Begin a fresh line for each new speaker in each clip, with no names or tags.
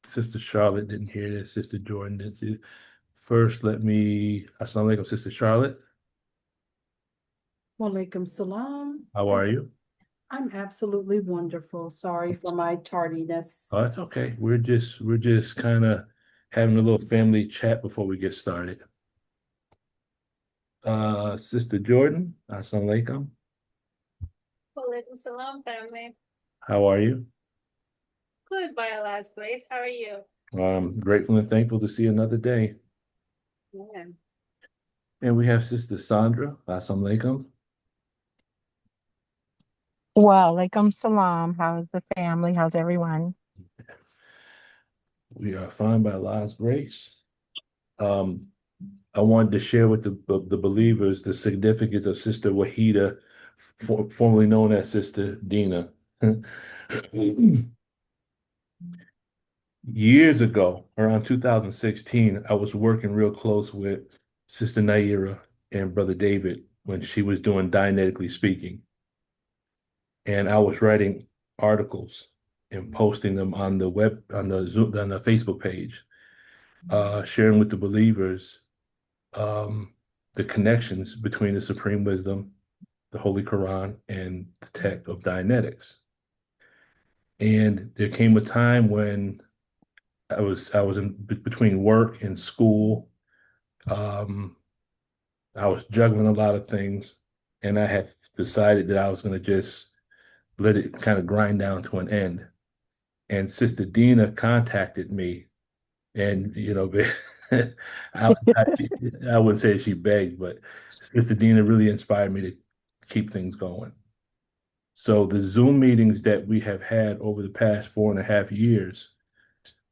Sister Charlotte didn't hear this. Sister Jordan didn't see it. First, Assalamu alaikum, Sister Charlotte.
Walaikum salam.
How are you?
I'm absolutely wonderful. Sorry for my tardiness.
Oh, that's okay. We're just kind of having a little family chat before we get started. Sister Jordan, assalamu alaikum.
Walaikum salam, family.
How are you?
Good, by Allah's grace. How are you?
I'm grateful and thankful to see another day.
Yeah.
And we have Sister Sandra, assalamu alaikum.
Walaikum salam. How's the family? How's everyone?
We are fine by Allah's grace. I wanted to share with the believers the significance of Sister Wahida, formerly known as Sister Dina. Years ago, around 2016, I was working real close with Sister Naira and Brother David when she was doing Dianetically Speaking. And I was writing articles and posting them on the web, on the Facebook page, sharing with the believers the connections between the Supreme Wisdom, the Holy Quran, and the tech of Dianetics. And there came a time when I was in between work and school. I was juggling a lot of things, and I had decided that I was going to just let it kind of grind down to an end. And Sister Dina contacted me, and I wouldn't say she begged, but Sister Dina really inspired me to keep things going. So the Zoom meetings that we have had over the past 4.5 years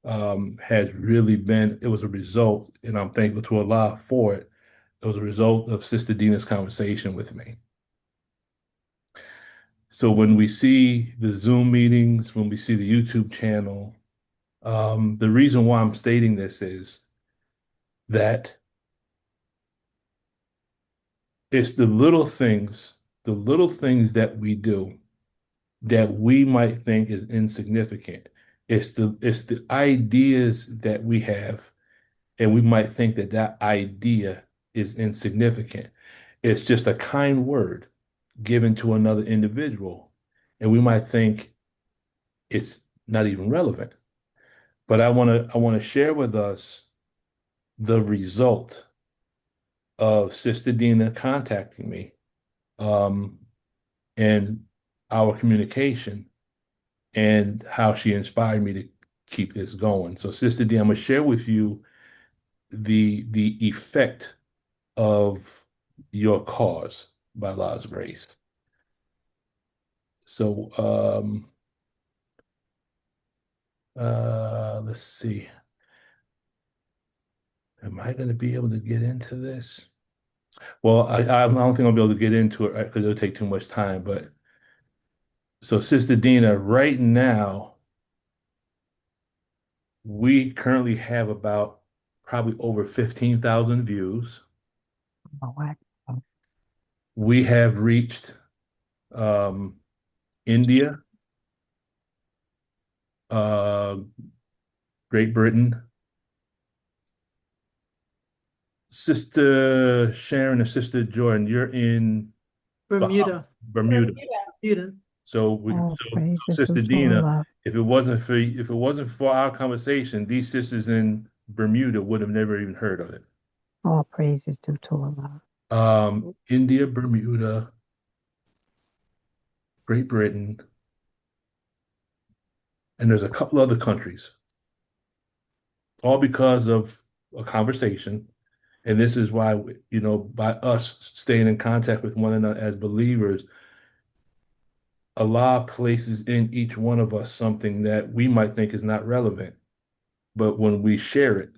has really been, it was a result, and I'm thankful to Allah for it. It was a result of Sister Dina's conversation with me. So when we see the Zoom meetings, when we see the YouTube channel, the reason why I'm stating this is that it's the little things that we do that we might think is insignificant. It's the ideas that we have, and we might think that that idea is insignificant. It's just a kind word given to another individual, and we might think it's not even relevant. But I want to share with us the result of Sister Dina contacting me, and our communication, and how she inspired me to keep this going. So, Sister Dina, I'm gonna share with you the effect of your cause by Allah's grace. So, let's see. Am I going to be able to get into this? Well, I don't think I'll be able to get into it because it'll take too much time. But so, Sister Dina, right now, we currently have about probably over 15,000 views.
Oh, wow.
We have reached India, Great Britain. Sister Sharon and Sister Jordan, you're in
Bermuda.
Bermuda.
Bermuda.
So
Oh, praises
Sister
to
Dina,
Allah.
if it wasn't for our conversation, these sisters in Bermuda would have never even heard of it.
All praises due to Allah.
India, Bermuda, Great Britain, and there's a couple other countries, all because of a conversation. And this is why, by us staying in contact with one another as believers, Allah places in each one of us something that we might think is not relevant. But when we share it,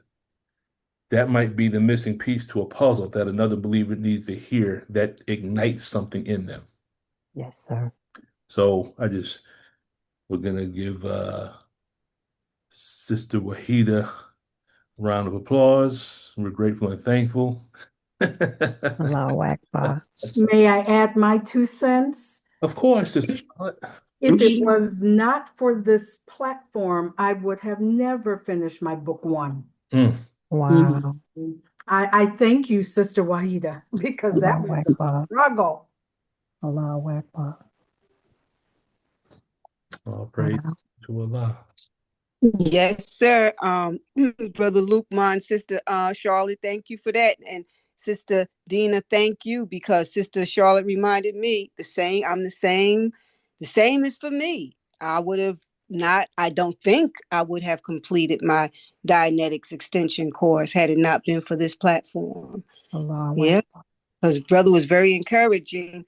that might be the missing piece to a puzzle that another believer needs to hear that ignites something in them.
Yes, sir.
So we're going to give Sister Wahida a round of applause. We're grateful and thankful.
Allahu Akbar.
May I add my 2 cents?
Of course, Sister Charlotte.
If it was not for this platform, I would have never finished my book one.
Mm.
Wow.
I thank you, Sister Wahida, because that
Allahu
was a
Akbar.
struggle.
Allahu Akbar.
All praise
Wow.
to Allah.
Yes, sir. Brother Lukeman, Sister Charlotte, thank you for that. And Sister Dina, thank you, because Sister Charlotte reminded me I'm the same. The same is for me. I would have not, I don't think I would have completed my Dianetics extension course had it not been for this platform.
Allahu
Yeah,
Akbar.
because brother was very encouraging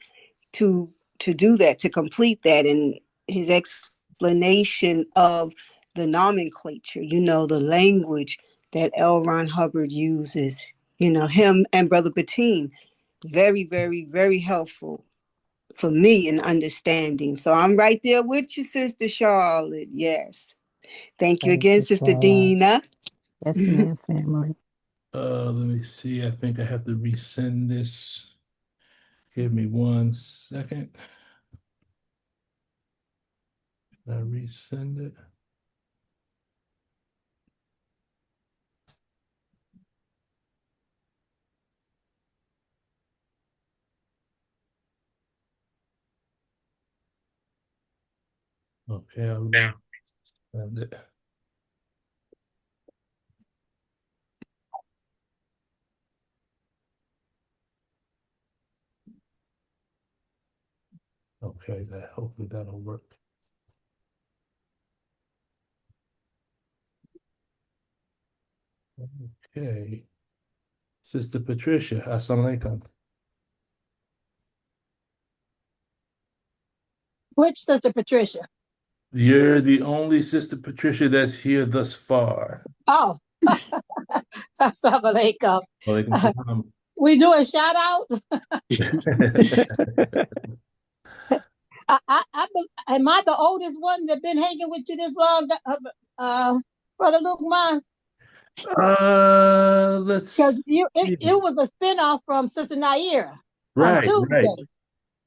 to do that, to complete that, and his explanation of the nomenclature, the language that L. Ron Hubbard uses, him and Brother Bettine, very, very, very helpful for me in understanding. So I'm right there with you, Sister Charlotte. Yes. Thank you
Praise
again,
the
Sister
Lord.
Dina.
Yes, ma'am, family.
Let me see. I think I have to resend this. Give me 1 second. Can I resend it? Okay, I'll resend it. Okay, hopefully that'll work. Okay. Sister Patricia, assalamu alaikum.
Which Sister Patricia?
You're the only Sister Patricia that's here thus far.
Oh, Assalamu alaikum.
Walaikum salam.
We doing shout out? Am I the oldest one that been hanging with you this long, Brother Lukeman?
Let's
Because
see.
it was a spinoff from Sister Naira on
Right.
Tuesday.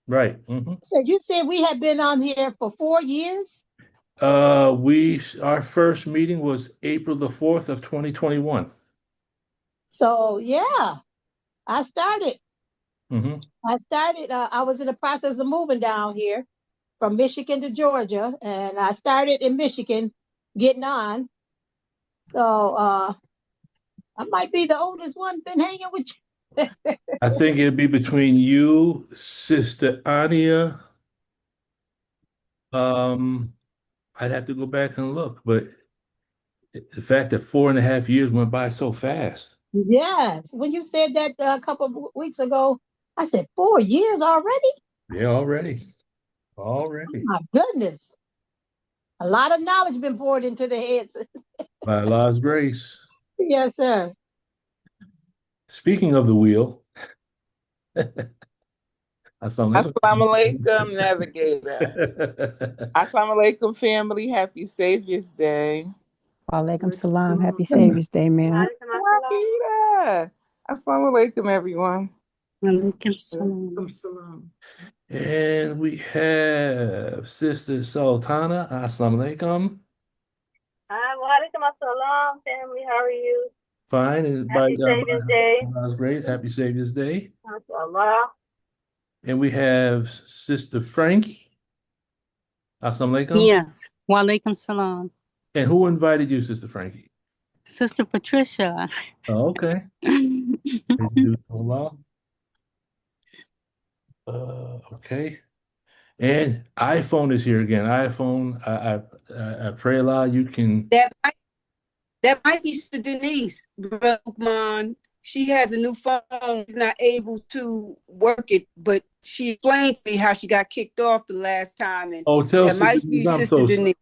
Right. Mhm.
So you said we had been on here for 4 years?
Our first meeting was April the 4th of 2021.
So yeah, I started.
Mm-hmm.
I was in the process of moving down here from Michigan to Georgia, and I started in Michigan getting on. So I might be the oldest one been hanging with you.
I think it'd be between you, Sister Ania. I'd have to go back and look, but the fact that 4.5 years went by so fast.
Yes, when you said that a couple of weeks ago, I said 4 years already?
Yeah, already.
Oh my goodness. A lot of knowledge been poured into the heads.
By Allah's grace.
Yes, sir.
Speaking of the wheel,
Assalamu alaikum, Navigator. Assalamu alaikum, family. Happy Savior's Day.
Walaikum salam. Happy Savior's Day, ma'am.
Assalamu alaikum, everyone.
Walaikum salam.
And we have Sister Sultana. Assalamu alaikum.
Walaikum assalam, family. How are you?
Fine. And
Happy Savior's Day.
Allah's grace. Happy Savior's Day.
Allah.
And we have Sister Frankie. Assalamu alaikum.
Yes. Walaikum salam.
And who invited you, Sister Frankie?
Sister Patricia.
Oh, okay. Praise be to Allah. Okay. And iPhone is here again. iPhone, I pray Allah you can.
That might be Sister Denise, Brother Lukeman. She has a new phone. She's not able to work it, but she explained to me how she got kicked off the last time. And
Oh, tell
that might
Sister
be
Denise I'm
Sister
so
Denise.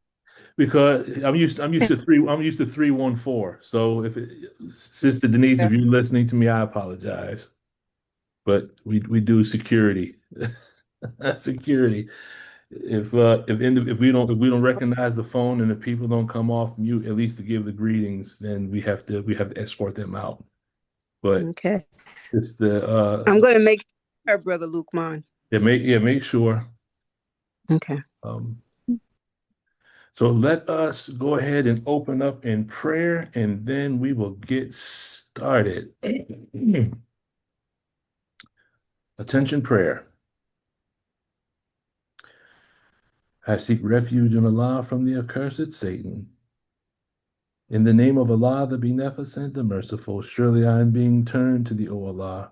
because I'm used to 314. So Sister Denise, if you're listening to me, I apologize. But we do security. Security. If we don't recognize the phone and if people don't come off mute at least to give the greetings, then we have to escort them out. But
Okay.
it's the
I'm gonna make her, Brother Lukeman.
make sure.
Okay.
So let us go ahead and open up in prayer, and then we will get started. Attention prayer. I seek refuge in Allah from the accursed Satan. In the name of Allah, the Beneficent, the Merciful, surely I am being turned to the O Allah,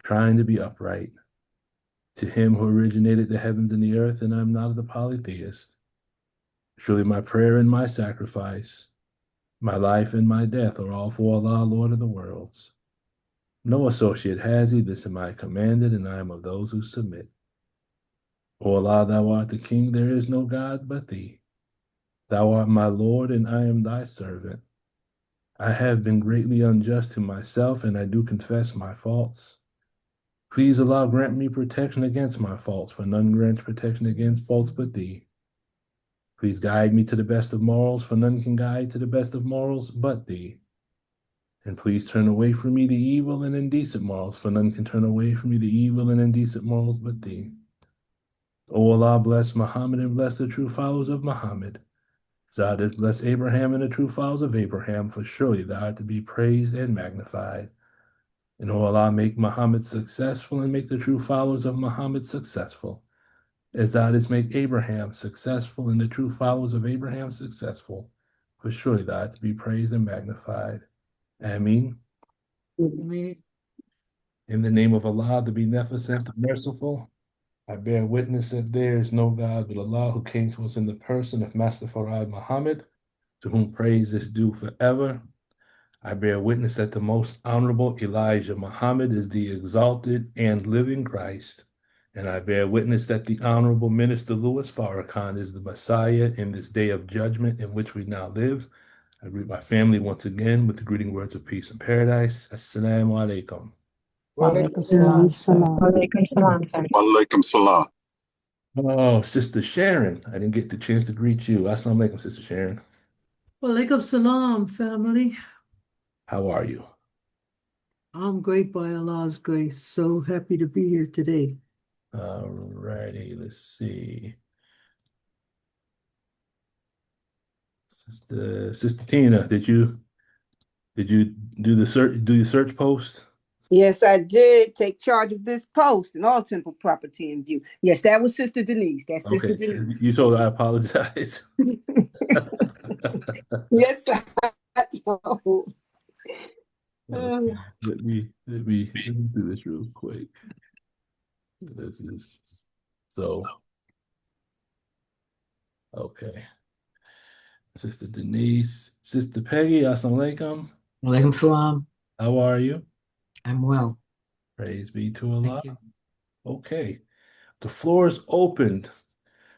trying to be upright. To him who originated the heavens and the earth, and I am not the polytheist. Surely my prayer and my sacrifice, my life and my death are all for Allah, Lord of the worlds. No associate has he, this am I commanded, and I am of those who submit. O Allah, thou art the King, there is no God but thee. Thou art my Lord, and I am thy servant. I have been greatly unjust to myself, and I do confess my faults. Please, Allah, grant me protection against my faults, for none grants protection against faults but thee. Please guide me to the best of morals, for none can guide to the best of morals but thee. And please turn away from me the evil and indecent morals, for none can turn away from me the evil and indecent morals but thee. O Allah, bless Muhammad and bless the true followers of Muhammad. Thou didst bless Abraham and the true followers of Abraham, for surely thou art to be praised and magnified. And O Allah, make Muhammad successful and make the true followers of Muhammad successful, as thou didst make Abraham successful and the true followers of Abraham successful, for surely thou art to be praised and magnified. Ameen.
Ameen.
In the name of Allah, the Beneficent, the Merciful, I bear witness that there is no God but Allah, who came to us in the person of Master Farad Muhammad, to whom praise is due forever. I bear witness that the most honorable Elijah Muhammad is the exalted and living Christ. And I bear witness that the Honorable Minister Louis Farrakhan is the Messiah in this day of judgment in which we now live. I greet my family once again with the greeting words of peace and paradise. Assalamu alaikum.
Walaikum salam, sir.
Walaikum salam, sir.
Walaikum salam.
Oh, Sister Sharon, I didn't get the chance to greet you. Assalamu alaikum, Sister Sharon.
Walaikum salam, family.
How are you?
I'm great by Allah's grace. So happy to be here today.
All righty, let's see. Sister Tina, did you do the search post?
Yes, I did take charge of this post and all temple property in view. Yes, that was Sister Denise. That's Sister
Okay.
Denise.
You told her I apologize.
Yes, I told.
Okay. Let me do this real quick. This is so okay. Sister Denise, Sister Peggy, assalamu alaikum.
Walaikum salam.
How are you?
I'm well.
Praise be to Allah.
Thank you.
Okay. The floor is opened.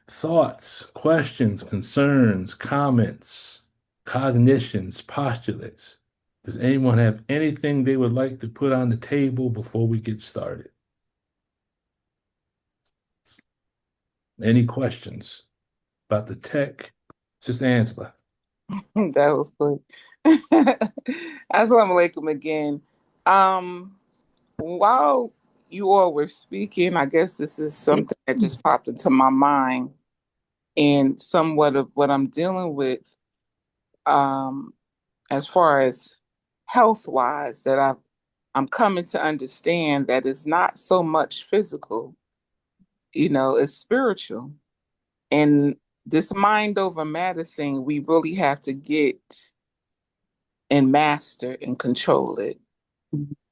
Thoughts, questions, concerns, comments, cognitions, postulates. Does anyone have anything they would like to put on the table before we get started? Any questions about the tech? Sister Angela.
That was good. Assalamu alaikum again. While you all were speaking, I guess this is something that just popped into my mind, and somewhat of what I'm dealing with, as far as health-wise, that I'm coming to understand that it's not so much physical, it's spiritual. And this mind over matter thing, we really have to get and master and control it.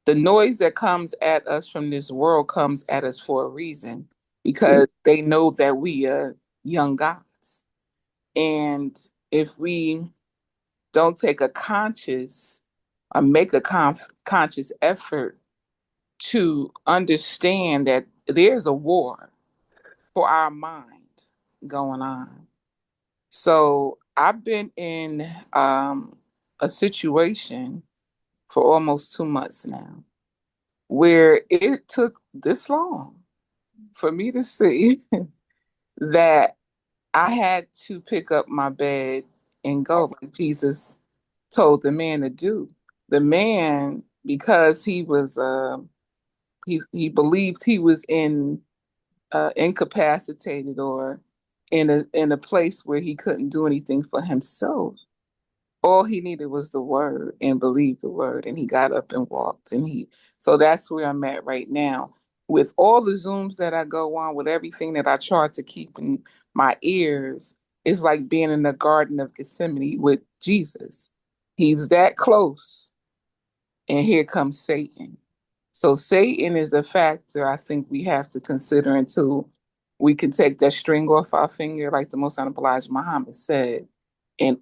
The noise that comes at us from this world comes at us for a reason, because they know that we are young gods. And if we don't take a conscious or make a conscious effort to understand that there's a war for our mind going on. So I've been in a situation for almost 2 months now, where it took this long for me to see that I had to pick up my bed and go, like Jesus told the man to do. The man, because he was he believed he was incapacitated or in a place where he couldn't do anything for himself. All he needed was the word and believed the word, and he got up and walked. So that's where I'm at right now. With all the Zooms that I go on, with everything that I try to keep in my ears, it's like being in the Garden of Gethsemane with Jesus. He's that close, and here comes Satan. So Satan is a factor I think we have to consider until we can take that string off our finger, like the Most Honorable Elijah Muhammad said. And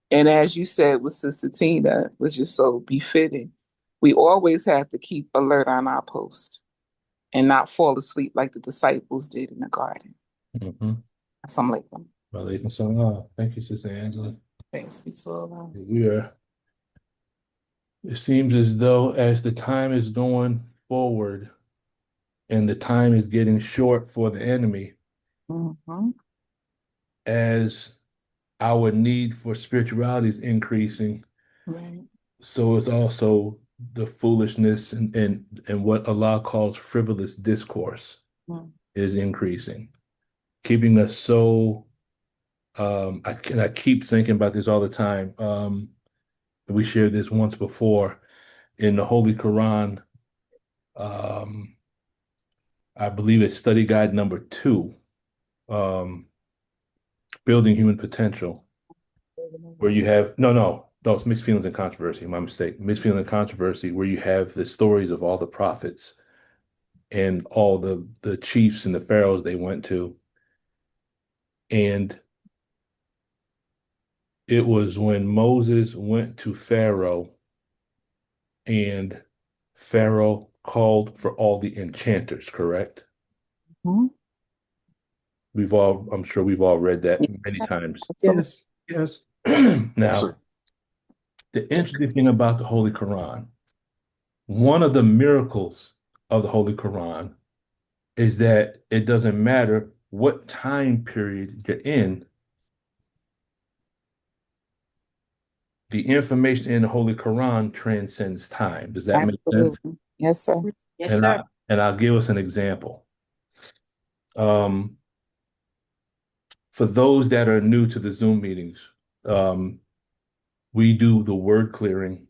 and as you said with Sister Tina, which is so befitting, we always have to keep alert on our post and not fall asleep like the disciples did in the garden.
Mm-hmm.
Assalamu alaikum.
Walaikum salam. Thank you, Sister Angela.
Thanks be to Allah.
It seems as though as the time is going forward and the time is getting short for the enemy,
Mm-hmm.
as our need for spirituality is increasing,
Right.
so is also the foolishness and what Allah calls frivolous discourse is increasing, keeping us so I keep thinking about this all the time. We shared this once before in the Holy Quran. I believe it's study guide number 2, Building Human Potential, where you have, no, it's Mixed Feelings and Controversy, my mistake. Mixed Feelings and Controversy, where you have the stories of all the prophets and all the chiefs and the pharaohs they went to. And it was when Moses went to Pharaoh and Pharaoh called for all the enchanters, correct?
Mm-hmm.
I'm sure we've all read that many times.
Yes, yes.
Now, the interesting thing about the Holy Quran, one of the miracles of the Holy Quran is that it doesn't matter what time period you're in, the information in the Holy Quran transcends time. Does that make sense?
Absolutely. Yes, sir.
Yes,
And
sir.
I'll give us an example. For those that are new to the Zoom meetings, we do the word clearing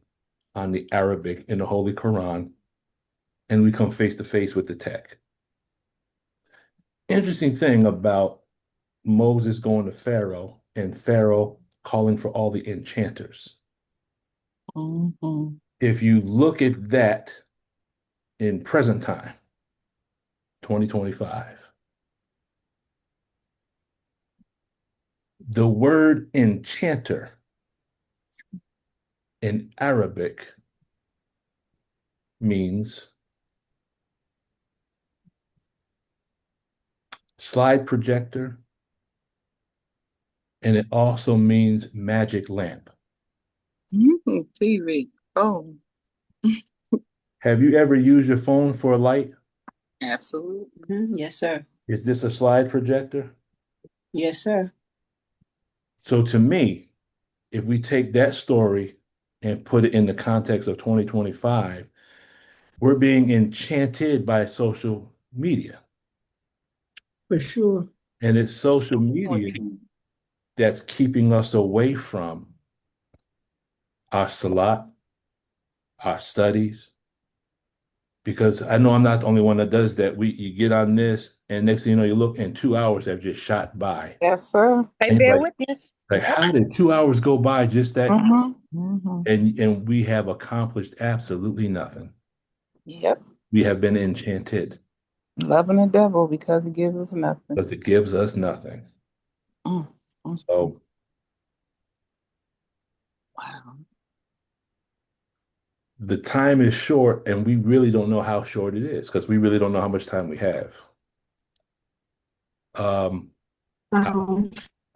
on the Arabic in the Holy Quran, and we come face to face with the tech. Interesting thing about Moses going to Pharaoh and Pharaoh calling for all the enchanters.
Mm-hmm.
If you look at that in present time, 2025, the word enchanter in Arabic means slide projector, and it also means magic lamp.
Mm-hmm. TV. Oh,
Have you ever used your phone for a light?
absolutely.
Yes, sir.
Is this a slide projector?
Yes, sir.
So to me, if we take that story and put it in the context of 2025, we're being enchanted by social media.
For sure.
And it's social media that's keeping us away from our salat, our studies. Because I know I'm not the only one that does that. You get on this, and next thing you know, you look, and 2 hours have just shot by.
Yes, sir.
I
And
bear
like,
witness.
how did 2 hours go by just that?
Mm-hmm. Mm-hmm.
And we have accomplished absolutely nothing.
Yep.
We have been enchanted.
Loving the devil because he gives us nothing.
Because it gives us nothing.
Mm-hmm.
So,
wow.
the time is short, and we really don't know how short it is because we really don't know how much time we have. I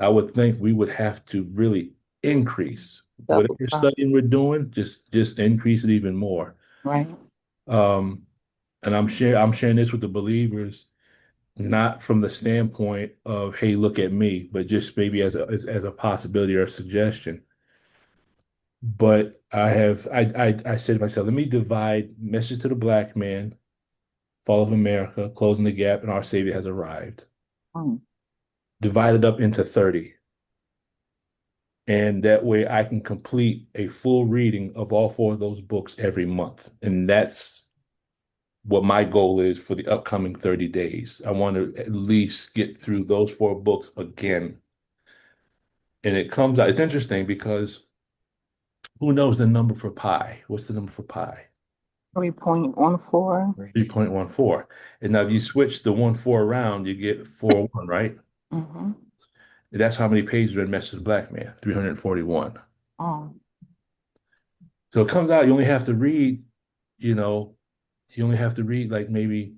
would think we would have to really increase whatever studying we're doing, just increase it even more.
Right.
And I'm sharing this with the believers, not from the standpoint of, hey, look at me, but just maybe as a possibility or a suggestion. But I said to myself, let me divide Message to the Black Man, Fall of America, Closing the Gap, and Our Savior Has Arrived.
Mm.
divided up into 30. And that way I can complete a full reading of all four of those books every month. And that's what my goal is for the upcoming 30 days. I want to at least get through those four books again. And it comes out, it's interesting because who knows the number for pi? What's the number for pi?
3.14.
3.14. And now if you switch the 1 4 around, you get 4 1, right?
Mm-hmm.
That's how many pages are in Message Black Man, 341.
Oh.
So it comes out, you only have to read, you only have to read like maybe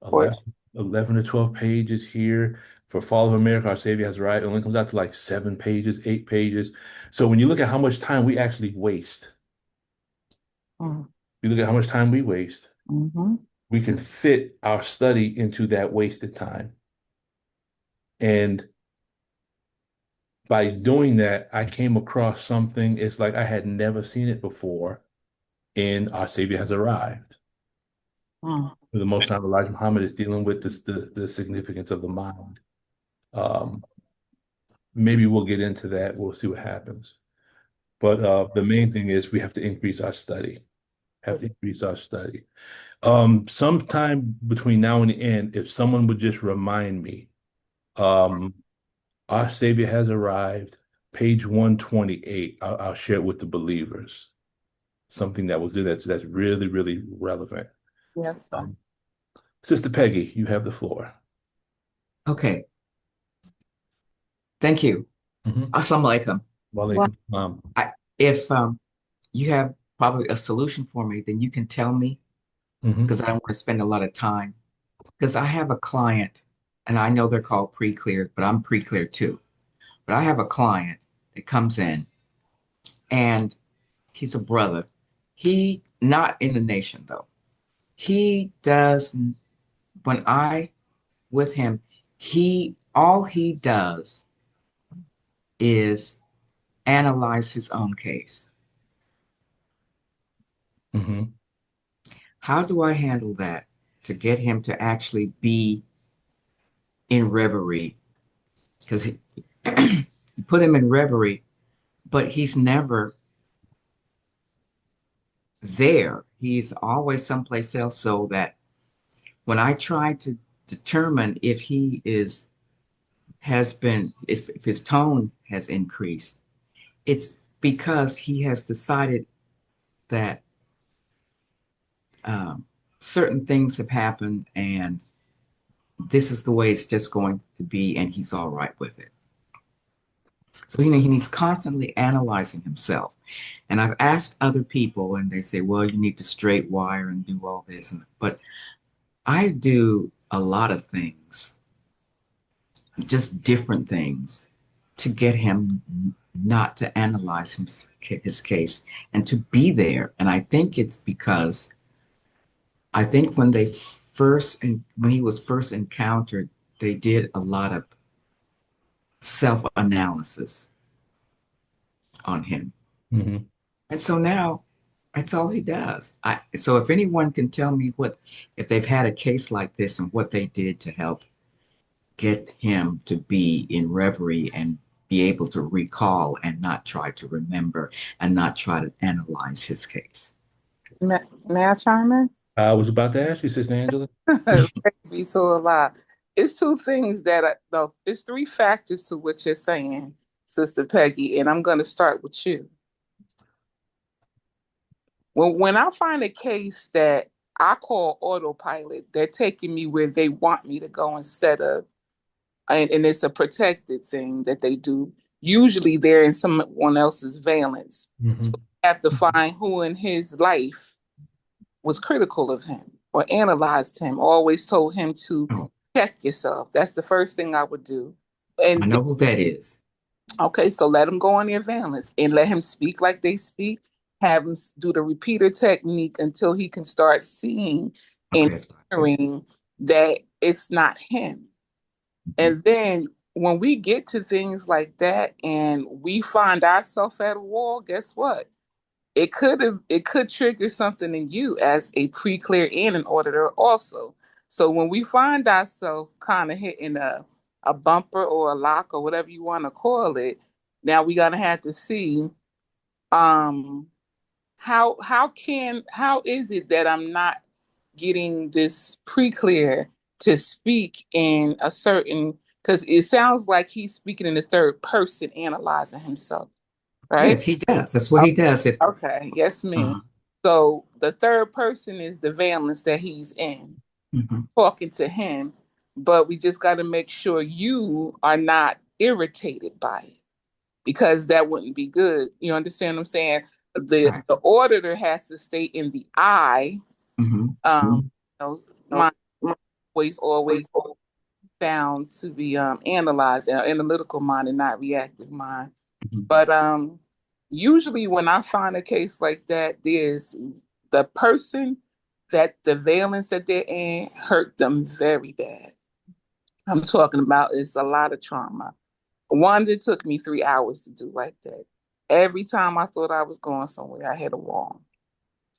11 to 12 pages here. For Fall of America, Our Savior Has Arrived. It only comes out to like 7 pages, 8 pages. So when you look at how much time we actually waste,
Mm-hmm.
you look at how much time we waste,
Mm-hmm.
we can fit our study into that wasted time. And by doing that, I came across something, it's like I had never seen it before in Our Savior Has Arrived.
Mm.
The Most High Elijah Muhammad is dealing with the significance of the mind. Maybe we'll get into that. We'll see what happens. But the main thing is we have to increase our study. Sometime between now and the end, if someone would just remind me, Our Savior Has Arrived, page 128, I'll share it with the believers. Something that was there that's really, really relevant.
Yes.
Sister Peggy, you have the floor.
Okay. Thank you. Assalamu alaikum.
Walaikum salam.
If you have probably a solution for me, then you can tell me, because I don't want to spend a lot of time. Because I have a client, and I know they're called pre-cleared, but I'm pre-cleared too. But I have a client that comes in, and he's a brother. He, not in the nation though. He does, when I with him, all he does is analyze his own case. How do I handle that to get him to actually be in reverie? Because you put him in reverie, but he's never there. He's always someplace else, so that when I try to determine if if his tone has increased, it's because he has decided that certain things have happened and this is the way it's just going to be, and he's all right with it. So he's constantly analyzing himself. And I've asked other people and they say, well, you need to straight wire and do all this. But I do a lot of things, just different things, to get him not to analyze his case and to be there. And I think it's because I think when he was first encountered, they did a lot of self-analysis on him. And so now that's all he does. So if anyone can tell me if they've had a case like this and what they did to help get him to be in reverie and be able to recall and not try to remember and not try to analyze his case.
May I chime in?
I was about to ask you, Sister Angela.
Praise be to Allah. It's two things it's 3 factors to what you're saying, Sister Peggy, and I'm going to start with you. When I find a case that I call autopilot, they're taking me where they want me to go instead of, and it's a protected thing that they do. Usually they're in someone else's valence. So you have to find who in his life was critical of him or analyzed him, always told him to check yourself. That's the first thing I would do. And
I know who that is.
Okay, so let him go on their valence and let him speak like they speak. Have him do the repeater technique until he can start seeing and hearing that it's not him. And then when we get to things like that and we find ourselves at a wall, guess what? It could trigger something in you as a pre-clear and an auditor also. So when we find ourselves kind of hitting a bumper or a lock or whatever you want to call it. Now we're gonna have to see how is it that I'm not getting this pre-clear to speak in a certain, because it sounds like he's speaking in the third person, analyzing himself, right?
Yes, he does. That's what he does.
Okay, yes, ma'am. So the third person is the valence that he's in, talking to him, but we just got to make sure you are not irritated by it, because that wouldn't be good. You understand what I'm saying? The auditor has to stay in the I. You know, my voice always found to be analyzed, analytical mind and not reactive mind. But usually when I find a case like that, there's the person that the valence that they're in hurt them very bad. I'm talking about it's a lot of trauma. One that took me 3 hours to do like that. Every time I thought I was going somewhere, I hit a wall.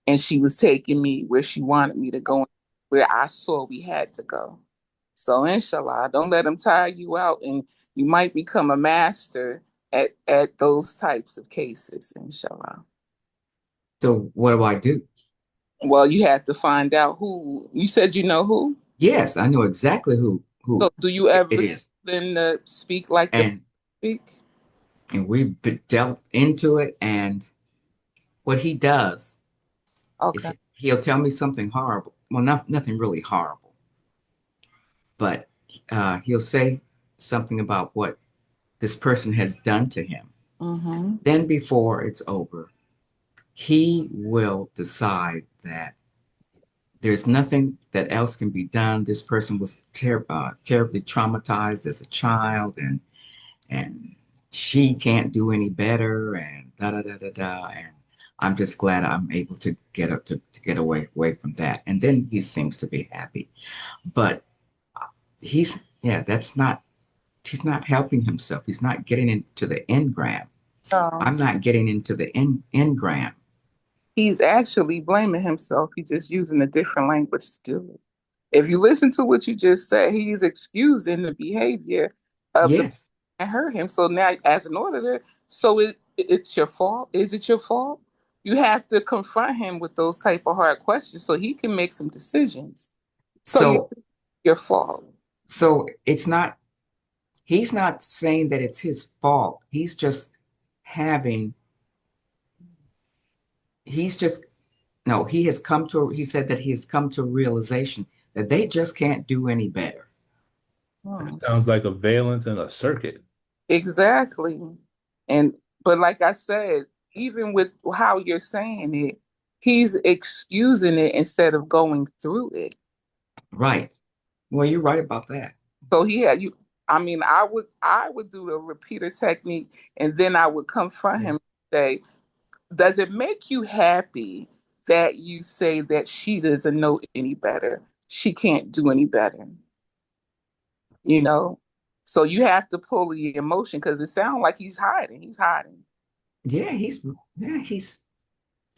And she was taking me where she wanted me to go, where I saw we had to go. So inshallah, don't let them tire you out, and you might become a master at those types of cases, inshallah.
So what do I do?
Well, you have to find out who. You said you know who?
Yes, I know exactly who
So do you ever
it is.
then speak like
And
speak?
and we've delved into it, and what he does is he'll tell me something horrible. Well, nothing really horrible, but he'll say something about what this person has done to him. Then before it's over, he will decide that there's nothing that else can be done. This person was terribly traumatized as a child, and she can't do any better, and da da da da da. And I'm just glad I'm able to get up to get away from that. And then he seems to be happy, but he's not helping himself. He's not getting into the engram. I'm not getting into the engram.
He's actually blaming himself. He's just using a different language to do it. If you listen to what you just said, he's excusing the behavior of the and hurt him. So now, as an auditor, so it's your fault. Is it your fault? You have to confront him with those type of hard questions so he can make some decisions. So your fault.
So it's not. He's not saying that it's his fault. He's just having. He said that he has come to a realization that they just can't do any better.
It sounds like a valence and a circuit.
Exactly. But like I said, even with how you're saying it, he's excusing it instead of going through it.
Right. Well, you're right about that.
So I would do the repeater technique, and then I would confront him and say, does it make you happy that you say that she doesn't know any better? She can't do any better. You know? So you have to pull the emotion, because it sounds like he's hiding. He's hiding.
He's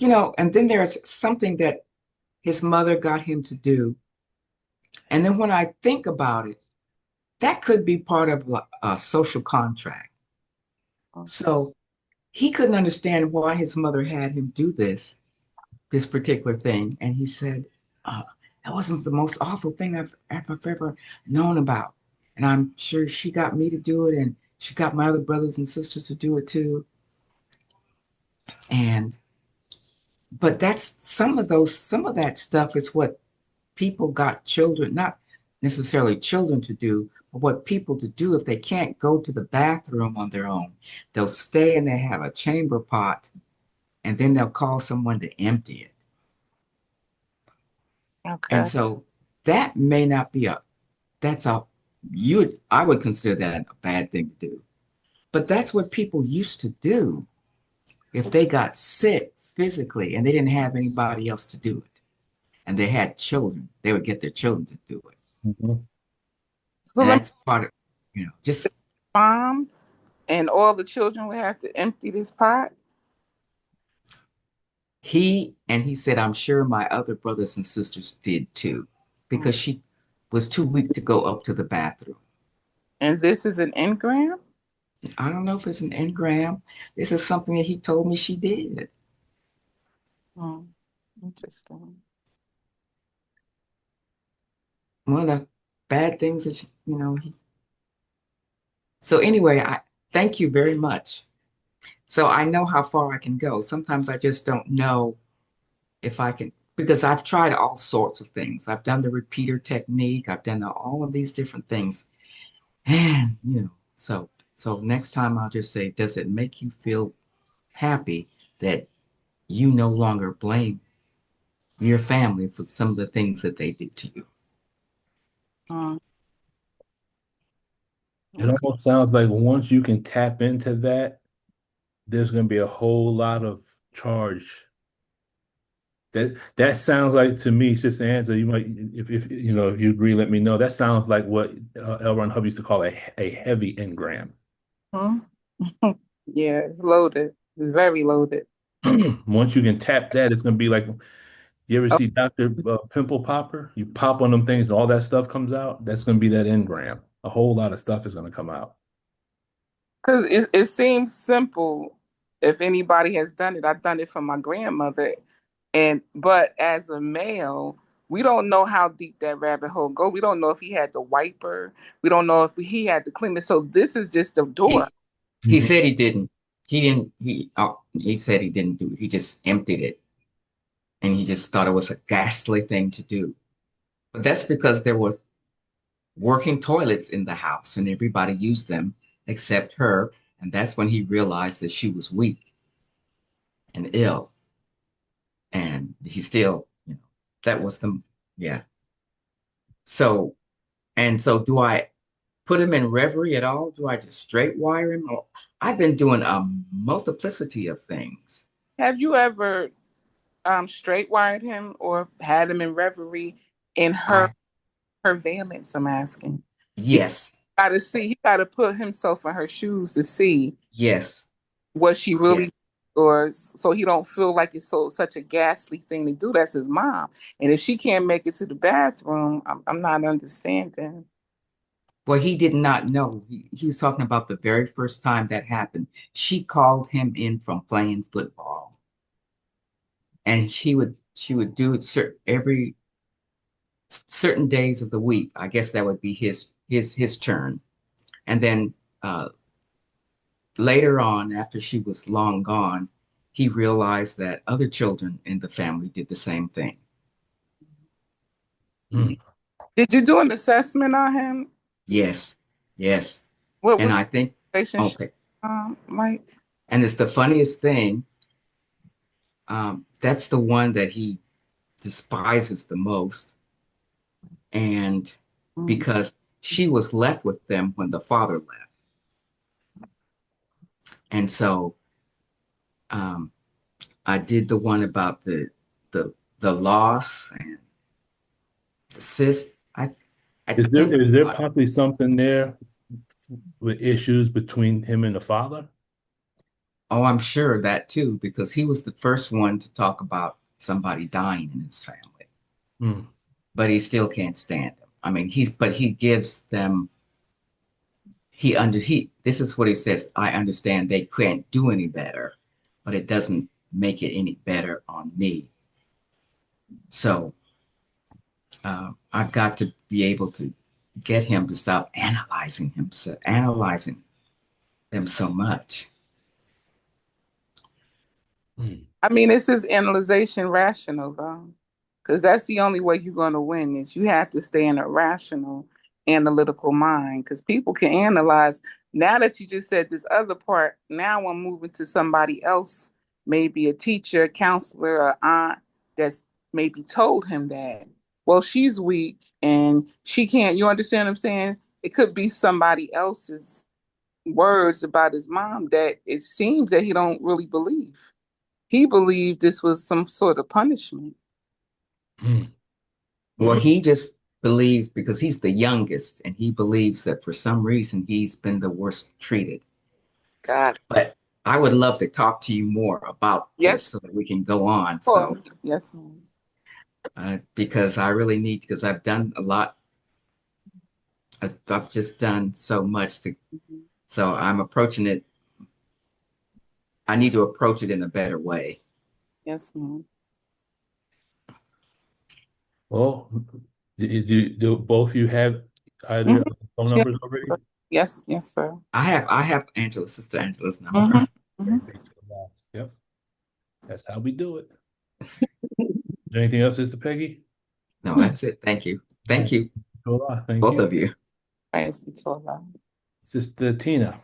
and then there's something that his mother got him to do. And then when I think about it, that could be part of a social contract. So he couldn't understand why his mother had him do this particular thing. And he said, that wasn't the most awful thing I've ever known about. And I'm sure she got me to do it, and she got my other brothers and sisters to do it too. But that's some of that stuff is what people got children, not necessarily children, to do, but what people to do if they can't go to the bathroom on their own. They'll stay and they have a chamber pot, and then they'll call someone to empty it.
Okay.
And so that may not be I would consider that a bad thing to do. But that's what people used to do if they got sick physically and they didn't have anybody else to do it. And they had children, they would get their children to do it. So that's part of, just
mom and all the children would have to empty this pot.
He said, I'm sure my other brothers and sisters did too, because she was too weak to go up to the bathroom.
And this is an engram?
I don't know if it's an engram. This is something that he told me she did.
Oh, interesting.
One of the bad things that, so anyway, I thank you very much. So I know how far I can go. Sometimes I just don't know if I can, because I've tried all sorts of things. I've done the repeater technique. I've done all of these different things. And, so next time I'll just say, does it make you feel happy that you no longer blame your family for some of the things that they did to you?
It almost sounds like once you can tap into that, there's going to be a whole lot of charge. That sounds like to me, Sister Angela, you might, if if you agree, let me know. That sounds like what L. Ron Hubbard used to call a heavy engram.
Hmm? Yeah, it's loaded. It's very loaded.
Once you can tap that, it's going to be like, you ever
Oh,
see Dr. Pimple Popper? You pop on them things and all that stuff comes out. That's going to be that engram. A whole lot of stuff is going to come out.
because it seems simple. If anybody has done it, I've done it for my grandmother. But as a male, we don't know how deep that rabbit hole go. We don't know if he had the wiper. We don't know if he had to clean it. So this is just the door.
He said he didn't. He said he didn't do it. He just emptied it. And he just thought it was a ghastly thing to do. But that's because there were working toilets in the house and everybody used them except her. And that's when he realized that she was weak and ill. And he still, that was yeah. So do I put him in reverie at all? Do I just straight wire him? I've been doing a multiplicity of things.
Have you ever straight wired him or had him in reverie in her valence? I'm asking.
Yes.
He got to put himself in her shoes to see
Yes.
what she really,
Yes.
or so he don't feel like it's such a ghastly thing to do. That's his mom, and if she can't make it to the bathroom, I'm not understanding.
Well, he did not know. He was talking about the very first time that happened. She called him in from playing football, and she would do it every certain days of the week. I guess that would be his turn, and then later on, after she was long gone, he realized that other children in the family did the same thing.
Mm.
Did you do an assessment on him?
Yes, yes.
What
And
was
I think,
the relationship,
okay.
Mike?
And it's the funniest thing. That's the one that he despises the most. And because she was left with them when the father left. And so I did the one about the loss and the cyst.
Is there possibly something there with issues between him and the father?
Oh, I'm sure that too, because he was the first one to talk about somebody dying in his family.
Hmm.
But he still can't stand them. I mean, he gives them, this is what he says, I understand they can't do any better, but it doesn't make it any better on me. So I've got to be able to get him to stop analyzing them so much.
I mean, is his analyzation rational though? Because that's the only way you're going to win is you have to stay in a rational, analytical mind. Because people can analyze. Now that you just said this other part, now I'm moving to somebody else, maybe a teacher, a counselor, or aunt that's maybe told him that. Well, she's weak and she can't. You understand what I'm saying? It could be somebody else's words about his mom that it seems that he don't really believe. He believed this was some sort of punishment.
Well, he just believes because he's the youngest and he believes that for some reason he's been the worst treated.
God.
But I would love to talk to you more about this so that we can go on. So,
yes, ma'am.
Because I really need, because I've done a lot I've just done so much so I'm approaching it. I need to approach it in a better way.
Yes, ma'am.
Well, do both of you have either phone numbers already?
Yes, sir.
I have Sister Angela's number.
Mhm.
Yep. That's how we do it. Is there anything else, Sister Peggy?
No, that's it. Thank you. Thank you,
Thank
both
you.
of you.
Praise be to Allah.
Sister Tina.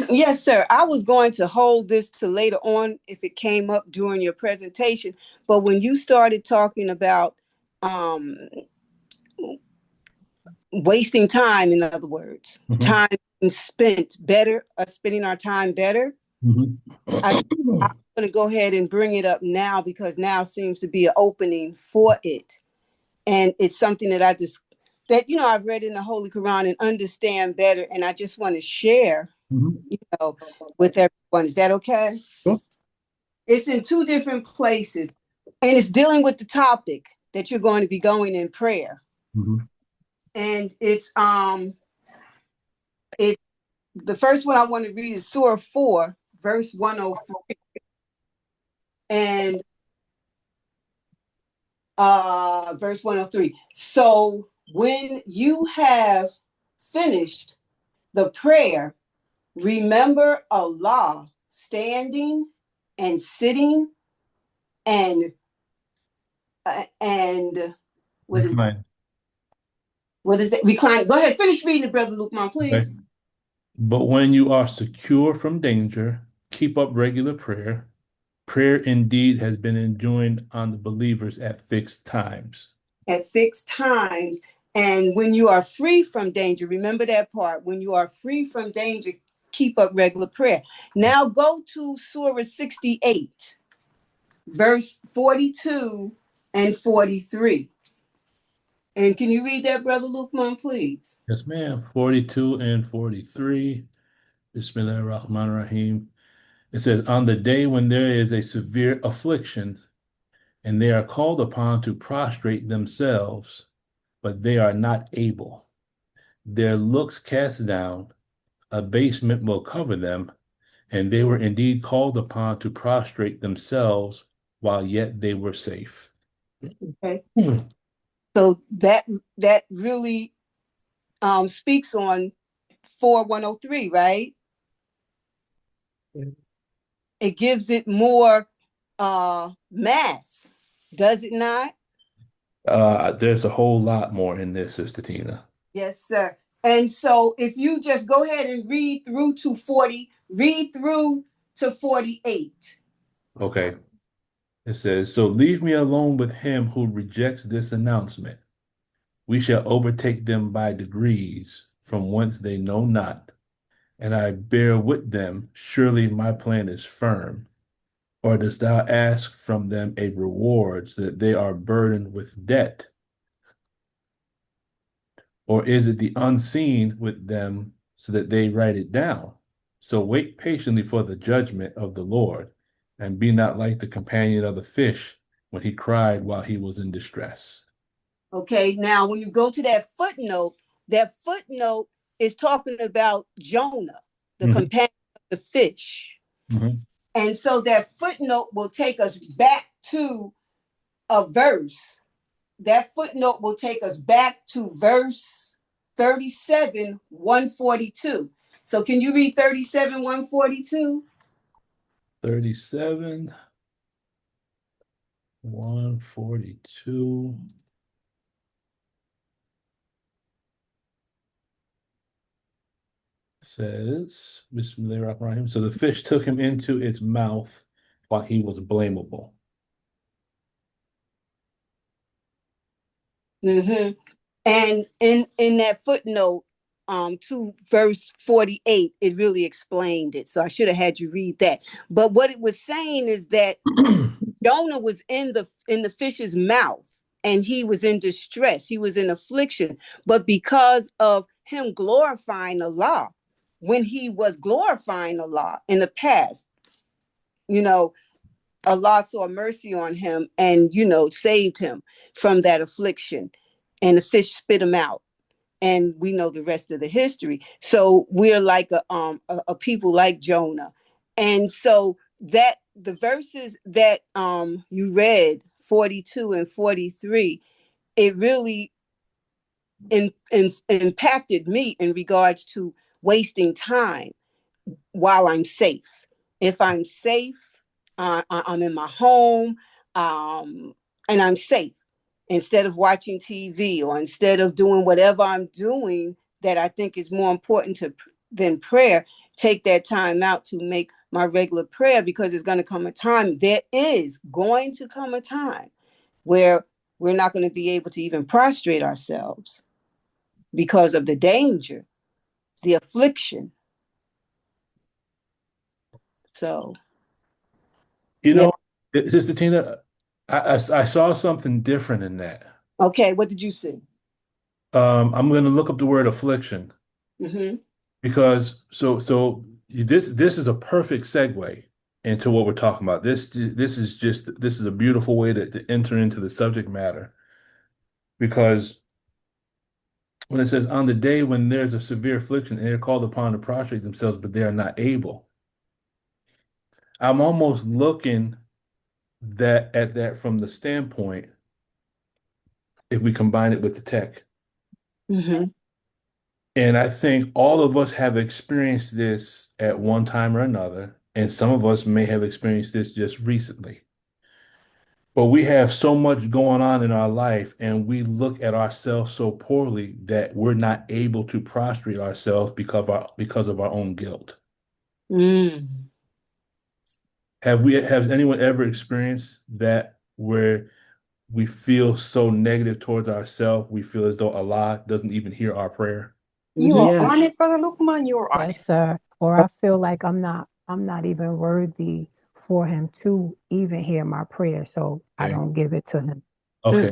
Yes, sir. I was going to hold this to later on if it came up during your presentation, but when you started talking about wasting time, in other words, time spent better, spending our time better, I'm going to go ahead and bring it up now because now seems to be an opening for it. And it's something that I've read in the Holy Quran and understand better. And I just want to share, with everyone. Is that okay?
Sure.
It's in two different places and it's dealing with the topic that you're going to be going in prayer. And it's the first one I want to read is Surah 4, verse 103. And verse 103. So when you have finished the prayer, remember Allah standing and sitting and what is that? Recline. Go ahead, finish reading it, Brother Lukman, please.
Okay. But when you are secure from danger, keep up regular prayer. Prayer indeed has been enjoined on the believers at fixed times.
At fixed times. And when you are free from danger, remember that part. When you are free from danger, keep up regular prayer. Now go to Surah 68, verse 42 and 43. And can you read that, Brother Lukman, please?
Yes, ma'am. 42 and 43. Bismillahir Rahmanir Rahim. It says, on the day when there is a severe affliction, and they are called upon to prostrate themselves, but they are not able. Their looks cast down, abasement will cover them, and they were indeed called upon to prostrate themselves while yet they were safe.
Okay. So that really speaks on 4103, right? It gives it more mass, does it not?
There's a whole lot more in this, Sister Tina.
Yes, sir. And so if you just go ahead and read through to 48.
Okay. It says, so leave me alone with him who rejects this announcement. We shall overtake them by degrees from whence they know not, and I bear with them. Surely my plan is firm. Or dost thou ask from them a reward so that they are burdened with debt? Or is it the unseen with them so that they write it down? So wait patiently for the judgment of the Lord, and be not like the companion of the fish when he cried while he was in distress.
Okay, now when you go to that footnote is talking about Jonah, the companion of the fish. And so that footnote will take us back to a verse. That footnote will take us back to verse 37, 142. So can you read 37, 142?
37, 142. Says, Bismillahirrahmanirrahim. So the fish took him into its mouth while he was blamable.
And in that footnote, to verse 48, it really explained it. So I should have had you read that. But what it was saying is that Jonah was in the fish's mouth and he was in distress. He was in affliction. But because of him glorifying Allah, when he was glorifying Allah in the past, Allah saw mercy on him and, saved him from that affliction. And the fish spit him out. and we know the rest of the history. So we're like a people like Jonah. And so that the verses that you read, 42 and 43, it really impacted me in regards to wasting time while I'm safe. If I'm safe, I'm in my home, and I'm safe. Instead of watching TV or instead of doing whatever I'm doing that I think is more important than prayer, take that time out to make my regular prayer, because it's going to come a time, there is going to come a time where we're not going to be able to even prostrate ourselves because of the danger, the affliction. So,
You
yeah.
know, Sister Tina, I saw something different in that.
Okay, what did you see?
I'm going to look up the word affliction
Mm-hmm.
because this is a perfect segue into what we're talking about. This is a beautiful way to enter into the subject matter, because when it says on the day when there's a severe affliction and they're called upon to prostrate themselves, but they are not able. I'm almost looking at that from the standpoint, if we combine it with the tech.
Mm-hmm.
And I think all of us have experienced this at one time or another, and some of us may have experienced this just recently. But we have so much going on in our life, and we look at ourselves so poorly that we're not able to prostrate ourselves because of our own guilt.
Mm.
Has anyone ever experienced that, where we feel so negative towards ourselves, we feel as though Allah doesn't even hear our prayer?
You are
Yes.
on it, Brother Lukman. You are on
Yes,
it.
sir. Or I feel like I'm not even worthy for him to even hear my prayer, so I
Okay.
don't give it to him.
Okay.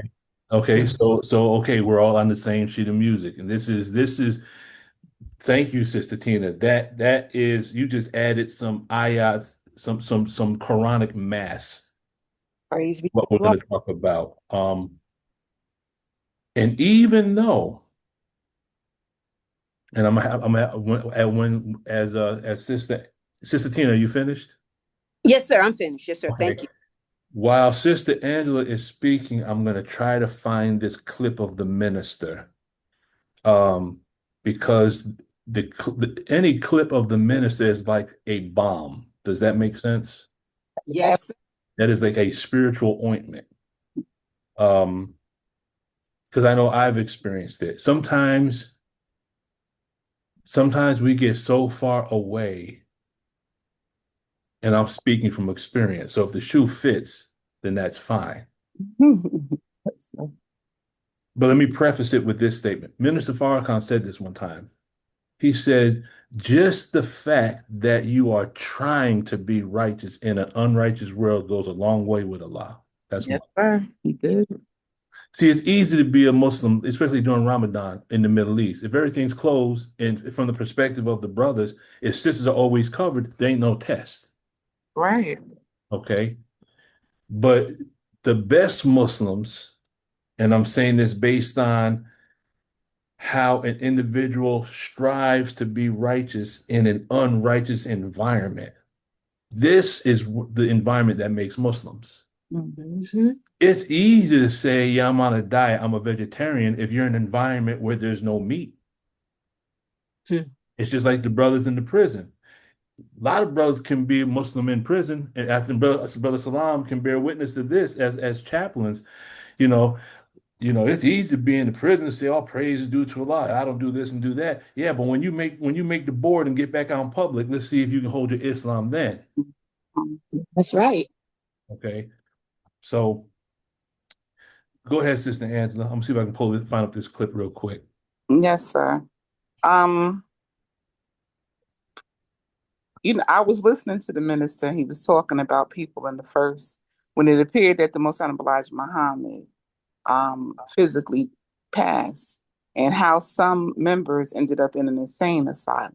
Okay.
Mm.
Okay, we're all on the same sheet of music. And this is thank you, Sister Tina. That is, you just added some ayats, some Quranic mass,
Praise be
what we're
to Allah.
going to talk about. And even though, and I'm at when as Sister Tina, are you finished?
Yes, sir. I'm finished. Yes, sir.
Okay.
Thank you.
While Sister Angela is speaking, I'm going to try to find this clip of the minister, because any clip of the minister is like a bomb. Does that make sense?
Yes.
That is like a spiritual ointment. Because I know I've experienced it. Sometimes we get so far away, and I'm speaking from experience. So if the shoe fits, then that's fine. But let me preface it with this statement. Minister Farrakhan said this one time. He said, just the fact that you are trying to be righteous in an unrighteous world goes a long way with Allah. That's
Yes,
one.
sir. He did.
See, it's easy to be a Muslim, especially during Ramadan in the Middle East. If everything's closed, and from the perspective of the brothers, if sisters are always covered, there ain't no test.
Right.
Okay. But the best Muslims, and I'm saying this based on how an individual strives to be righteous in an unrighteous environment. This is the environment that makes Muslims.
Mm-hmm.
It's easy to say, yeah, I'm on a diet, I'm a vegetarian, if you're in an environment where there's no meat. It's just like the brothers in the prison. A lot of brothers can be Muslim in prison, and after Brother Salam can bear witness to this as chaplains. You know, it's easy to be in the prison and say, "All praise is due to Allah. I don't do this and do that." Yeah, but when you make the board and get back out in public, let's see if you can hold your Islam then.
That's right.
Okay, so go ahead, Sister Angela. I'm gonna see if I can find up this clip real quick.
Yes, sir. I was listening to the minister, and he was talking about people in the first, when it appeared that the Most Honorable Elijah Muhammad physically passed, and how some members ended up in an insane asylum.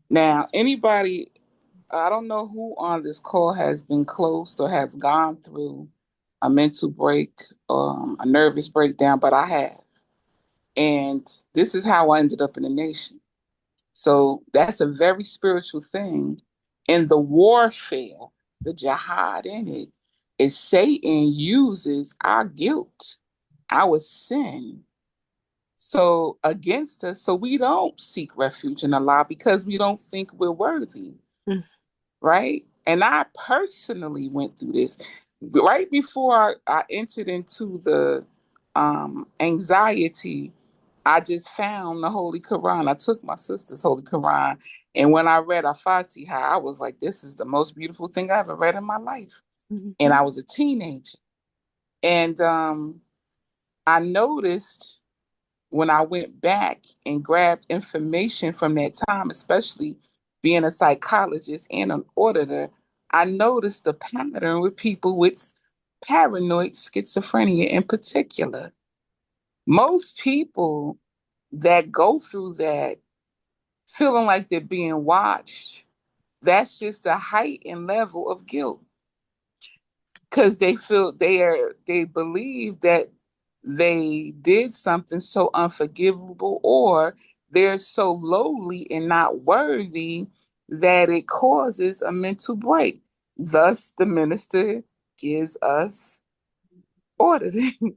Now, anybody, I don't know who on this call has been close or has gone through a mental break, a nervous breakdown, but I have. And this is how I ended up in the nation. So that's a very spiritual thing. And the warfare, the jihad in it, is Satan uses our guilt, our sin, so against us, so we don't seek refuge in Allah because we don't think we're worthy. Right? And I personally went through this right before I entered into the anxiety. I just found the Holy Quran. I took my sister's Holy Quran, and when I read Al-Fatiha, I was like, this is the most beautiful thing I ever read in my life. And I was a teenager. And I noticed when I went back and grabbed information from that time, especially being a psychologist and an auditor, I noticed the pattern with people with paranoid schizophrenia in particular. Most people that go through that feeling like they're being watched, that's just a heightened level of guilt. Because they believe that they did something so unforgivable, or they're so lowly and not worthy that it causes a mental break. Thus, the minister gives us auditing.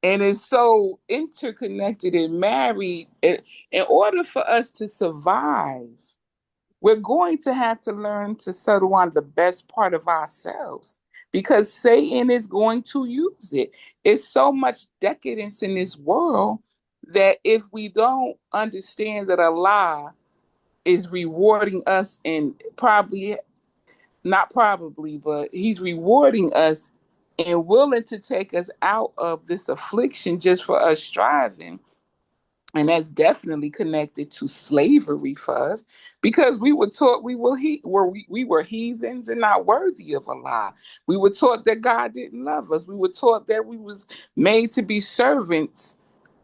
And it's so interconnected and married. In order for us to survive, we're going to have to learn to settle on the best part of ourselves, because Satan is going to use it. It's so much decadence in this world that if we don't understand that Allah is rewarding us, and but he's rewarding us and willing to take us out of this affliction just for us striving. And that's definitely connected to slavery for us, because we were taught we were heathens and not worthy of Allah. We were taught that God didn't love us. We were taught that we was made to be servants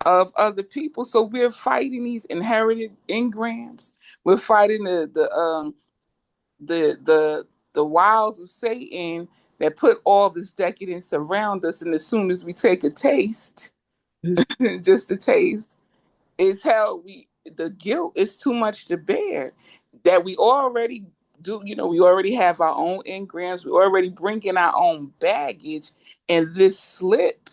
of other people. So we're fighting these inherited engrams. We're fighting the wiles of Satan that put all this decadence around us. And as soon as we take a taste, just a taste, is how the guilt is too much to bear, that we already do. We already have our own engrams. We already bring in our own baggage, and this slip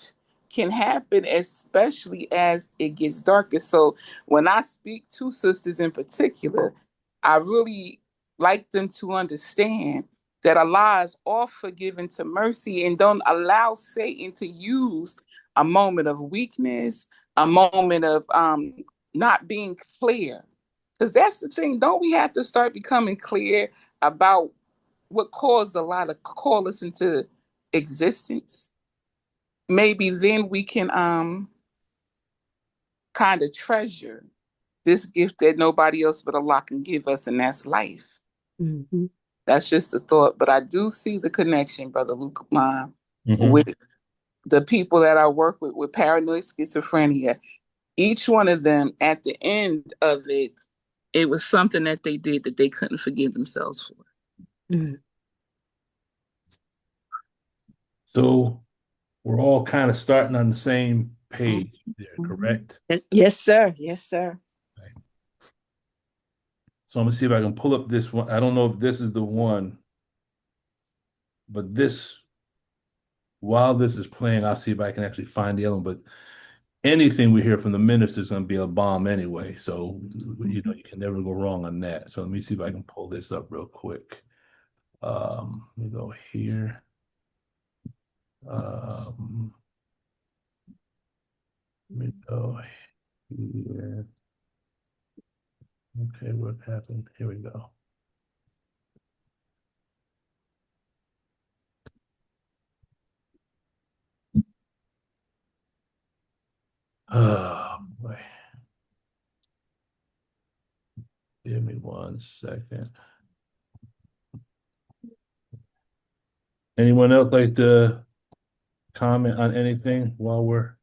can happen, especially as it gets darker. So when I speak to sisters in particular, I really like them to understand that Allah is all forgiving to mercy, and don't allow Satan to use a moment of weakness, a moment of not being clear. Because that's the thing. Don't we have to start becoming clear about what caused Allah to call us into existence? Maybe then we can kind of treasure this gift that nobody else but Allah can give us, and that's life. That's just a thought. But I do see the connection, Brother Luqman, with the people that I work with paranoid schizophrenia. Each one of them, at the end of it, it was something that they did that they couldn't forgive themselves for.
So we're all kind of starting on the same page there, correct?
Yes, sir. Yes, sir.
Okay. So I'm gonna see if I can pull up this one. I don't know if this is the one, but while this is playing, I'll see if I can actually find the other one. But anything we hear from the minister is going to be a bomb anyway. So, you can never go wrong on that. So let me see if I can pull this up real quick. Let me go here. Let me go here. Okay, what happened? Here we go. Oh boy. Give me 1 second. Anyone else like to comment on anything while we're?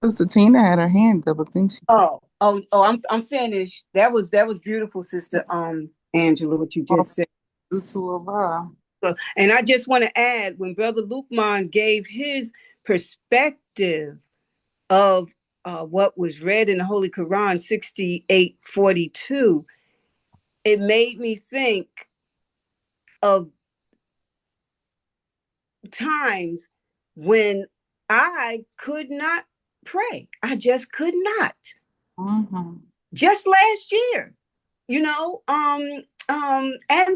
Sister Tina had her hand up. I think she.
I'm finished. That was beautiful, Sister Angela, what you just said. And I just want to add, when Brother Luqman gave his perspective of what was read in the Holy Quran, 68:42, it made me think of times when I could not pray. I just could not. Just last year, and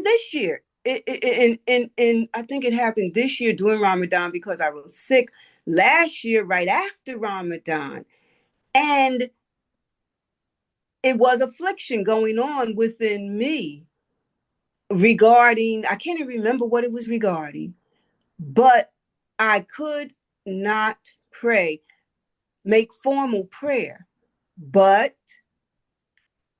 this year. And I think it happened this year during Ramadan because I was sick last year right after Ramadan. And it was affliction going on within me regarding, I can't even remember what it was regarding, but I could not pray, make formal prayer, but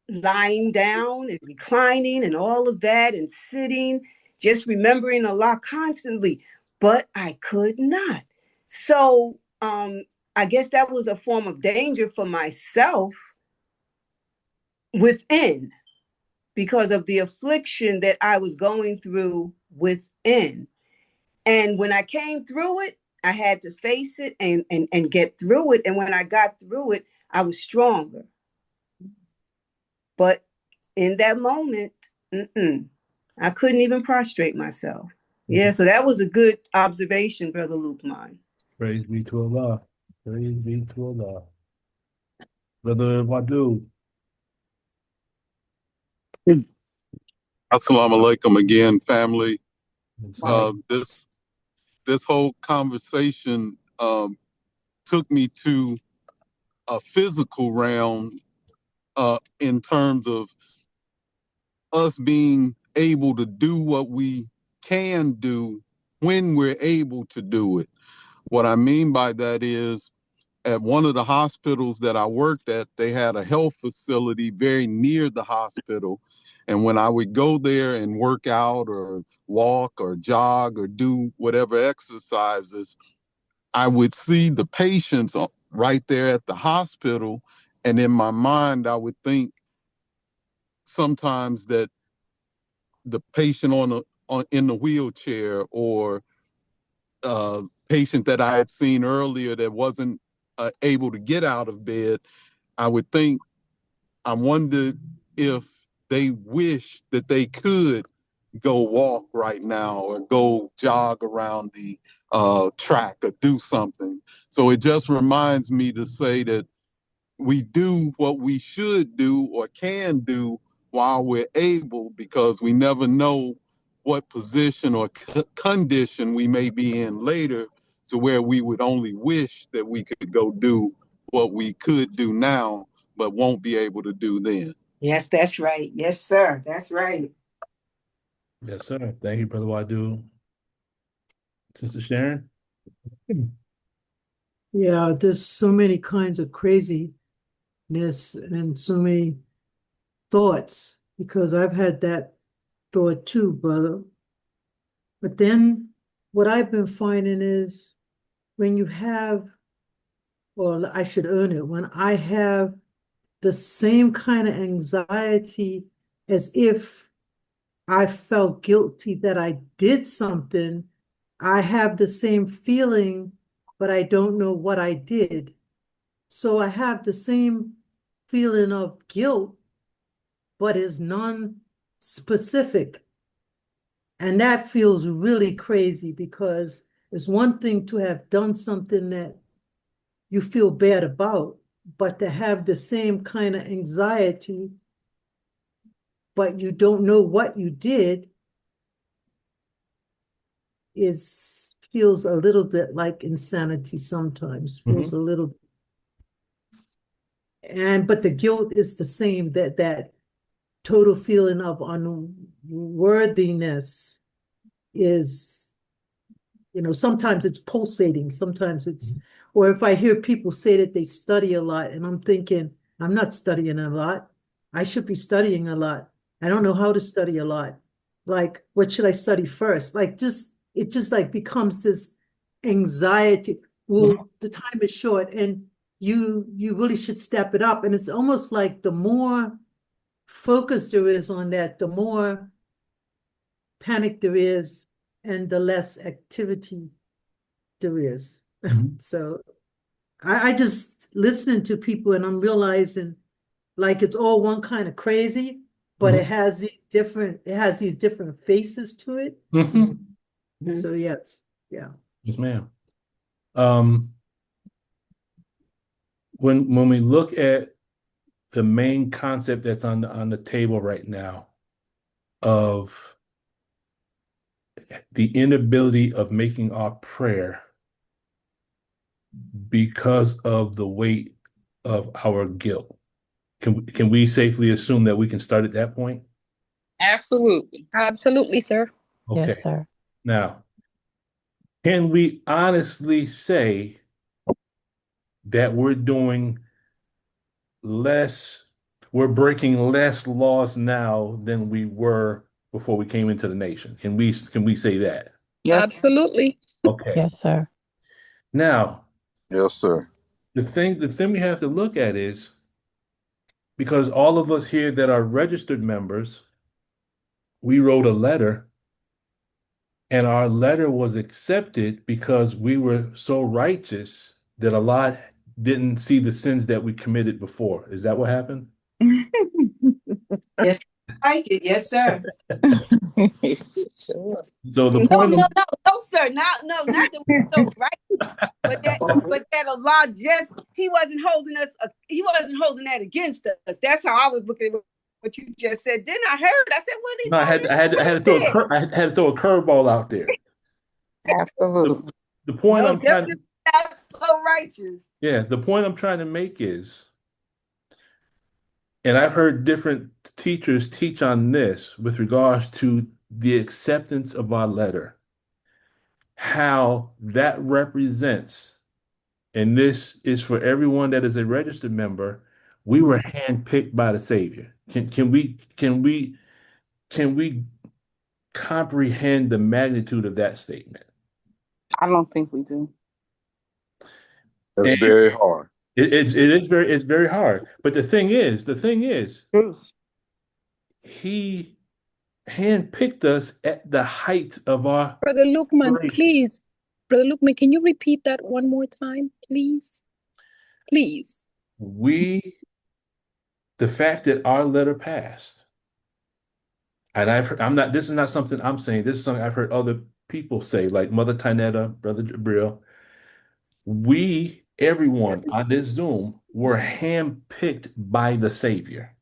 lying down and reclining and all of that and sitting, just remembering Allah constantly, but I could not. So I guess that was a form of danger for myself within, because of the affliction that I was going through within. And when I came through it, I had to face it and get through it. And when I got through it, I was stronger. But in that moment, I couldn't even prostrate myself. Yeah, so that was a good observation, Brother Lukman.
Praise be to Allah. Praise be to Allah. Brother Wadu.
Assalamu alaikum again, family. This whole conversation took me to a physical realm in terms of us being able to do what we can do when we're able to do it. What I mean by that is, at one of the hospitals that I worked at, they had a health facility very near the hospital. And when I would go there and work out or walk or jog or do whatever exercises, I would see the patients right there at the hospital. And in my mind, I would think sometimes that the patient in the wheelchair, or patient that I had seen earlier that wasn't able to get out of bed, I wondered if they wish that they could go walk right now or go jog around the track or do something. So it just reminds me to say that we do what we should do or can do while we're able, because we never know what position or condition we may be in later, to where we would only wish that we could go do what we could do now, but won't be able to do then.
Yes, that's right. Yes, sir. That's right.
Yes, sir. Thank you, Brother Wadu. Sister Sharon?
Yeah, there's so many kinds of craziness and so many thoughts, because I've had that thought too, brother. But then what I've been finding is, when you have, or I should earn it, when I have the same kind of anxiety as if I felt guilty that I did something, I have the same feeling, but I don't know what I did. So I have the same feeling of guilt, but is non-specific. And that feels really crazy, because it's one thing to have done something that you feel bad about, but to have the same kind of anxiety, but you don't know what you did, feels a little bit like insanity sometimes. Feels a little, but the guilt is the same, that total feeling of unworthiness is, sometimes it's pulsating, sometimes it's, or if I hear people say that they study a lot, and I'm thinking, I'm not studying a lot. I should be studying a lot. I don't know how to study a lot. Like, what should I study first? Like, it just like becomes this anxiety. Well, the time is short, and you really should step it up. And it's almost like the more focus there is on that, the more panic there is, and the less activity there is. So I just listening to people and I'm realizing like it's all one kind of crazy, but it has these different faces to it.
Mm-hmm.
So yes, yeah.
Yes, ma'am. When we look at the main concept that's on the table right now of the inability of making our prayer because of the weight of our guilt, can we safely assume that we can start at that point?
Absolutely.
Absolutely, sir.
Okay.
Yes, sir.
Now, can we honestly say that we're breaking less laws now than we were before we came into the nation? Can we say that?
Yes.
Absolutely.
Okay.
Yes, sir.
Now,
Yes, sir.
the thing we have to look at is, because all of us here that are registered members, we wrote a letter, and our letter was accepted because we were so righteous that a lot didn't see the sins that we committed before. Is that what happened?
Yes, I like it. Yes, sir.
Sure.
So the
No,
point
no,
of,
no, sir. Not that we're so right, but that Allah he wasn't holding that against us. That's how I was looking at what you just said. Then I heard, I said, what
no, I had to throw a curveball out there.
Absolutely.
The point
No,
I'm trying
definitely not so righteous.
Yeah, the point I'm trying to make is, and I've heard different teachers teach on this with regards to the acceptance of our letter, how that represents, and this is for everyone that is a registered member, we were handpicked by the Savior. Can we comprehend the magnitude of that statement?
I don't think we do.
That's very hard.
It's very hard. But the thing is,
Truth.
he handpicked us at the height of our
Brother Lukman,
grace.
please. Brother Lukman, can you repeat that one more time, please? Please.
The fact that our letter passed, and this is not something I'm saying, this is something I've heard other people say, like Mother Tynetta, Brother Jabril. Everyone on this Zoom were handpicked by the Savior.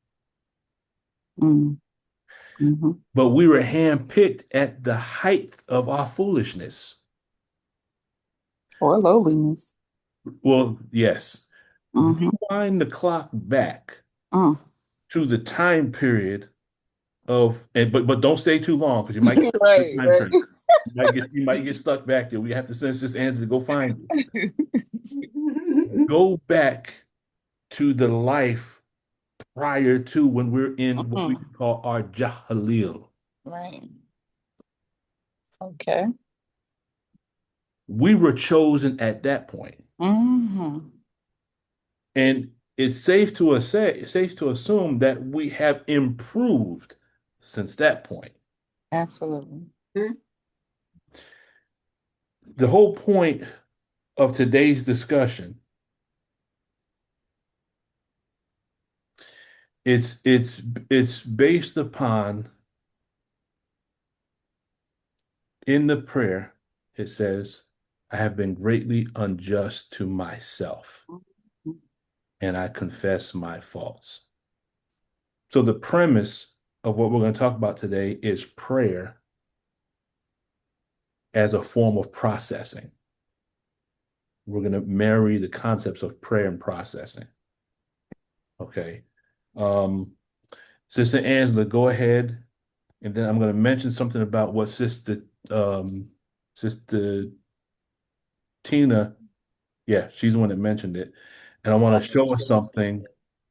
Mm-hmm.
But we were handpicked at the height of our foolishness.
Or lowliness.
Well, yes.
Mm-hmm.
Rewind the clock back to the time period but don't stay too long, because you might get
right.
You might get stuck back there. We have to send Sister Angela to go find you. Go back to the life prior to when we're in what we call our Jahalil.
Right. Okay.
We were chosen at that point.
Mm-hmm.
And it's safe to assume that we have improved since that point.
Absolutely.
The whole point of today's discussion, it's based upon, in the prayer, it says, I have been greatly unjust to myself, and I confess my faults. So the premise of what we're going to talk about today is prayer as a form of processing. We're going to marry the concepts of prayer and processing. Okay. Sister Angela, go ahead. And then I'm going to mention something about what Sister Tina, she's the one that mentioned it. And I want to show us something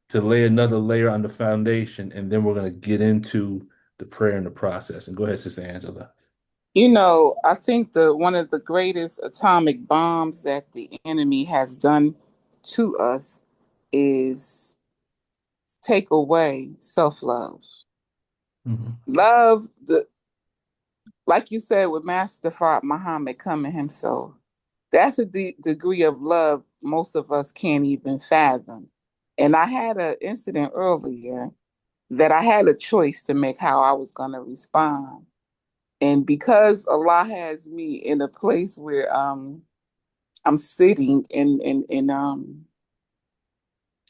to lay another layer on the foundation, and then we're going to get into the prayer and the process. And go ahead, Sister Angela.
I think one of the greatest atomic bombs that the enemy has done to us is take away self-love.
Mm-hmm.
Love, like you said, with Master Fard Muhammad coming himself, that's a degree of love most of us can't even fathom. And I had an incident earlier that I had a choice to make how I was going to respond. And because Allah has me in a place where I'm sitting and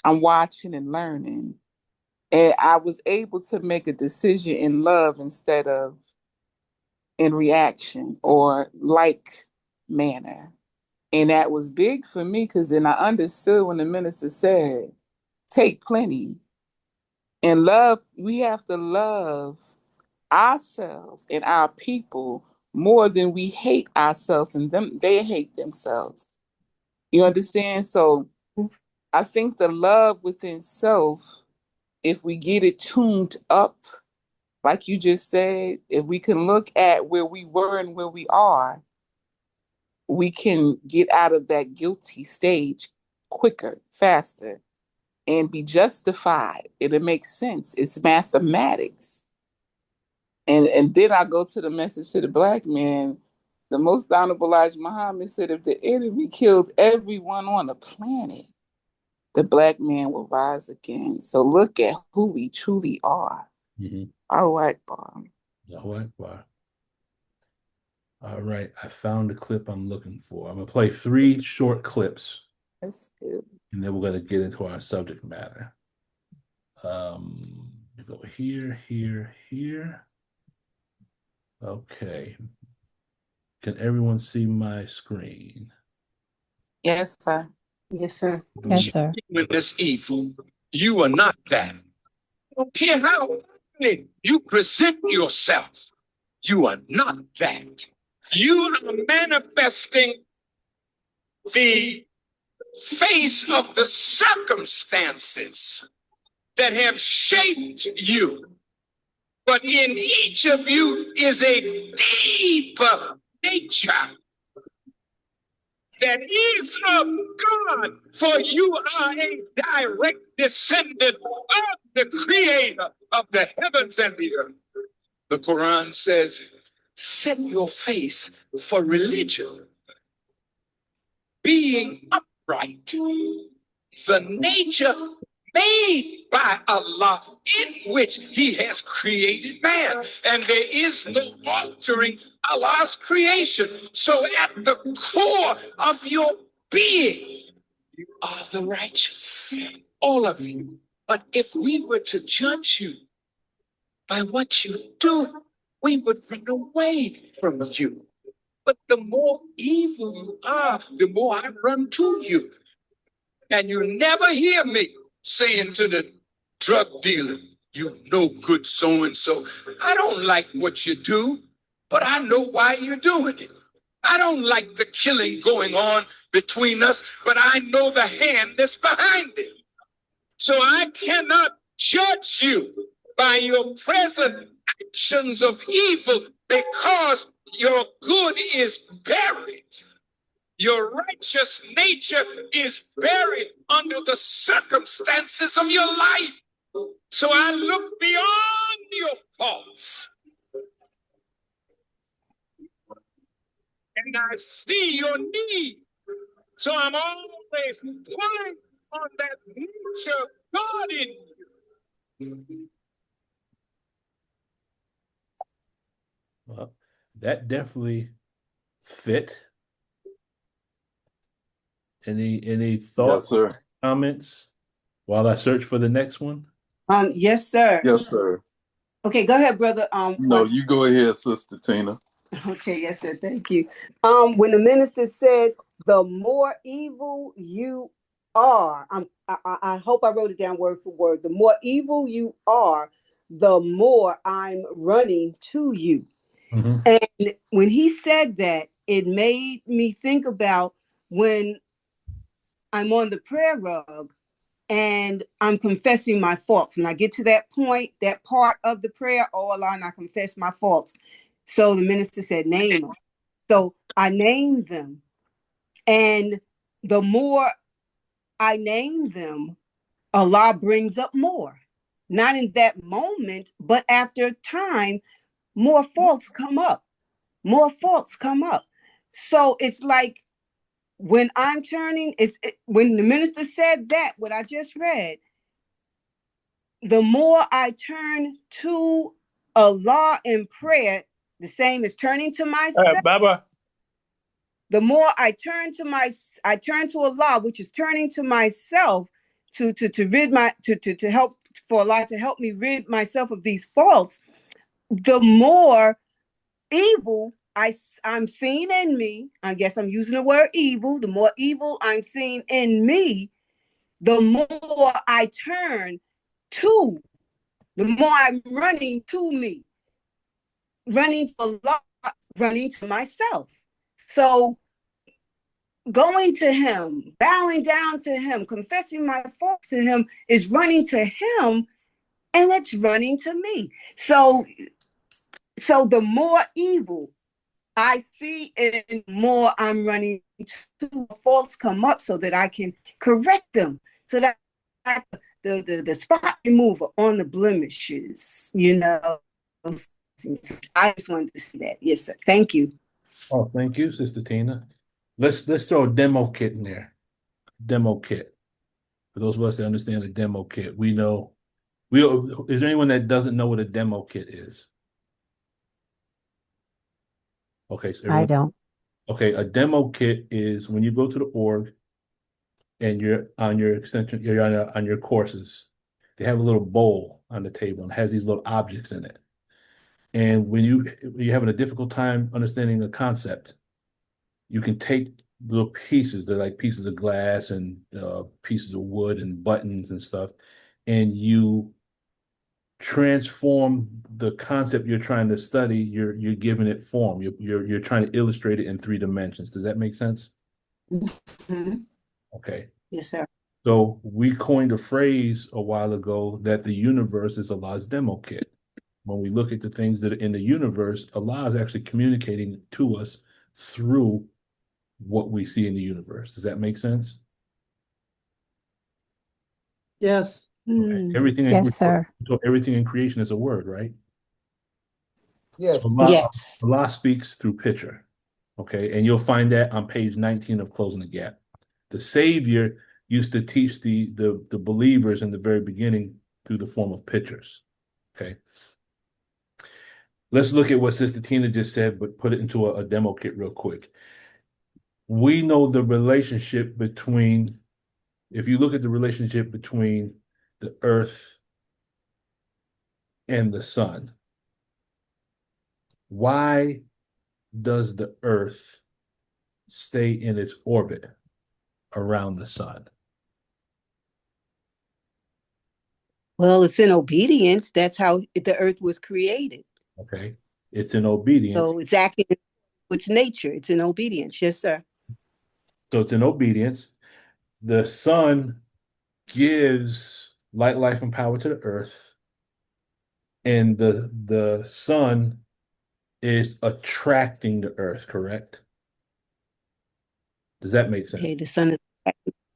I'm watching and learning, and I was able to make a decision in love instead of in reaction or like manner. And that was big for me because then I understood when the minister said, take plenty. And love, we have to love ourselves and our people more than we hate ourselves and they hate themselves. You understand? So I think the love within self, if we get it tuned up, like you just said, if we can look at where we were and where we are, we can get out of that guilty stage quicker, faster, and be justified. It'll make sense. It's mathematics. And then I go to the message to the Black man. The most honorable Elijah Muhammad said, if the enemy killed everyone on the planet, the Black man will rise again. So look at who we truly are. Allahu Akbar.
Allahu Akbar. All right, I found the clip I'm looking for. I'm gonna play 3 short clips.
That's good.
And then we're gonna get into our subject matter. We go here, here, here. Okay. Can everyone see my screen?
Yes, sir.
Yes, sir.
Yes, sir.
With this evil, you are not that. I don't care how you present yourself, you are not that. You are manifesting the face of the circumstances that have shaped you. But in each of you is a deeper nature that is of God, for you are a direct descendant of the Creator of the heavens and the earth. The Quran says, set your face for religion, being upright, the nature made by Allah in which He has created man. And there is no altering Allah's creation. So at the core of your being, you are the righteous, all of you. But if we were to judge you by what you do, we would run away from you. But the more evil you are, the more I run to you. And you never hear me saying to the drug dealer, you no good so-and-so, I don't like what you do, but I know why you're doing it. I don't like the killing going on between us, but I know the hand that's behind it. So I cannot judge you by your present actions of evil because your good is buried. Your righteous nature is buried under the circumstances of your life. So I look beyond your faults. And I see your need. So I'm always pulling on that nature of God in you.
Well, that definitely fit. Any thoughts,
Yes, sir.
comments while I search for the next one?
Yes, sir.
Yes, sir.
Okay, go ahead, brother.
No, you go ahead, Sister Tina.
Okay, yes, sir. Thank you. When the minister said, the more evil you are, I hope I wrote it down word for word. The more evil you are, the more I'm running to you.
Mm-hmm.
And when he said that, it made me think about when I'm on the prayer rug and I'm confessing my faults. When I get to that point, that part of the prayer, oh Allah, I confess my faults. So the minister said, name them. So I named them. And the more I name them, Allah brings up more. Not in that moment, but after time, more faults come up. More faults come up. So it's like when I'm turning, when the minister said that, what I just read, the more I turn to Allah in prayer, the same as turning to myself.
Baba.
The more I turn to Allah, which is turning to myself to help for Allah to help me rid myself of these faults, the more evil I'm seeing in me. I guess I'm using the word evil. The more evil I'm seeing in me, the more I turn to, the more I'm running to me, running to Allah, running to myself. So going to him, bowing down to him, confessing my faults to him is running to him, and it's running to me. So the more evil I see, and more I'm running to, faults come up so that I can correct them, so that the spot remover on the blemishes, I just wanted to see that. Yes, sir. Thank you.
Oh, thank you, Sister Tina. Let's throw a demo kit in there. Demo kit. For those of us that understand the demo kit, is there anyone that doesn't know what a demo kit is? Okay, so
I don't.
Okay, a demo kit is when you go to the org and you're on your extension, you're on your courses. They have a little bowl on the table and it has these little objects in it. And when you're having a difficult time understanding the concept, you can take little pieces, they're like pieces of glass and pieces of wood and buttons and stuff, and you transform the concept you're trying to study. You're giving it form. You're trying to illustrate it in 3 dimensions. Does that make sense?
Mm-hmm.
Okay.
Yes, sir.
So we coined a phrase a while ago that the universe is Allah's demo kit. When we look at the things that are in the universe, Allah is actually communicating to us through what we see in the universe. Does that make sense?
Yes.
Okay. Everything
Yes, sir.
So everything in creation is a word, right?
Yes.
So Allah,
Yes.
Allah speaks through picture. Okay. And you'll find that on page 19 of Closing the Gap. The Savior used to teach the believers in the very beginning through the form of pictures. Okay. Let's look at what Sister Tina just said, but put it into a demo kit real quick. We know the relationship between, if you look at the relationship between the earth and the sun, why does the earth stay in its orbit around the sun?
Well, it's in obedience. That's how the earth was created.
Okay. It's in obedience.
So it's acting with its nature. It's in obedience. Yes, sir.
So it's in obedience. The sun gives light, life, and power to the earth. And the sun is attracting the earth, correct? Does that make sense?
Okay, the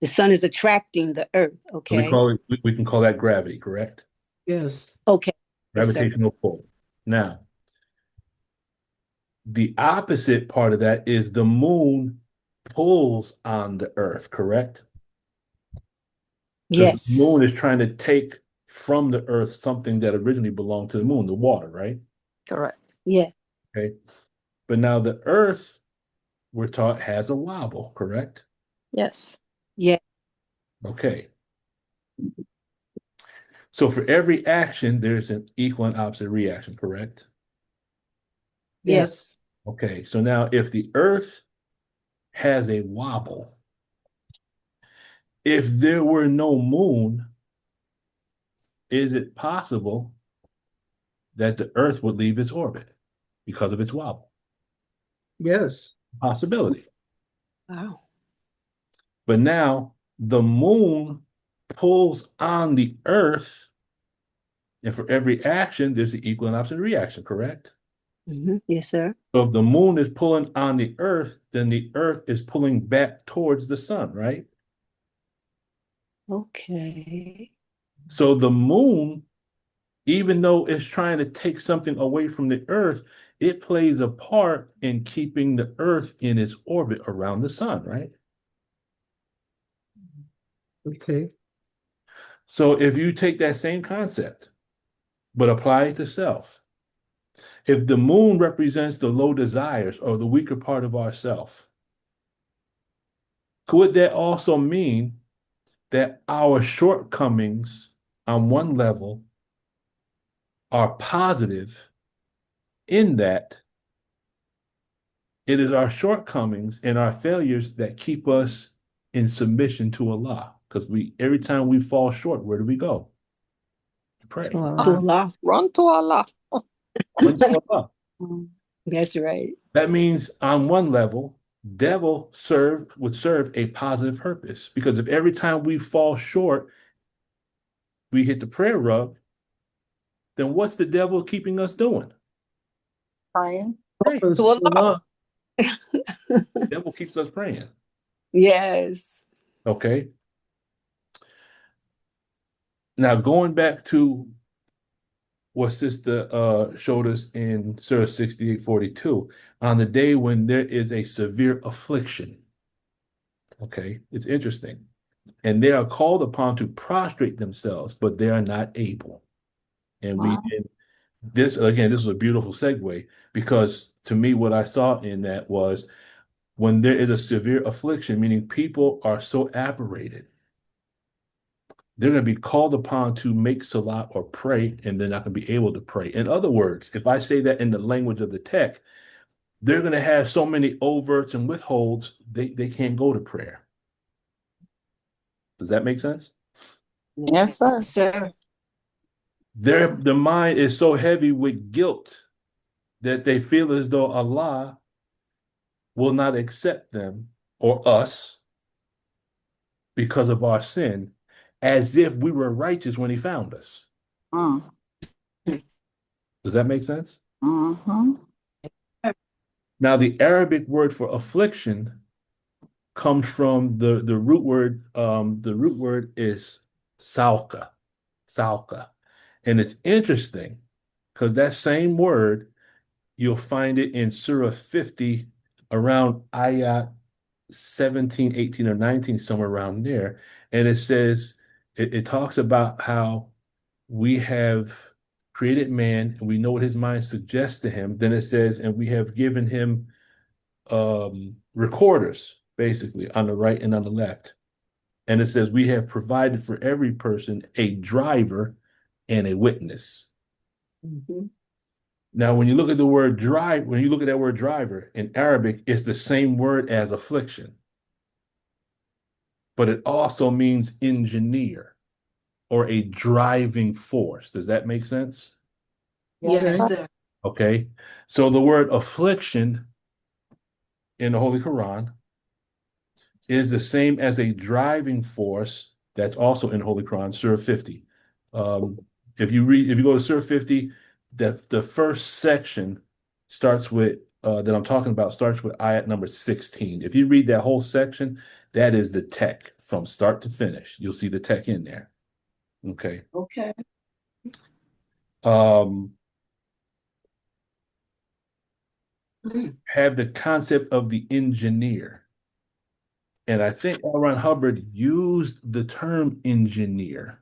sun is attracting the earth.
So
Okay.
we can call that gravity, correct?
Yes.
Okay. Yes, sir.
Gravitational pull. Now, the opposite part of that is the moon pulls on the earth, correct?
Yes.
The moon is trying to take from the earth something that originally belonged to the moon, the water, right?
Correct. Yeah.
Okay. But now the earth, we're taught, has a wobble, correct?
Yes.
Yeah.
Okay. So for every action, there's an equal and opposite reaction, correct?
Yes.
Okay. So now if the earth has a wobble, if there were no moon, is it possible that the earth would leave its orbit because of its wobble?
Yes.
Possibility.
Wow.
But now the moon pulls on the earth, and for every action, there's the equal and opposite reaction, correct?
Mm-hmm. Yes, sir.
So if the moon is pulling on the earth, then the earth is pulling back towards the sun, right?
Okay.
So the moon, even though it's trying to take something away from the earth, it plays a part in keeping the earth in its orbit around the sun, right?
Okay.
So if you take that same concept, but apply it to self, if the moon represents the low desires or the weaker part of ourself, could that also mean that our shortcomings on one level are positive in that it is our shortcomings and our failures that keep us in submission to Allah? Because every time we fall short, where do we go? We pray.
To
To
Allah.
Allah.
Run to Allah.
Run to Allah.
That's right.
That means on one level, devil would serve a positive purpose. Because if every time we fall short, we hit the prayer rug, then what's the devil keeping us doing?
Praying.
Praying.
To Allah.
The devil keeps us praying.
Yes.
Okay. Now going back to what Sister showed us in Surah 68:42, on the day when there is a severe affliction. Okay, it's interesting. And they are called upon to prostrate themselves, but they are not able. And this is a beautiful segue, because to me, what I saw in that was when there is a severe affliction, meaning people are so aberrated, they're going to be called upon to make salat or pray, and they're not going to be able to pray. In other words, if I say that in the language of the tech, they're going to have so many overts and withholds, they can't go to prayer. Does that make sense?
Yes, sir.
Sir.
Their mind is so heavy with guilt that they feel as though Allah will not accept them or us because of our sin, as if we were righteous when he found us.
Mm.
Does that make sense?
Mm-hmm.
Now, the Arabic word for affliction comes from the root word. The root word is salka. And it's interesting because that same word, you'll find it in Surah 50 around ayat 17, 18, or 19, somewhere around there. And it says, it talks about how we have created man and we know what his mind suggests to him. Then it says, and we have given him recorders, basically, on the right and on the left. And it says, we have provided for every person a driver and a witness.
Mm-hmm.
Now, when you look at the word drive, when you look at that word driver in Arabic, it's the same word as affliction. But it also means engineer or a driving force. Does that make sense?
Yes, sir.
Okay. So the word affliction in the Holy Quran is the same as a driving force that's also in the Holy Quran, Surah 50. If you go to Surah 50, the first section starts with that I'm talking about starts with ayat number 16. If you read that whole section, that is the tech from start to finish. You'll see the tech in there. Okay.
Okay.
Have the concept of the engineer. And I think L. Ron Hubbard used the term engineer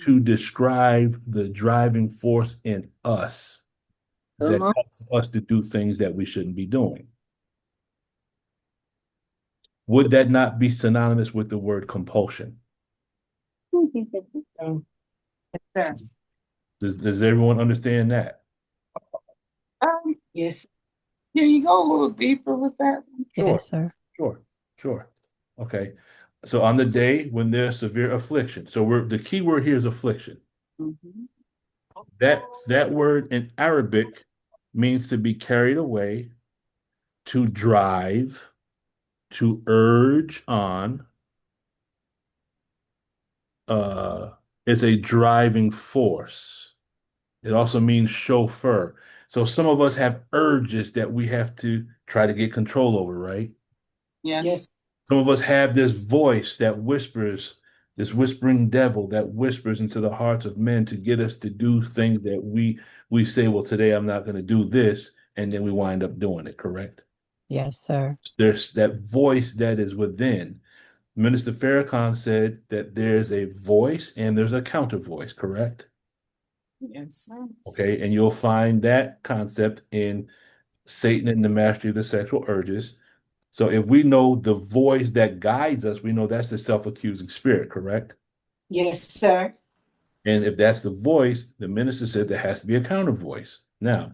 to describe the driving force in us that helps us to do things that we shouldn't be doing. Would that not be synonymous with the word compulsion? Does everyone understand that?
Yes.
Can you go a little deeper with that?
Sure.
Yes, sir.
Sure. Okay. So on the day when there's severe affliction, so the key word here is affliction.
Mm-hmm.
That word in Arabic means to be carried away, to drive, to urge on. It's a driving force. It also means chauffeur. So some of us have urges that we have to try to get control over, right?
Yes.
Some of us have this voice that whispers, this whispering devil that whispers into the hearts of men to get us to do things that we say, well, today I'm not going to do this, and then we wind up doing it, correct?
Yes, sir.
There's that voice that is within Minister Farrakhan said that there's a voice and there's a counter voice, correct?
Yes.
Okay, and you'll find that concept in Satan and the Mastery of the Sexual Urges. So if we know the voice that guides us, we know that's the self-accusing spirit, correct?
Yes, sir.
And if that's the voice, the minister said there has to be a counter voice. Now,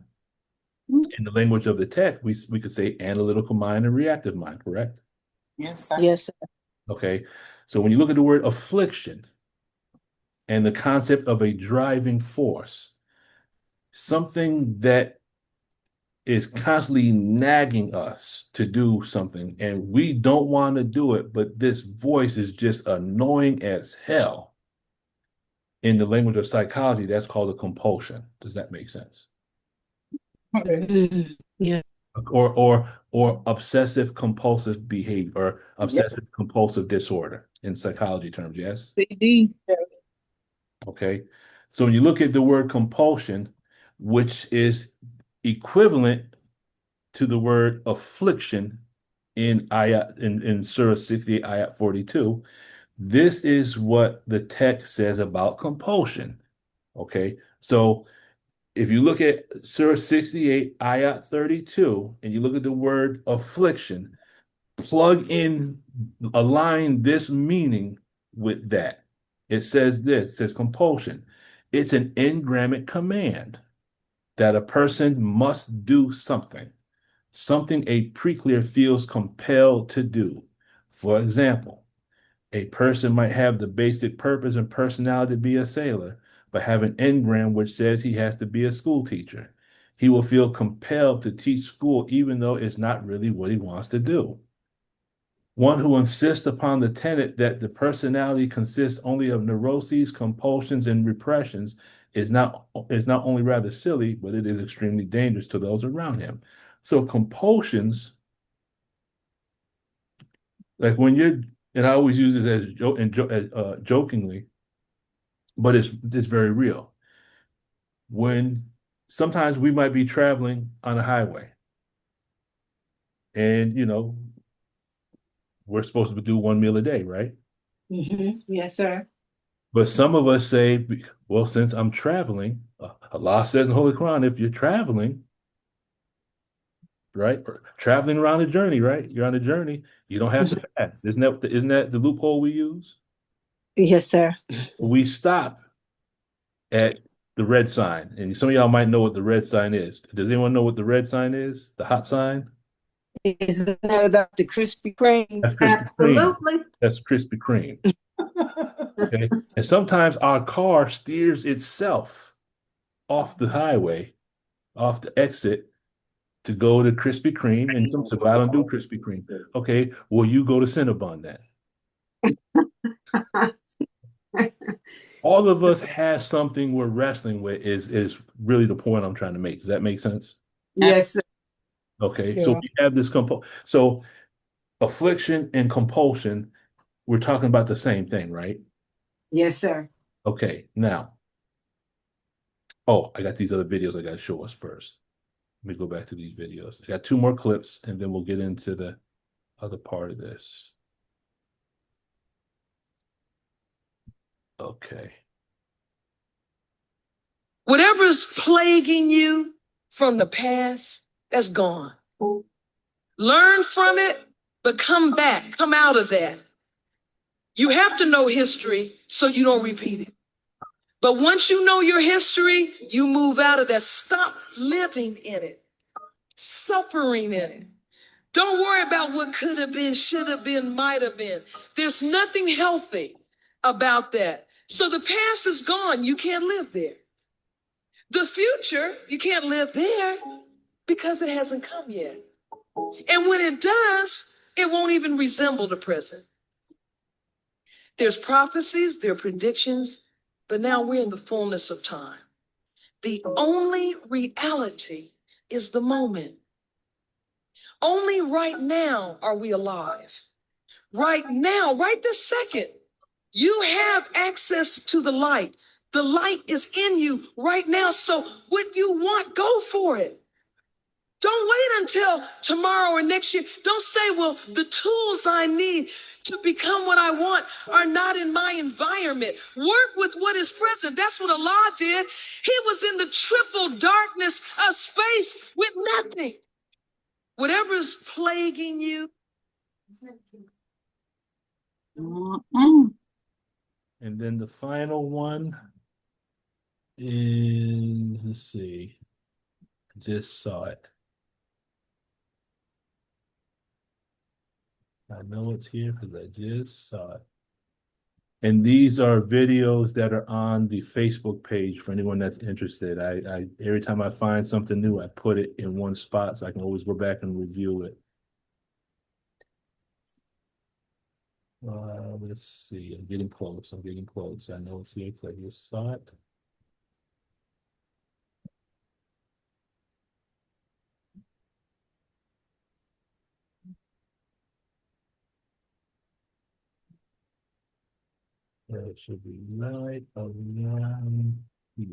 in the language of the text, we could say analytical mind and reactive mind, correct?
Yes, sir.
Yes, sir.
Okay, so when you look at the word affliction and the concept of a driving force, something that is constantly nagging us to do something, and we don't want to do it, but this voice is just annoying as hell. In the language of psychology, that's called a compulsion. Does that make sense?
Yeah.
Or obsessive compulsive behavior or obsessive compulsive disorder in psychology terms, yes?
CD.
Okay. So when you look at the word compulsion, which is equivalent to the word affliction in Surah 68, Ayat 42, this is what the text says about compulsion. Okay. So if you look at Surah 68, Ayat 32, and you look at the word affliction, align this meaning with that. It says this, it says compulsion. It's an engrammatic command that a person must do something a preclear feels compelled to do. For example, a person might have the basic purpose and personality to be a sailor, but have an engram which says he has to be a school teacher. He will feel compelled to teach school even though it's not really what he wants to do. One who insists upon the tenet that the personality consists only of neuroses, compulsions, and repressions is not only rather silly, but it is extremely dangerous to those around him. So compulsions, like when and I always use this as jokingly, but it's very real. When sometimes we might be traveling on a highway, and we're supposed to do one meal a day, right?
Yes, sir.
But some of us say, well, since I'm traveling, Allah says in the Holy Quran, if you're traveling, right, or traveling around a journey, right? You're on a journey, you don't have to fast. Isn't that the loophole we use?
Yes, sir.
We stop at the red sign, and some of y'all might know what the red sign is. Does anyone know what the red sign is? The hot sign?
Is that about the Krispy Kreme?
That's Krispy Kreme. That's Krispy Kreme. Okay. And sometimes our car steers itself off the highway, off the exit to go to Krispy Kreme. And some say, well, I don't do Krispy Kreme. Okay. Well, you go to Cinnabon then. All of us has something we're wrestling with is really the point I'm trying to make. Does that make sense?
Yes, sir.
Okay.
Yeah.
So we have this so affliction and compulsion, we're talking about the same thing, right?
Yes, sir.
Okay, now, I got these other videos I got to show us first. Let me go back to these videos. I got 2 more clips, and then we'll get into the other part of this. Okay.
Whatever's plaguing you from the past, that's gone. Learn from it, but come back, come out of that. You have to know history so you don't repeat it. But once you know your history, you move out of that. Stop living in it, suffering in it. Don't worry about what could have been, should have been, might have been. There's nothing healthy about that. So the past is gone. You can't live there. The future, you can't live there because it hasn't come yet. And when it does, it won't even resemble the present. There's prophecies, there are predictions, but now we're in the fullness of time. The only reality is the moment. Only right now are we alive. Right now, right this second, you have access to the light. The light is in you right now. So what you want, go for it. Don't wait until tomorrow or next year. Don't say, well, the tools I need to become what I want are not in my environment. Work with what is present. That's what Allah did. He was in the triple darkness of space with nothing. Whatever is plaguing you.
And then the final one is, let's see, I just saw it. I know it's here because I just saw it. And these are videos that are on the Facebook page for anyone that's interested. I every time I find something new, I put it in one spot so I can always go back and review it. Let's see. I'm getting close. I'm getting close. I know it's here because I just saw it. It should be right around here.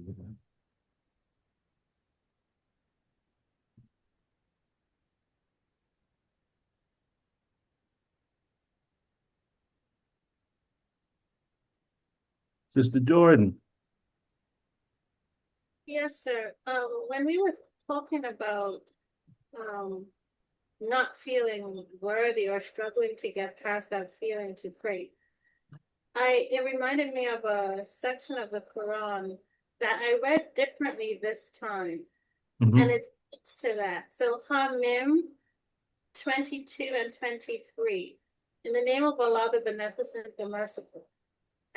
Sister Jordan.
Yes, sir. When we were talking about not feeling worthy or struggling to get past that feeling to pray, it reminded me of a section of the Quran that I read differently this time, and it speaks to that. So Hamim 22 and 23. In the name of Allah, the Beneficent, the Merciful.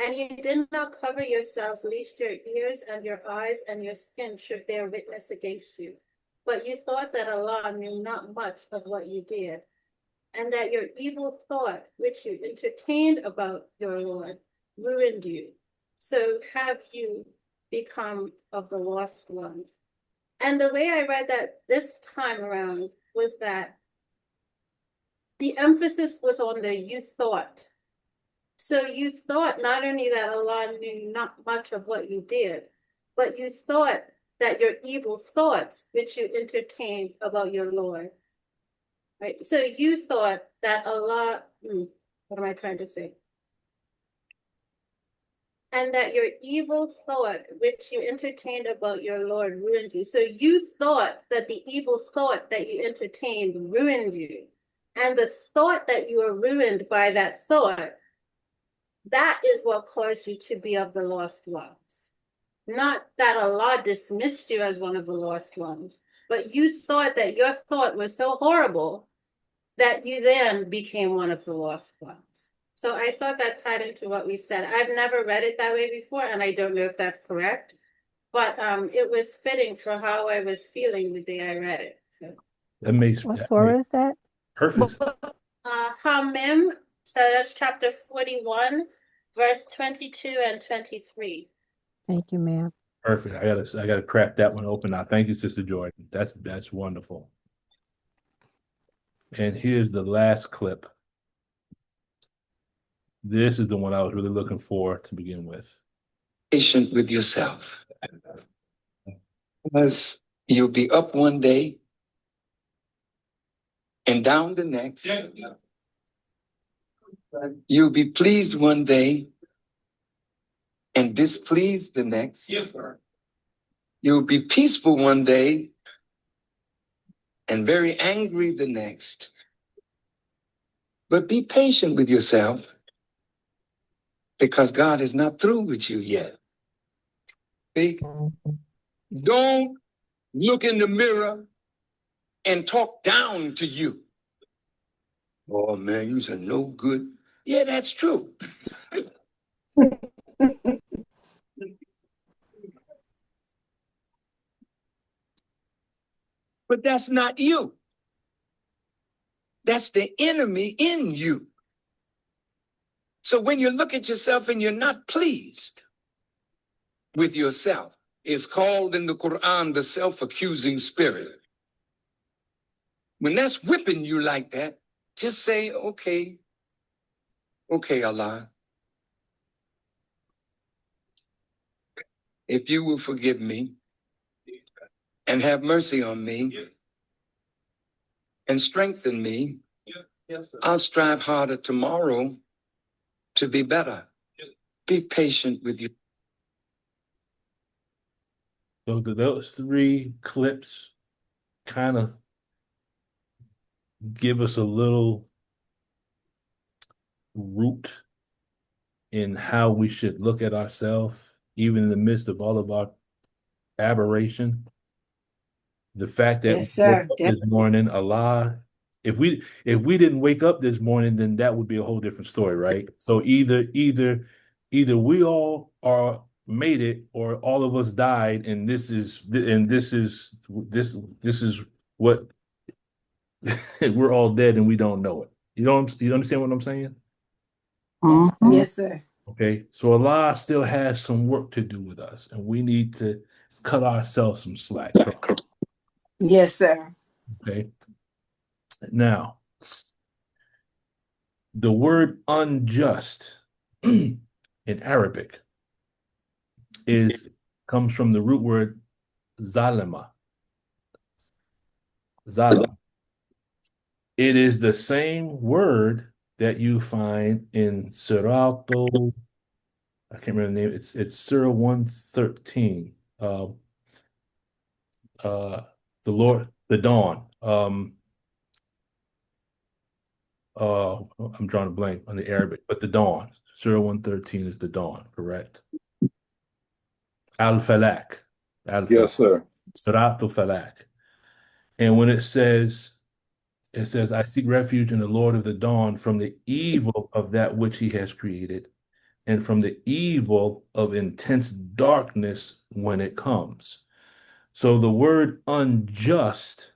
And you did not cover yourselves, lest your ears and your eyes and your skin should bear witness against you. But you thought that Allah knew not much of what you did, and that your evil thought, which you entertained about your Lord, ruined you. So have you become of the lost ones. And the way I read that this time around was that the emphasis was on the you thought. So you thought not only that Allah knew not much of what you did, but you thought that your evil thoughts, which you entertained about your Lord. Right? So you thought that Allah, what am I trying to say? And that your evil thought, which you entertained about your Lord, ruined you. So you thought that the evil thought that you entertained ruined you. And the thought that you were ruined by that thought, that is what caused you to be of the lost ones. Not that Allah dismissed you as one of the lost ones, but you thought that your thought was so horrible that you then became one of the lost ones. So I thought that tied into what we said. I've never read it that way before, and I don't know if that's correct, but it was fitting for how I was feeling the day I read it. So
that makes
What surah is that?
perfect.
Hamim, so that's chapter 41, verse 22 and 23.
Thank you, ma'am.
Perfect. I gotta crack that one open now. Thank you, Sister Jordan. That's wonderful. And here's the last clip. This is the one I was really looking for to begin with.
Patient with yourself. Because you'll be up one day and down the next. You'll be pleased one day and displeased the next. You'll be peaceful one day and very angry the next. But be patient with yourself because God is not through with you yet. See? Don't look in the mirror and talk down to you. Oh man, you're no good. Yeah, that's true. But that's not you. That's the enemy in you. So when you look at yourself and you're not pleased with yourself, it's called in the Quran the self-accusing spirit. When that's whipping you like that, just say, okay, Allah, if you will forgive me and have mercy on me, and strengthen me. I'll strive harder tomorrow to be better. Be patient with you.
So those three clips kind of give us a little root in how we should look at ourselves, even in the midst of all of our aberration. The fact that
Yes,
we woke
sir.
up this morning, Allah, if we didn't wake up this morning, then that would be a whole different story, right? So either we all are made it, or all of us died, and this is what we're all dead and we don't know it. You understand what I'm saying?
Yes, sir.
Okay, so Allah still has some work to do with us, and we need to cut ourselves some slack.
Yes, sir.
Okay. Now, the word unjust in Arabic comes from the root word zalima. Zalim. It is the same word that you find in Suratul, I can't remember the name. It's Surah 113. The Lord, the dawn. I'm drawing a blank on the Arabic, but the dawn. Surah 113 is the dawn, correct? Al-Falak.
Yes, sir.
Suratul Falak. And when it says, I seek refuge in the Lord of the dawn from the evil of that which he has created, and from the evil of intense darkness when it comes. So the word unjust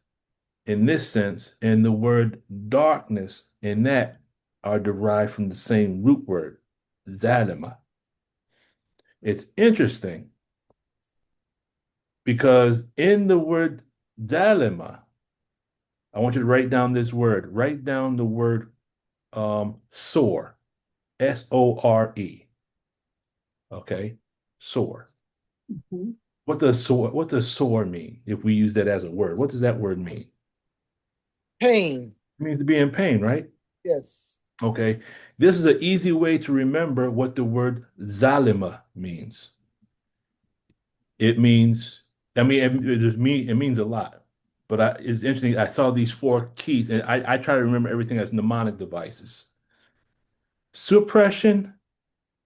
in this sense and the word darkness in that are derived from the same root word, zalima. It's interesting because in the word zalima, I want you to write down this word. Write down the word sore, S-O-R-E. Okay, sore.
Mm-hmm.
What does sore mean if we use that as a word? What does that word mean?
Pain.
It means to be in pain, right?
Yes.
Okay, this is an easy way to remember what the word zalima means. It means, it means a lot, but it's interesting. I saw these four keys, and I try to remember everything as mnemonic devices: suppression,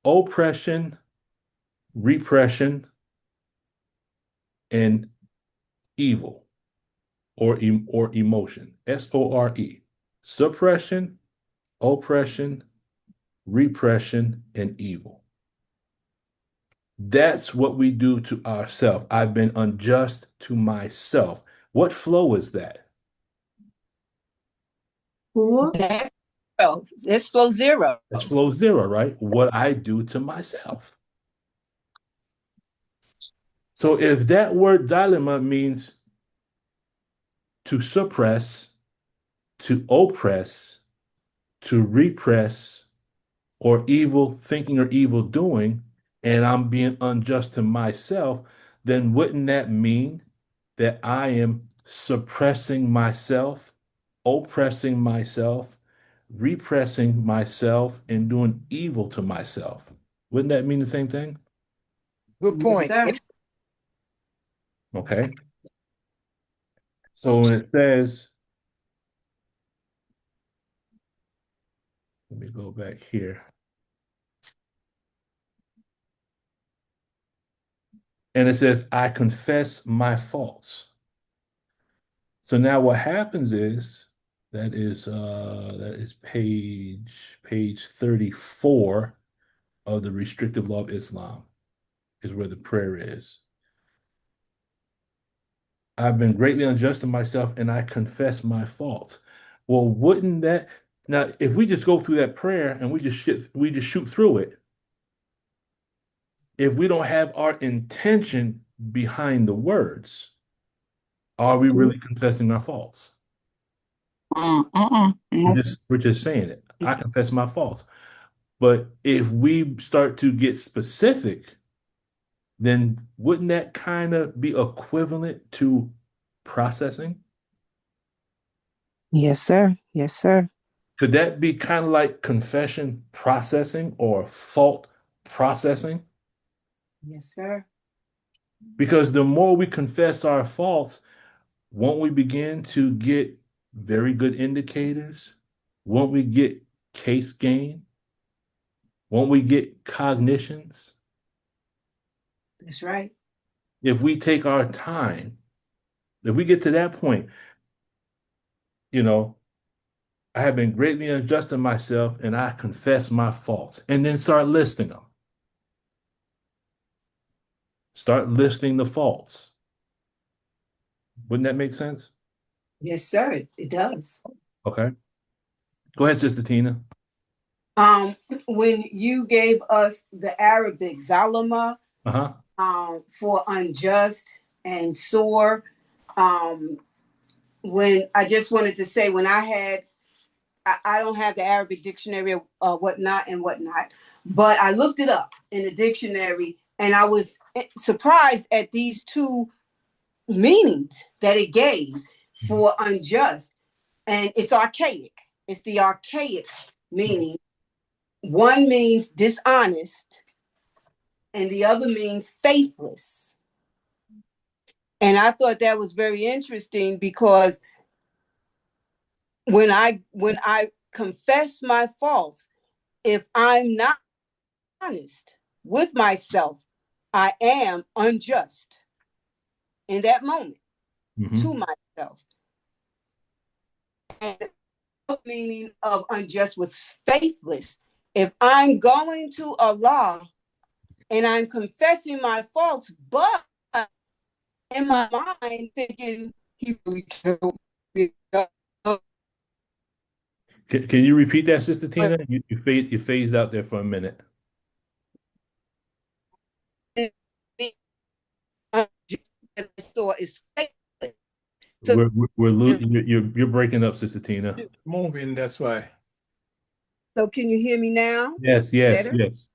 oppression, repression, and evil or emotion. S-O-R-E. Suppression, oppression, repression, and evil. That's what we do to ourselves. I've been unjust to myself. What flow is that?
That's flow zero.
That's flow zero, right? What I do to myself. So if that word dilemma means to suppress, to oppress, to repress, or evil thinking or evil doing, and I'm being unjust to myself, then wouldn't that mean that I am suppressing myself, oppressing myself, repressing myself, and doing evil to myself? Wouldn't that mean the same thing?
Good point.
Yes,
Okay. So when it says, let me go back here. And it says, I confess my faults. So now what happens is, that is page 34 of the Restrictive Law of Islam is where the prayer is. I've been greatly unjust to myself and I confess my faults. Well, wouldn't that, now if we just go through that prayer and we just shoot through it, if we don't have our intention behind the words, are we really confessing our faults? We're just saying it. I confess my faults. But if we start to get specific, then wouldn't that kind of be equivalent to processing?
Yes, sir. Yes, sir.
Could that be kind of like confession processing or fault processing?
Yes, sir.
Because the more we confess our faults, won't we begin to get very good indicators? Won't we get case gain? Won't we get cognitions?
That's right.
If we take our time, if we get to that point, you know, I have been greatly unjust to myself and I confess my faults and then start listing them. Start listing the faults. Wouldn't that make sense?
Yes, sir. It does.
Okay. Go ahead, Sister Tina.
When you gave us the Arabic zalama,
Uh-huh.
for unjust and sore, when I just wanted to say, when I don't have the Arabic dictionary or whatnot, but I looked it up in the dictionary and I was surprised at these two meanings that it gave for unjust. And it's archaic. It's the archaic meaning. One means dishonest and the other means faithless. And I thought that was very interesting because when I confess my faults, if I'm not honest with myself, I am unjust in that moment to myself. And the meaning of unjust was faithless. If I'm going to Allah and I'm confessing my faults, but in my mind thinking he really killed me.
Can you repeat that, Sister Tina? You phased out there for a minute.
So it's
We're losing. You're breaking up, Sister Tina.
Moving, that's why.
So can you hear me now?
Yes.
Better?
Yes.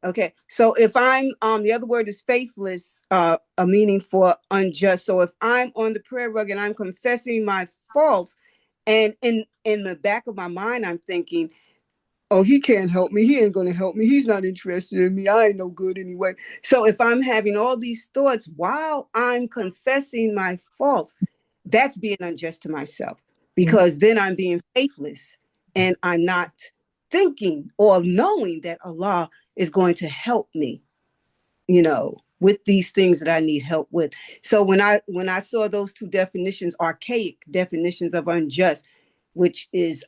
Okay. So if I'm the other word is faithless, a meaning for unjust. So if I'm on the prayer rug and I'm confessing my faults, and in the back of my mind, I'm thinking, oh, he can't help me. He ain't going to help me. He's not interested in me. I ain't no good anyway. So if I'm having all these thoughts while I'm confessing my faults, that's being unjust to myself, because then I'm being faithless and I'm not thinking or knowing that Allah is going to help me, with these things that I need help with. So when I saw those two definitions, archaic definitions of unjust, which is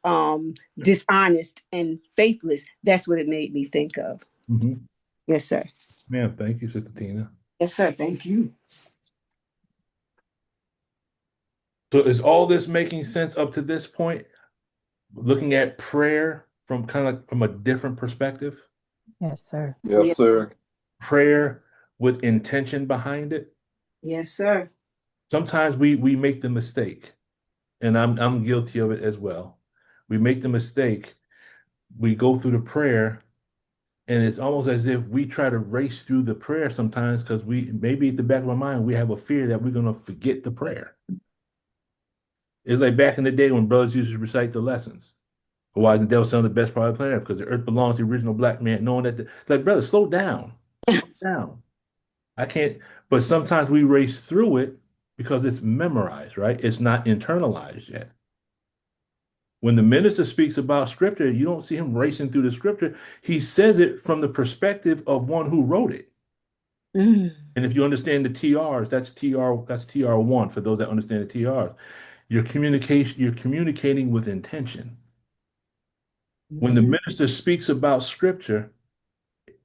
dishonest and faithless, that's what it made me think of.
Mm-hmm.
Yes, sir.
Ma'am, thank you, Sister Tina.
Yes, sir. Thank you.
So is all this making sense up to this point? Looking at prayer from kind of like from a different perspective?
Yes, sir.
Yes, sir.
Prayer with intention behind it?
Yes, sir.
Sometimes we make the mistake, and I'm guilty of it as well. We make the mistake, we go through the prayer, and it's almost as if we try to race through the prayer sometimes because we maybe at the back of our mind we have a fear that we're going to forget the prayer. It's like back in the day when brothers used to recite the lessons. Why isn't devil selling the best part of the planet? Because the earth belongs to the original black man, knowing that it's like, brother, slow down. Slow down. I can't, but sometimes we race through it because it's memorized, right? It's not internalized yet. When the minister speaks about scripture, you don't see him racing through the scripture. He says it from the perspective of one who wrote it. And if you understand the TRs, that's TR1 for those that understand the TRs. You're communicating with intention. When the minister speaks about scripture,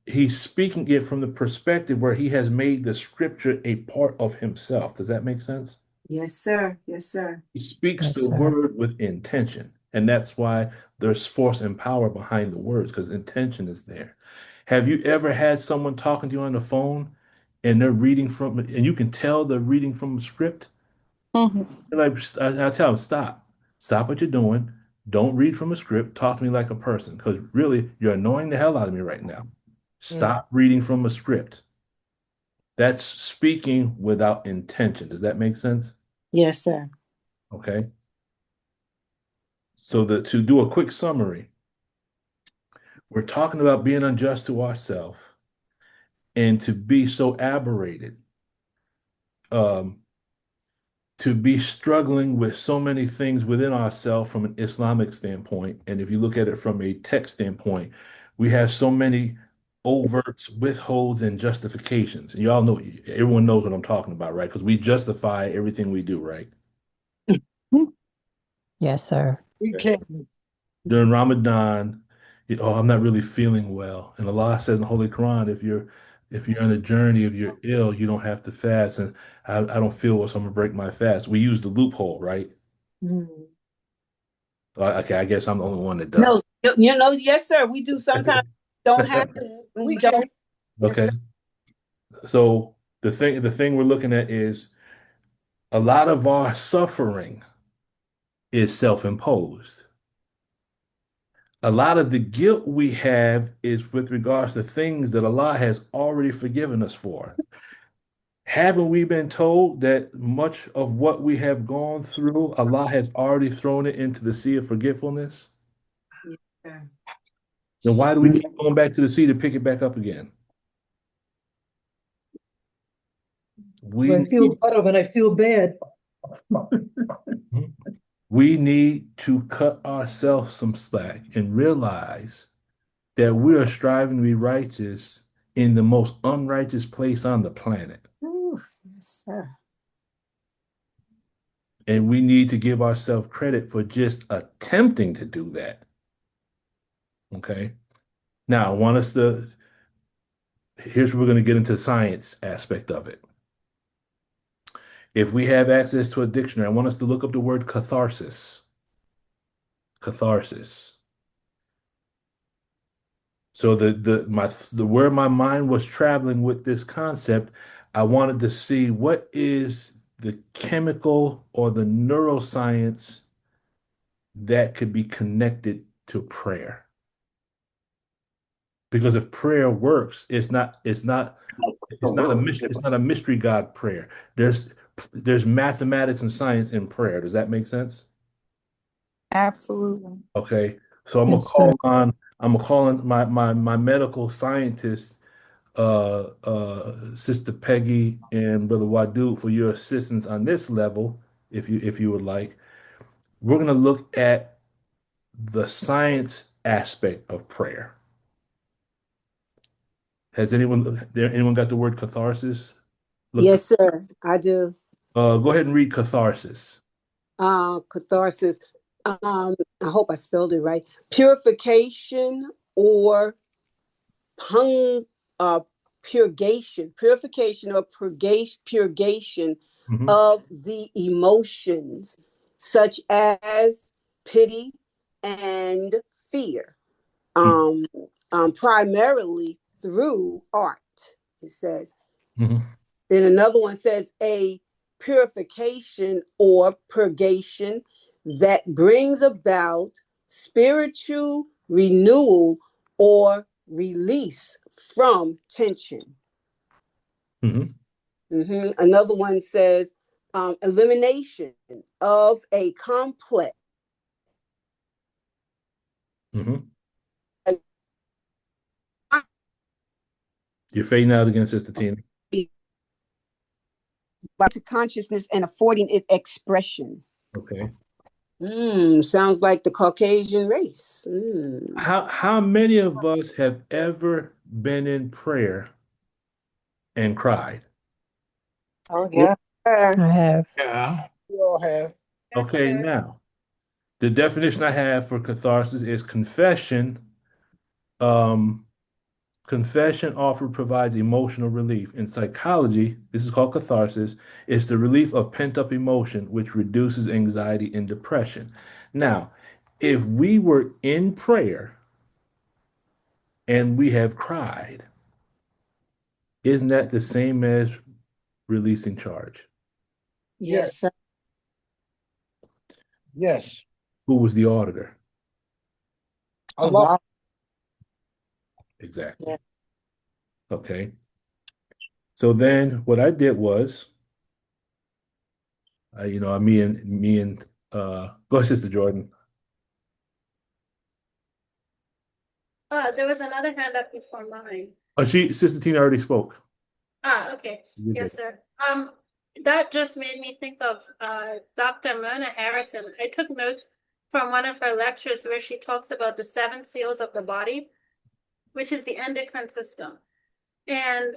he's speaking it from the perspective where he has made the scripture a part of himself. Does that make sense?
Yes, sir. Yes, sir.
He speaks the word with intention. And that's why there's force and power behind the words, because intention is there. Have you ever had someone talking to you on the phone and they're reading from, and you can tell they're reading from a script? Like, I tell them, stop what you're doing. Don't read from a script. Talk to me like a person, because really you're annoying the hell out of me right now. Stop reading from a script. That's speaking without intention. Does that make sense?
Yes, sir.
Okay. So to do a quick summary, we're talking about being unjust to ourselves and to be so aberrated, to be struggling with so many things within ourselves from an Islamic standpoint. And if you look at it from a text standpoint, we have so many overts, withholds, and justifications. And y'all know, everyone knows what I'm talking about, right? Because we justify everything we do, right?
Yes, sir.
We can't.
During Ramadan, I'm not really feeling well. And Allah says in the Holy Quran, if you're on a journey, if you're ill, you don't have to fast. And I don't feel well, so I'm gonna break my fast. We use the loophole, right? Okay, I guess I'm the only one that does.
No, yes, sir. We do sometimes don't have to. We don't.
Okay. So the thing we're looking at is a lot of our suffering is self-imposed. A lot of the guilt we have is with regards to things that Allah has already forgiven us for. Haven't we been told that much of what we have gone through, Allah has already thrown it into the sea of forgetfulness?
Yeah.
Then why do we keep going back to the sea to pick it back up again?
I feel better when I feel bad.
We need to cut ourselves some slack and realize that we are striving to be righteous in the most unrighteous place on the planet.
Yes, sir.
And we need to give ourselves credit for just attempting to do that. Okay. Now, here's where we're going to get into the science aspect of it. If we have access to a dictionary, I want us to look up the word catharsis. Catharsis. So where my mind was traveling with this concept, I wanted to see what is the chemical or the neuroscience that could be connected to prayer. Because if prayer works, it's not a mystery God prayer. There's mathematics and science in prayer. Does that make sense?
Absolutely.
Okay. So I'm gonna call on my medical scientist, Sister Peggy and Brother Wadu, for your assistance on this level, if you would like. We're gonna look at the science aspect of prayer. Has anyone got the word catharsis?
Yes, sir. I do.
Go ahead and read catharsis.
Catharsis. I hope I spelled it right. Purification or purgation or purgation of the emotions, such as pity and fear, primarily through art, it says. Then another one says a purification or purgation that brings about spiritual renewal or release from tension. Another one says elimination of a complex.
You're fading out again, Sister Tina.
To consciousness and affording it expression.
Okay.
Sounds like the Caucasian race.
How many of us have ever been in prayer and cried?
Oh, yeah.
I have.
Yeah. We all have.
Okay, now, the definition I have for catharsis is confession. Confession often provides emotional relief. In psychology, this is called catharsis. It's the relief of pent-up emotion, which reduces anxiety and depression. Now, if we were in prayer and we have cried, isn't that the same as releasing charge?
Yes, sir.
Yes.
Who was the auditor?
Allah.
Exactly. Okay. So then what I did was, me and go ahead, Sister Jordan.
There was another hand up before mine.
Sister Tina already spoke.
Okay.
You're
Yes,
good.
sir. That just made me think of Dr. Myrna Harrison. I took notes from one of her lectures where she talks about the 7 seals of the body, which is the endocrine system. And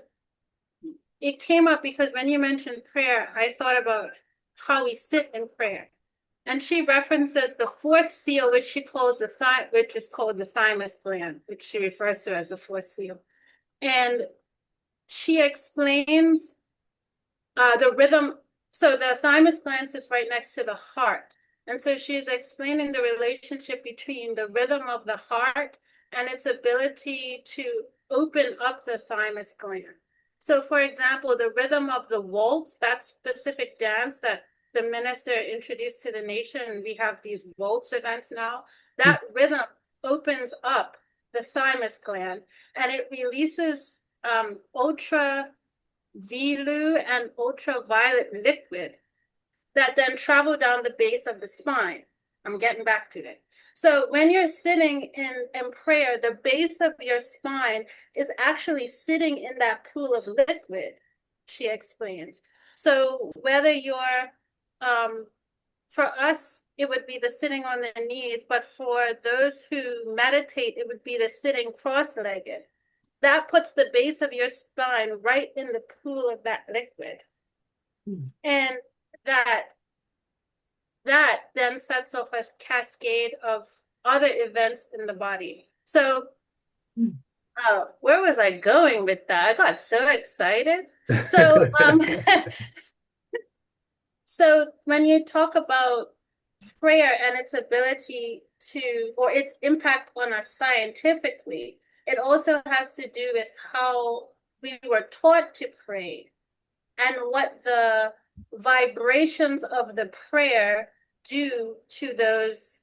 it came up because when you mentioned prayer, I thought about how we sit in prayer. And she references the 4th seal, which she calls which is called the thymus gland, which she refers to as the 4th seal. And she explains the rhythm. So the thymus gland sits right next to the heart. And so she's explaining the relationship between the rhythm of the heart and its ability to open up the thymus gland. So for example, the rhythm of the waltz, that specific dance that the minister introduced to the nation, and we have these waltz events now, that rhythm opens up the thymus gland and it releases ultraviolet and ultraviolet liquid that then travel down the base of the spine. I'm getting back to it. So when you're sitting in prayer, the base of your spine is actually sitting in that pool of liquid, she explains. So whether you're, for us, it would be the sitting on the knees, but for those who meditate, it would be the sitting cross-legged. That puts the base of your spine right in the pool of that liquid. And that then sets off a cascade of other events in the body. So where was I going with that? I got so excited. So so when you talk about prayer and its ability to, or its impact on us scientifically, it also has to do with how we were taught to pray and what the vibrations of the prayer do to those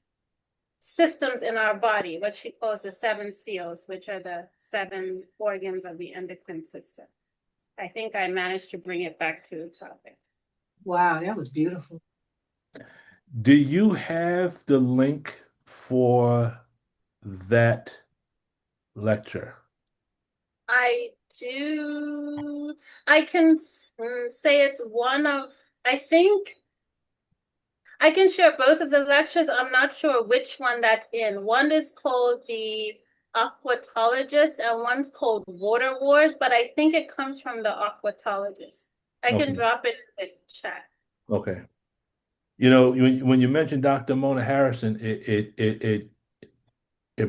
systems in our body, what she calls the 7 seals, which are the 7 organs of the endocrine system. I think I managed to bring it back to the topic.
Wow, that was beautiful.
Do you have the link for that lecture?
I do. I can say it's one of, I think I can share both of the lectures. I'm not sure which one that's in. One is called the Aquatologist and one's called Water Wars, but I think it comes from the Aquatologist. I can drop it in the chat.
Okay. You know, when you mentioned Dr. Mona Harrison, it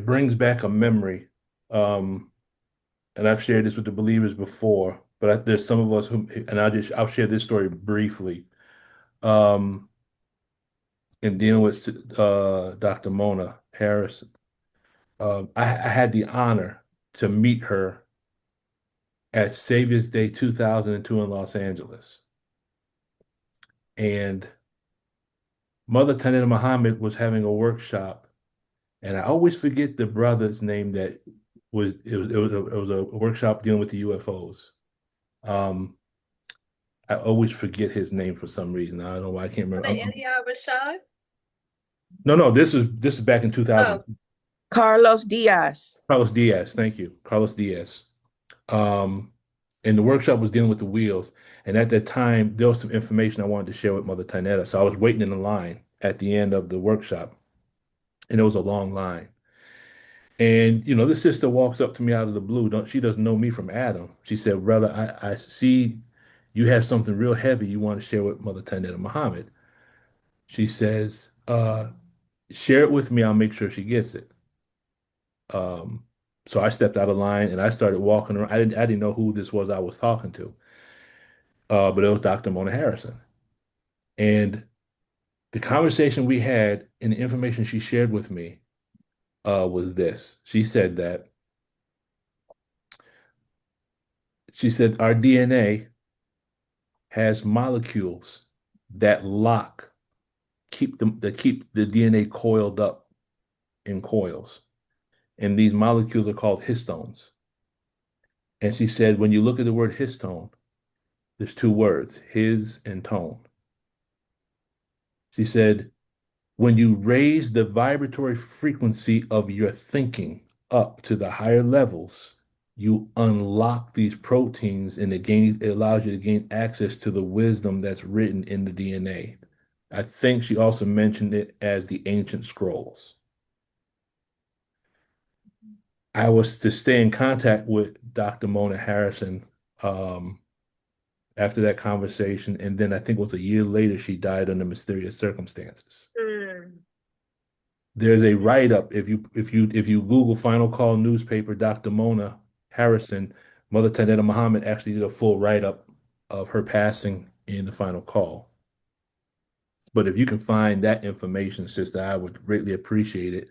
brings back a memory. And I've shared this with the believers before, but there's some of us who, and I'll share this story briefly. In dealing with Dr. Mona Harrison, I had the honor to meet her at Savior's Day 2002 in Los Angeles. And Mother Tanita Muhammad was having a workshop, and I always forget the brother's name that was a workshop dealing with the UFOs. I always forget his name for some reason. I don't know why I can't remember.
India Rashad?
No, this is back in 2000.
Oh.
Carlos Diaz.
Carlos Diaz, thank you. Carlos Diaz. And the workshop was dealing with the wheels. And at that time, there was some information I wanted to share with Mother Tanetta. So I was waiting in the line at the end of the workshop. And it was a long line. And, you know, this sister walks up to me out of the blue. She doesn't know me from Adam. She said, brother, I see you have something real heavy you want to share with Mother Tanetta Muhammad. She says, share it with me. I'll make sure she gets it. So I stepped out of line and I started walking around. I didn't know who this was I was talking to. But it was Dr. Mona Harrison. And the conversation we had and the information she shared with me was this. She said our DNA has molecules that keep the DNA coiled up in coils. And these molecules are called histones. And she said, when you look at the word histone, there's 2 words, his and tone. She said, when you raise the vibratory frequency of your thinking up to the higher levels, you unlock these proteins and it allows you to gain access to the wisdom that's written in the DNA. I think she also mentioned it as the ancient scrolls. I was to stay in contact with Dr. Mona Harrison after that conversation, and then I think it was a year later she died under mysterious circumstances. There's a write-up if you Google Final Call newspaper, Dr. Mona Harrison, Mother Tanetta Muhammad actually did a full write-up of her passing in the Final Call. But if you can find that information, sister, I would greatly appreciate it,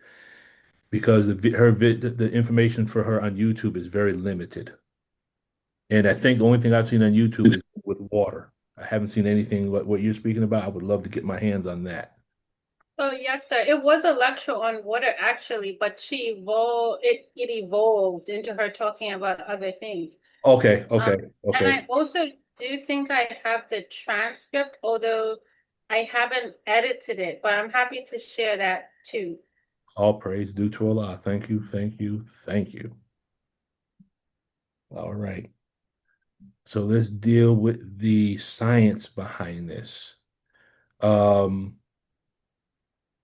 because the information for her on YouTube is very limited. And I think the only thing I've seen on YouTube is with water. I haven't seen anything like what you're speaking about. I would love to get my hands on that.
Oh, yes, sir. It was a lecture on water, actually, but it evolved into her talking about other things.
Okay.
And I also do think I have the transcript, although I haven't edited it, but I'm happy to share that too.
All praise due to Allah. Thank you, thank you, thank you. All right. So let's deal with the science behind this.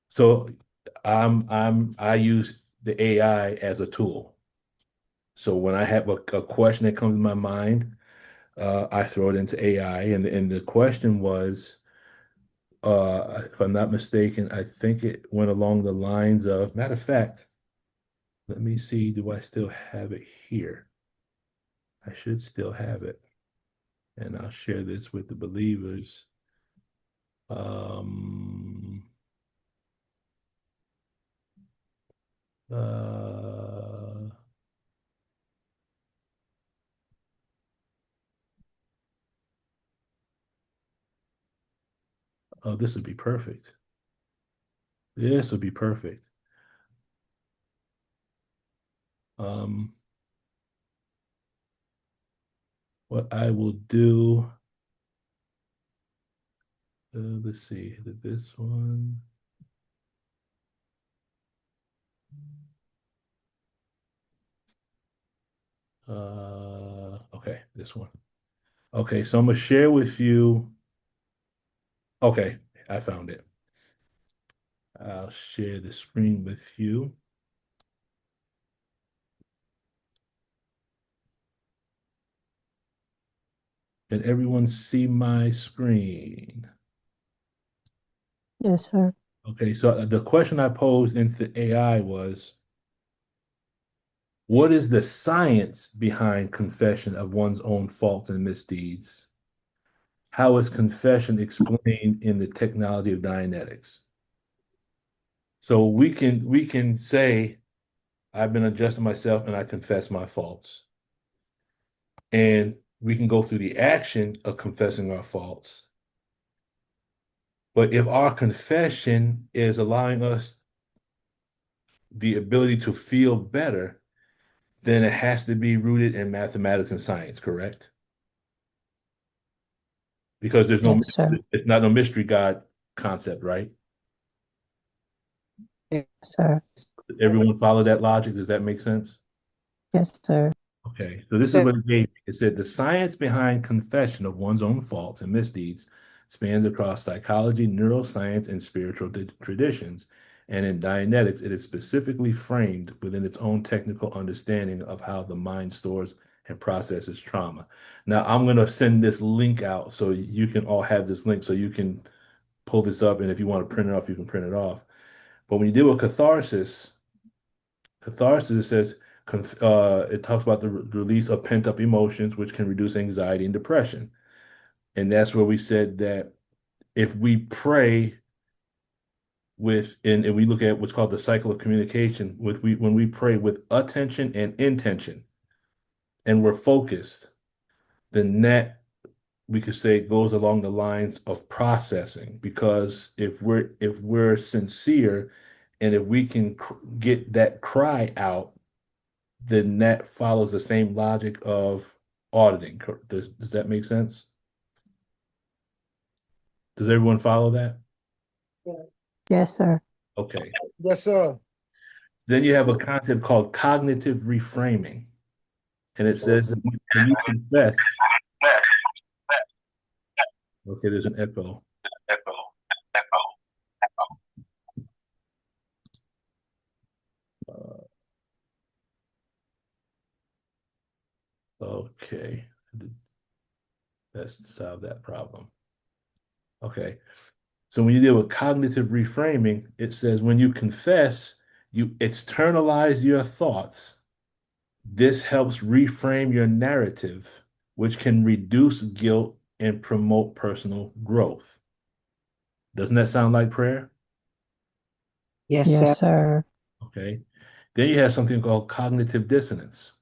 So I use the AI as a tool. So when I have a question that comes to my mind, I throw it into AI, and the question was, if I'm not mistaken, I think it went along the lines of, matter of fact, let me see, do I still have it here? I should still have it. And I'll share this with the believers. Oh, this would be perfect. This would be perfect. What I will do, let's see, this one. Okay, this one. Okay, so I'm gonna share with you. Okay, I found it. I'll share the screen with you. Can everyone see my screen?
Yes, sir.
Okay, so the question I posed into AI was, what is the science behind confession of one's own faults and misdeeds? How is confession explained in the technology of Dianetics? So we can say, I've been adjusting myself and I confess my faults. And we can go through the action of confessing our faults. But if our confession is allowing us the ability to feel better, then it has to be rooted in mathematics and science, correct? Because there's no, it's not no mystery God concept, right?
Yes, sir.
Everyone follow that logic? Does that make sense?
Yes, sir.
Okay, so this is what it gave me. It said the science behind confession of one's own faults and misdeeds spans across psychology, neuroscience, and spiritual traditions. And in Dianetics, it is specifically framed within its own technical understanding of how the mind stores and processes trauma. Now, I'm going to send this link out so you can all have this link so you can pull this up. And if you want to print it off, you can print it off. But when you deal with catharsis, it says, it talks about the release of pent-up emotions, which can reduce anxiety and depression. And that's where we said that if we pray and we look at what's called the cycle of communication, when we pray with attention and intention, and we're focused, then that we could say goes along the lines of processing. Because if we're sincere, and if we can get that cry out, then that follows the same logic of auditing. Does that make sense? Does everyone follow that?
Yes, sir.
Okay.
Yes, sir.
Then you have a concept called cognitive reframing. And it says that when you confess, okay, there's an echo. Okay, let's solve that problem. Okay, so when you deal with cognitive reframing, it says when you confess, you externalize your thoughts. This helps reframe your narrative, which can reduce guilt and promote personal growth. Doesn't that sound like prayer?
Yes, sir.
Yes, sir.
Okay. Then you have something called cognitive dissonance,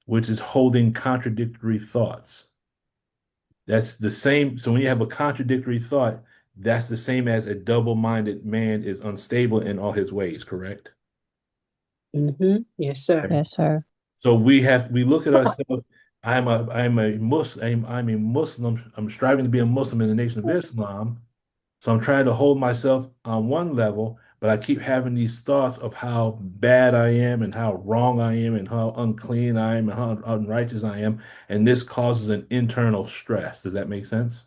which is holding contradictory thoughts. That's the same. So when you have a contradictory thought, that's the same as a double-minded man is unstable in all his ways, correct?
Yes, sir.
Yes, sir.
So we look at ourselves. I'm a Muslim. I'm a Muslim. I'm striving to be a Muslim in the Nation of Islam. So I'm trying to hold myself on one level, but I keep having these thoughts of how bad I am and how wrong I am and how unclean I am and how unrighteous I am. And this causes an internal stress. Does that make sense?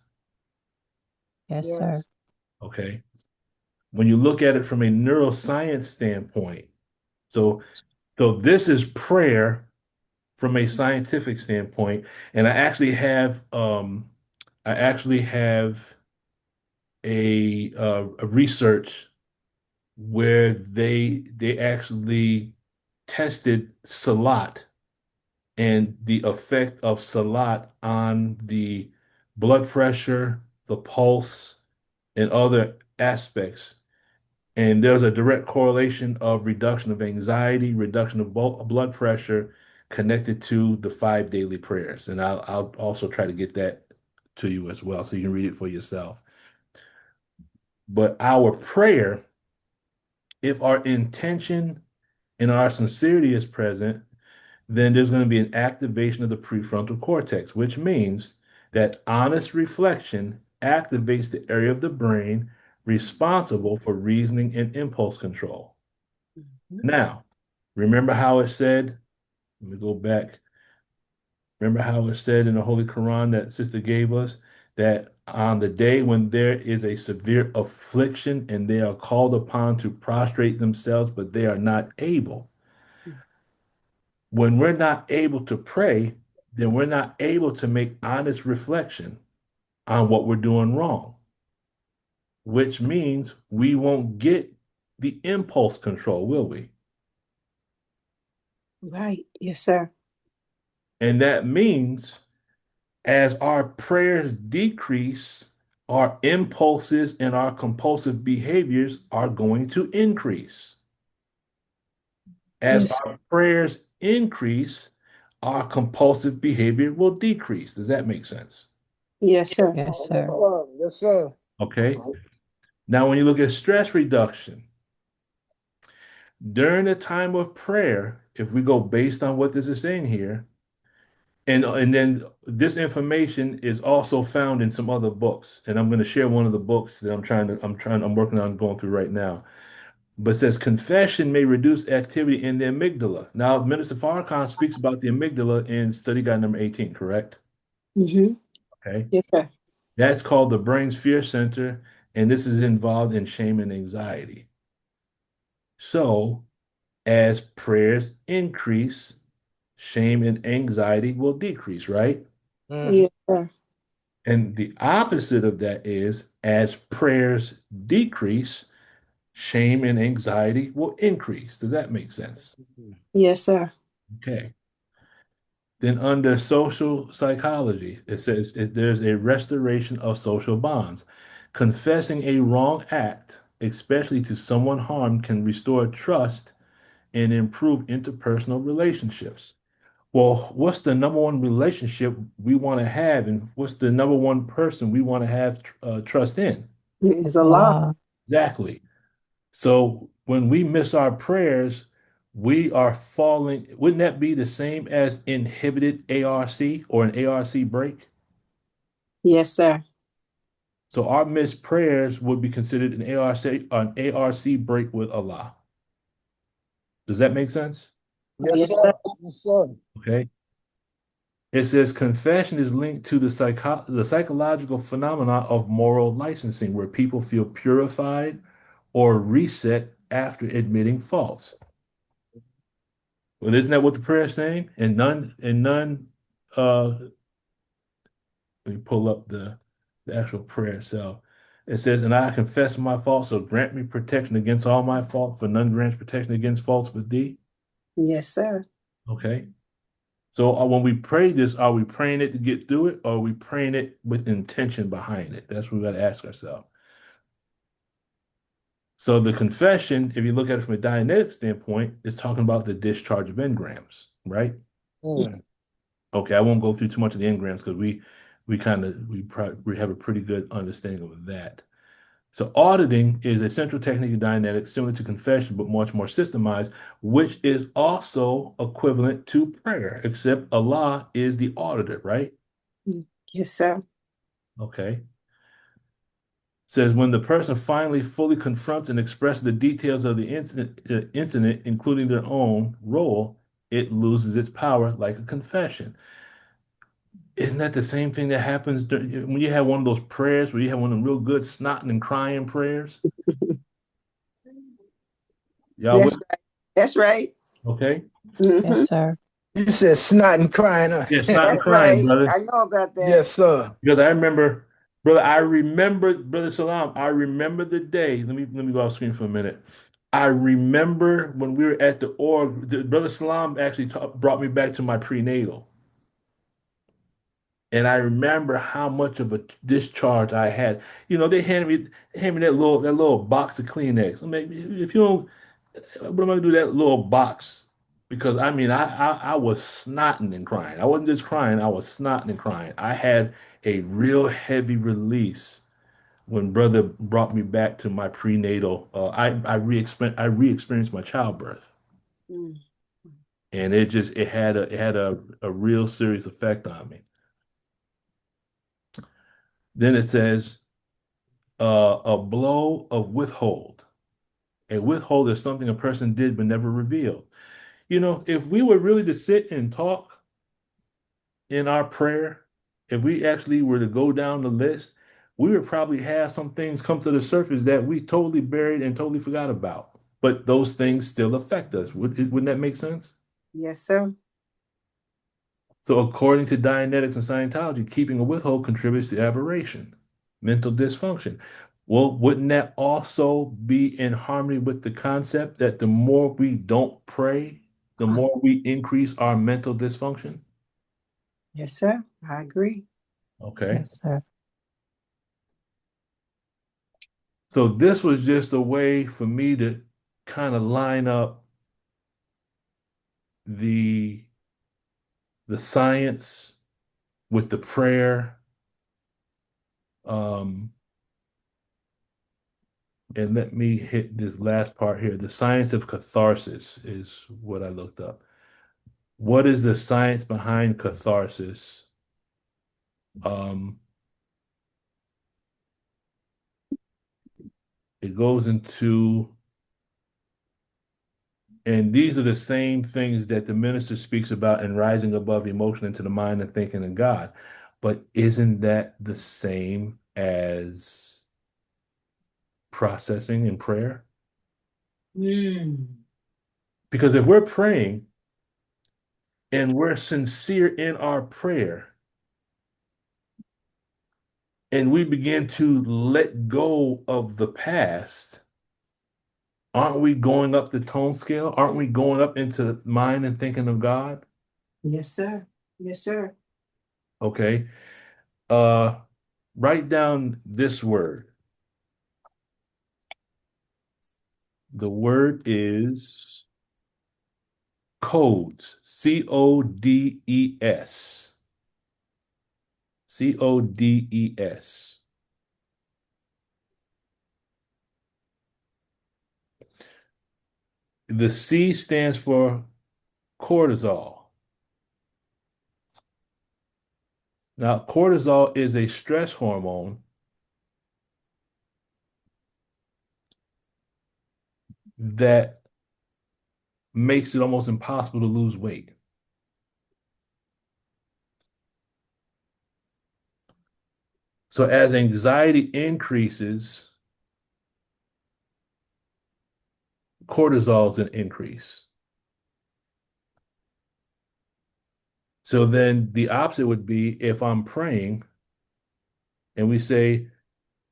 Yes, sir.
Okay. When you look at it from a neuroscience standpoint, so this is prayer from a scientific standpoint, and I actually have a research where they actually tested salat and the effect of salat on the blood pressure, the pulse, and other aspects. And there's a direct correlation of reduction of anxiety, reduction of blood pressure connected to the 5 daily prayers. And I'll also try to get that to you as well so you can read it for yourself. But our prayer, if our intention and our sincerity is present, then there's going to be an activation of the prefrontal cortex, which means that honest reflection activates the area of the brain responsible for reasoning and impulse control. Now, remember how it said, let me go back. Remember how it said in the Holy Quran that Sister gave us that on the day when there is a severe affliction and they are called upon to prostrate themselves, but they are not able. When we're not able to pray, then we're not able to make honest reflection on what we're doing wrong, which means we won't get the impulse control, will we?
Right. Yes, sir.
And that means as our prayers decrease, our impulses and our compulsive behaviors are going to increase. As our prayers increase, our compulsive behavior will decrease. Does that make sense?
Yes, sir.
Yes, sir.
Yes, sir.
Okay. Now, when you look at stress reduction, during the time of prayer, if we go based on what this is saying here, and then this information is also found in some other books, and I'm going to share one of the books that I'm working on going through right now. But it says confession may reduce activity in the amygdala. Now, Minister Farrakhan speaks about the amygdala in study guide number 18, correct? Okay.
Yes, sir.
That's called the brain's fear center, and this is involved in shame and anxiety. So, as prayers increase, shame and anxiety will decrease, right?
Yes, sir.
And the opposite of that is as prayers decrease, shame and anxiety will increase. Does that make sense?
Yes, sir.
Okay. Then under social psychology, it says there's a restoration of social bonds. Confessing a wrong act, especially to someone harmed, can restore trust and improve interpersonal relationships. Well, what's the number one relationship we want to have, and what's the number one person we want to have trust in?
It's a lot.
Exactly. So when we miss our prayers, we are falling. Wouldn't that be the same as inhibited ARC or an ARC break?
Yes, sir.
So our missed prayers would be considered an ARC break with Allah. Does that make sense?
Yes, sir. Yes, sir.
Okay. It says confession is linked to the psychological phenomena of moral licensing, where people feel purified or reset after admitting faults. Well, isn't that what the prayer is saying? And none, let me pull up the actual prayer itself. It says, and I confess my faults, so grant me protection against all my faults, for none grants protection against faults but thee.
Yes, sir.
Okay. So when we pray this, are we praying it to get through it, or are we praying it with intention behind it? That's what we got to ask ourselves. So the confession, if you look at it from a Dianetic standpoint, is talking about the discharge of engrams, right?
Mm.
Okay, I won't go through too much of the engrams because we have a pretty good understanding of that. So auditing is a central technique of Dianetics similar to confession, but much more systemized, which is also equivalent to prayer, except Allah is the auditor, right?
Yes, sir.
Okay. Says when the person finally fully confronts and expresses the details of the incident, including their own role, it loses its power like a confession. Isn't that the same thing that happens when you have one of those prayers where you have one of them real good snotting and crying prayers? Y'all
That's
with?
right. That's right.
Okay.
Yes, sir.
You said snot and crying, huh?
Yeah, snot and
That's
crying,
right.
brother.
I know about that.
Yes, sir.
Because I remember, Brother Salam, I remember the day. Let me go off screen for a minute. I remember when we were at the org, Brother Salam actually brought me back to my prenatal. And I remember how much of a discharge I had. You know, they handed me that little box of Kleenex. I mean, if you don't, what am I gonna do with that little box? Because I mean, I was snotting and crying. I wasn't just crying, I was snotting and crying. I had a real heavy release when brother brought me back to my prenatal. I re-experienced my childbirth,
Mm.
and it had a real serious effect on me. Then it says a blow of withhold. A withhold is something a person did but never revealed. You know, if we were really to sit and talk in our prayer, if we actually were to go down the list, we would probably have some things come to the surface that we totally buried and totally forgot about. But those things still affect us. Wouldn't that make sense?
Yes, sir.
So according to Dianetics and Scientology, keeping a withhold contributes to aberration, mental dysfunction. Well, wouldn't that also be in harmony with the concept that the more we don't pray, the more we increase our mental dysfunction?
Yes, sir. I agree.
Okay.
Yes, sir.
So this was just a way for me to kind of line up the science with the prayer. And let me hit this last part here. The science of catharsis is what I looked up. What is the science behind catharsis? It goes into, and these are the same things that the minister speaks about in rising above emotion into the mind and thinking of God. But isn't that the same as processing in prayer? Because if we're praying and we're sincere in our prayer, and we begin to let go of the past, aren't we going up the tone scale? Aren't we going up into the mind and thinking of God?
Yes, sir. Yes, sir.
Okay. Write down this word. The word is codes. CODES. CODES. The C stands for cortisol. Now, cortisol is a stress hormone that makes it almost impossible to lose weight. So as anxiety increases, cortisol is going to increase. So then the opposite would be if I'm praying and we say,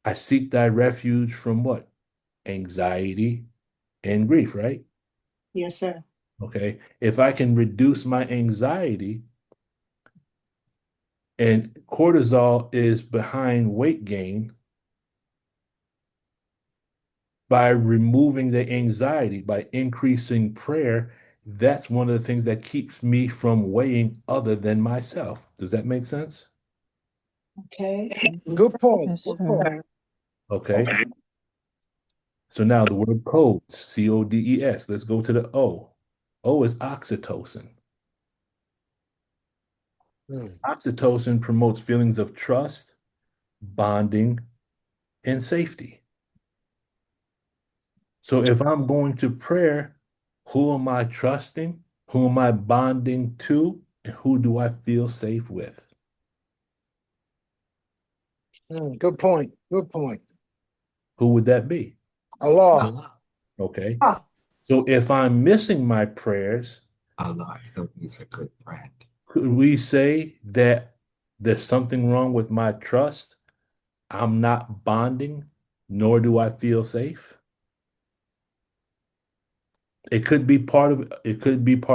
I seek thy refuge from what? Anxiety and grief, right?
Yes, sir.
Okay. If I can reduce my anxiety, and cortisol is behind weight gain, by removing the anxiety, by increasing prayer, that's one of the things that keeps me from weighing other than myself. Does that make sense?
Okay.
Good point.
Yes,
Good
sir.
point.
Okay. So now the word codes, C-O-D-E-S. Let's go to the O. O is oxytocin. Oxytocin promotes feelings of trust, bonding, and safety. So if I'm going to prayer, who am I trusting? Who am I bonding to? And who do I feel safe with?
Good point. Good point.
Who would that be?
Allah.
Okay. So if I'm missing my prayers,
Allah, so he's a good friend.
could we say that there's something wrong with my trust? I'm not bonding, nor do I feel safe. It could be part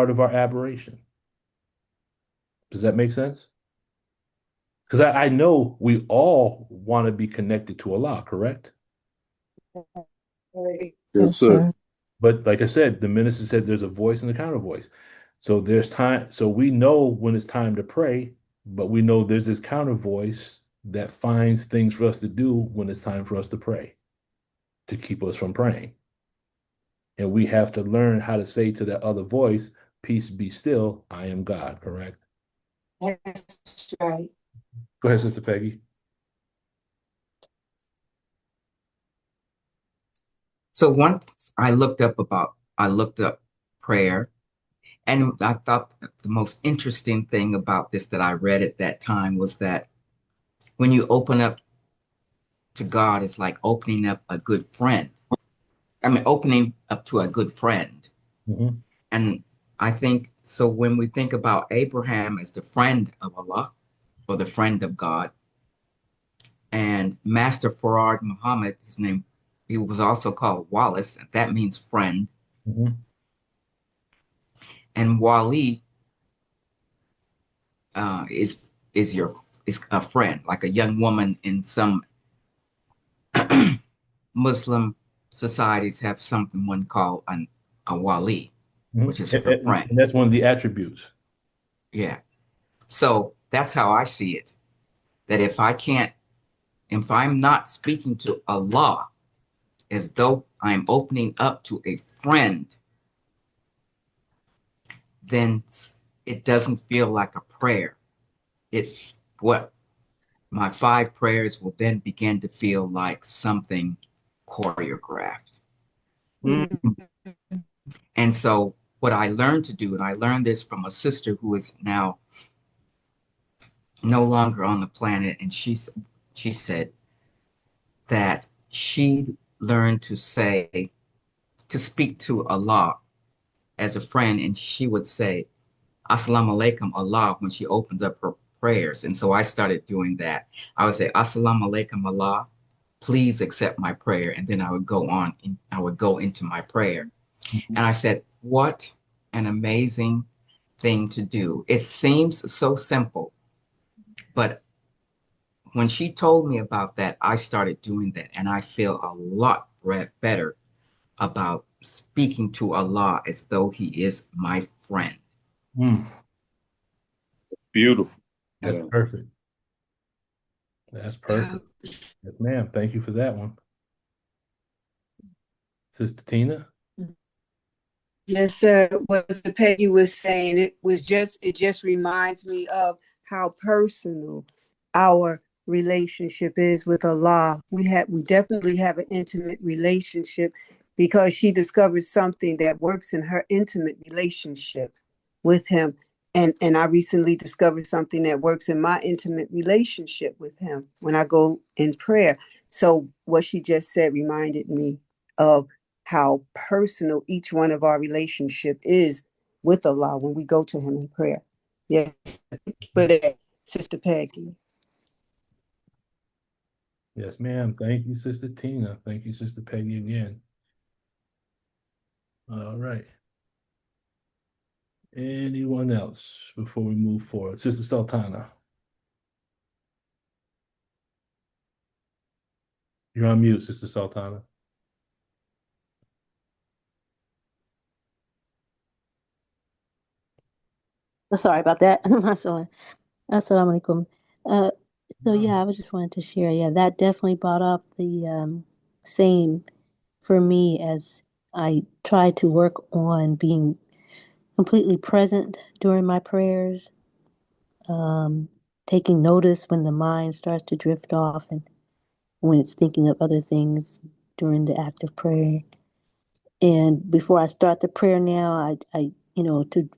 of our aberration. Does that make sense? Because I know we all want to be connected to Allah, correct?
Yes, sir.
But like I said, the minister said there's a voice and a counter voice. So there's time. So we know when it's time to pray, but we know there's this counter voice that finds things for us to do when it's time for us to pray, to keep us from praying. And we have to learn how to say to that other voice, peace be still, I am God, correct?
That's right.
Go ahead, Sister Peggy.
So once I looked up prayer, and I thought the most interesting thing about this that I read at that time was that when you open up to God, it's like opening up a good friend. Opening up to a good friend.
Mm-hmm.
And I think, so when we think about Abraham as the friend of Allah, or the friend of God, and Master Farad Muhammad, his name, he was also called Wallace, and that means friend.
Mm-hmm.
And Wali is a friend, like a young woman in some Muslim societies have something one called a wali, which is a friend.
And that's one of the attributes.
Yeah. So that's how I see it. That if I'm not speaking to Allah as though I'm opening up to a friend, then it doesn't feel like a prayer. My 5 prayers will then begin to feel like something choreographed.
Mm-hmm.
And so what I learned to do, and I learned this from a sister who is now no longer on the planet, and she said that she learned to speak to Allah as a friend, and she would say, Assalamu alaikum Allah, when she opens up her prayers. And so I started doing that. I would say, Assalamu alaikum Allah, please accept my prayer. And then I would go into my prayer.
Mm-hmm.
And I said, what an amazing thing to do. It seems so simple, but when she told me about that, I started doing that, and I feel a lot better about speaking to Allah as though he is my friend.
Beautiful.
That's perfect. That's perfect. Yes, ma'am. Thank you for that one. Sister Tina?
Yes, sir. What Mr. Peggy was saying, it just reminds me of how personal our relationship is with Allah. We definitely have an intimate relationship, because she discovered something that works in her intimate relationship with him. And I recently discovered something that works in my intimate relationship with him when I go in prayer. So what she just said reminded me of how personal each one of our relationship is with Allah when we go to him in prayer. Yes, for that, Sister Peggy.
Yes, ma'am. Thank you, Sister Tina. Thank you, Sister Peggy, again. All right. Anyone else before we move forward? Sister Sultana. You're on mute, Sister Sultana.
Sorry about that. Assalamu alaikum. So yeah, I was just wanted to share. Yeah, that definitely brought up the same for me as I try to work on being completely present during my prayers, taking notice when the mind starts to drift off and when it's thinking of other things during the act of prayer. And before I start the prayer now, I to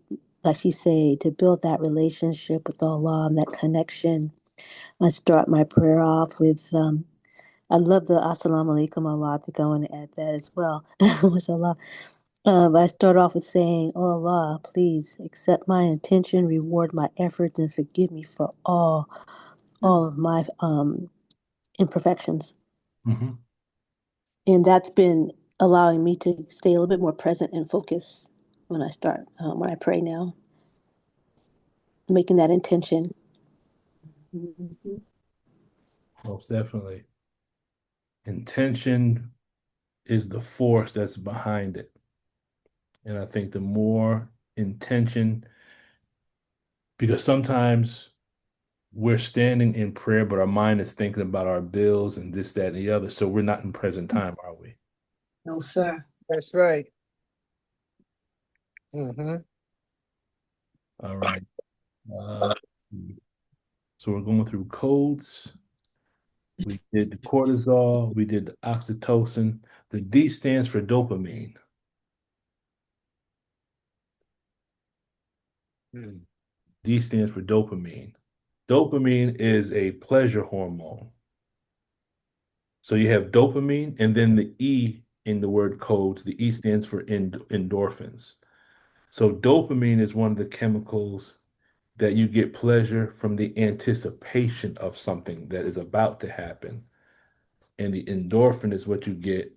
like she say, to build that relationship with Allah and that connection, I start my prayer off with I love the Assalamu alaikum Allah. I think I want to add that as well. MashaAllah. I start off with saying, "Oh Allah, please accept my intention, reward my efforts, and forgive me for all of my imperfections."
Mm-hmm.
And that's been allowing me to stay a little bit more present and focused when I pray now, making that intention. Mm-hmm.
Most definitely. Intention is the force that's behind it. And I think the more intention, because sometimes we're standing in prayer, but our mind is thinking about our bills and this, that, and the other. So we're not in present time, are we?
No, sir.
That's right. Mm-hmm.
All right. So we're going through codes. We did the cortisol. We did the oxytocin. The D stands for dopamine. D stands for dopamine. Dopamine is a pleasure hormone. So you have dopamine and then the E in the word codes. The E stands for endorphins. So dopamine is one of the chemicals that you get pleasure from the anticipation of something that is about to happen. And the endorphin is what you get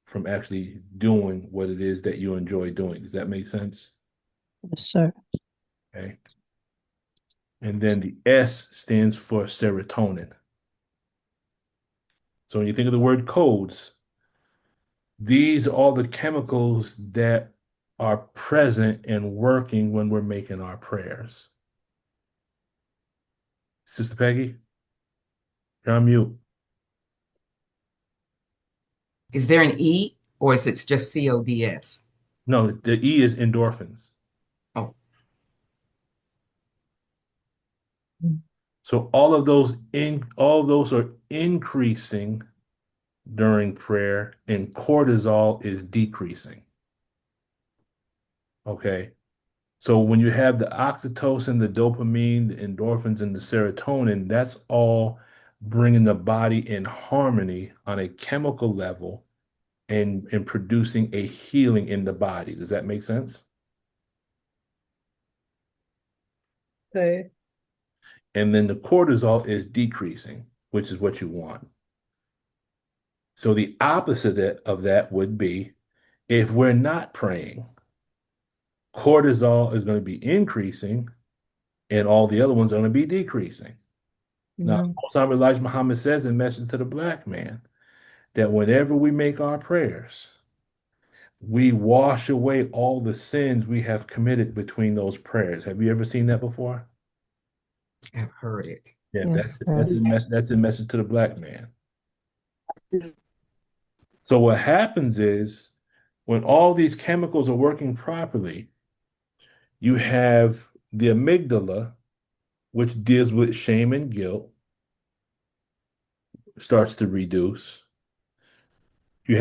from actually doing what it is that you enjoy doing. Does that make sense?
Yes, sir.
Okay. And then the S stands for serotonin. So when you think of the word codes, these are all the chemicals that are present and working when we're making our prayers. Sister Peggy, you're on mute.
Is there an E or is it just CODS?
No, the E is endorphins.
Oh.
So all of those are increasing during prayer, and cortisol is decreasing. Okay. So when you have the oxytocin, the dopamine, the endorphins, and the serotonin, that's all bringing the body in harmony on a chemical level and producing a healing in the body. Does that make sense?
Okay.
And then the cortisol is decreasing, which is what you want. So the opposite of that would be if we're not praying, cortisol is going to be increasing and all the other ones are going to be decreasing. Now, Osama Elijah Muhammad says in Message to the Black Man that whenever we make our prayers, we wash away all the sins we have committed between those prayers. Have you ever seen that before?
I've heard it.
Yeah,
Yes,
that's a message to the Black Man. So what happens is when all these chemicals are working properly, you have the amygdala, which deals with shame and guilt, starts to reduce. You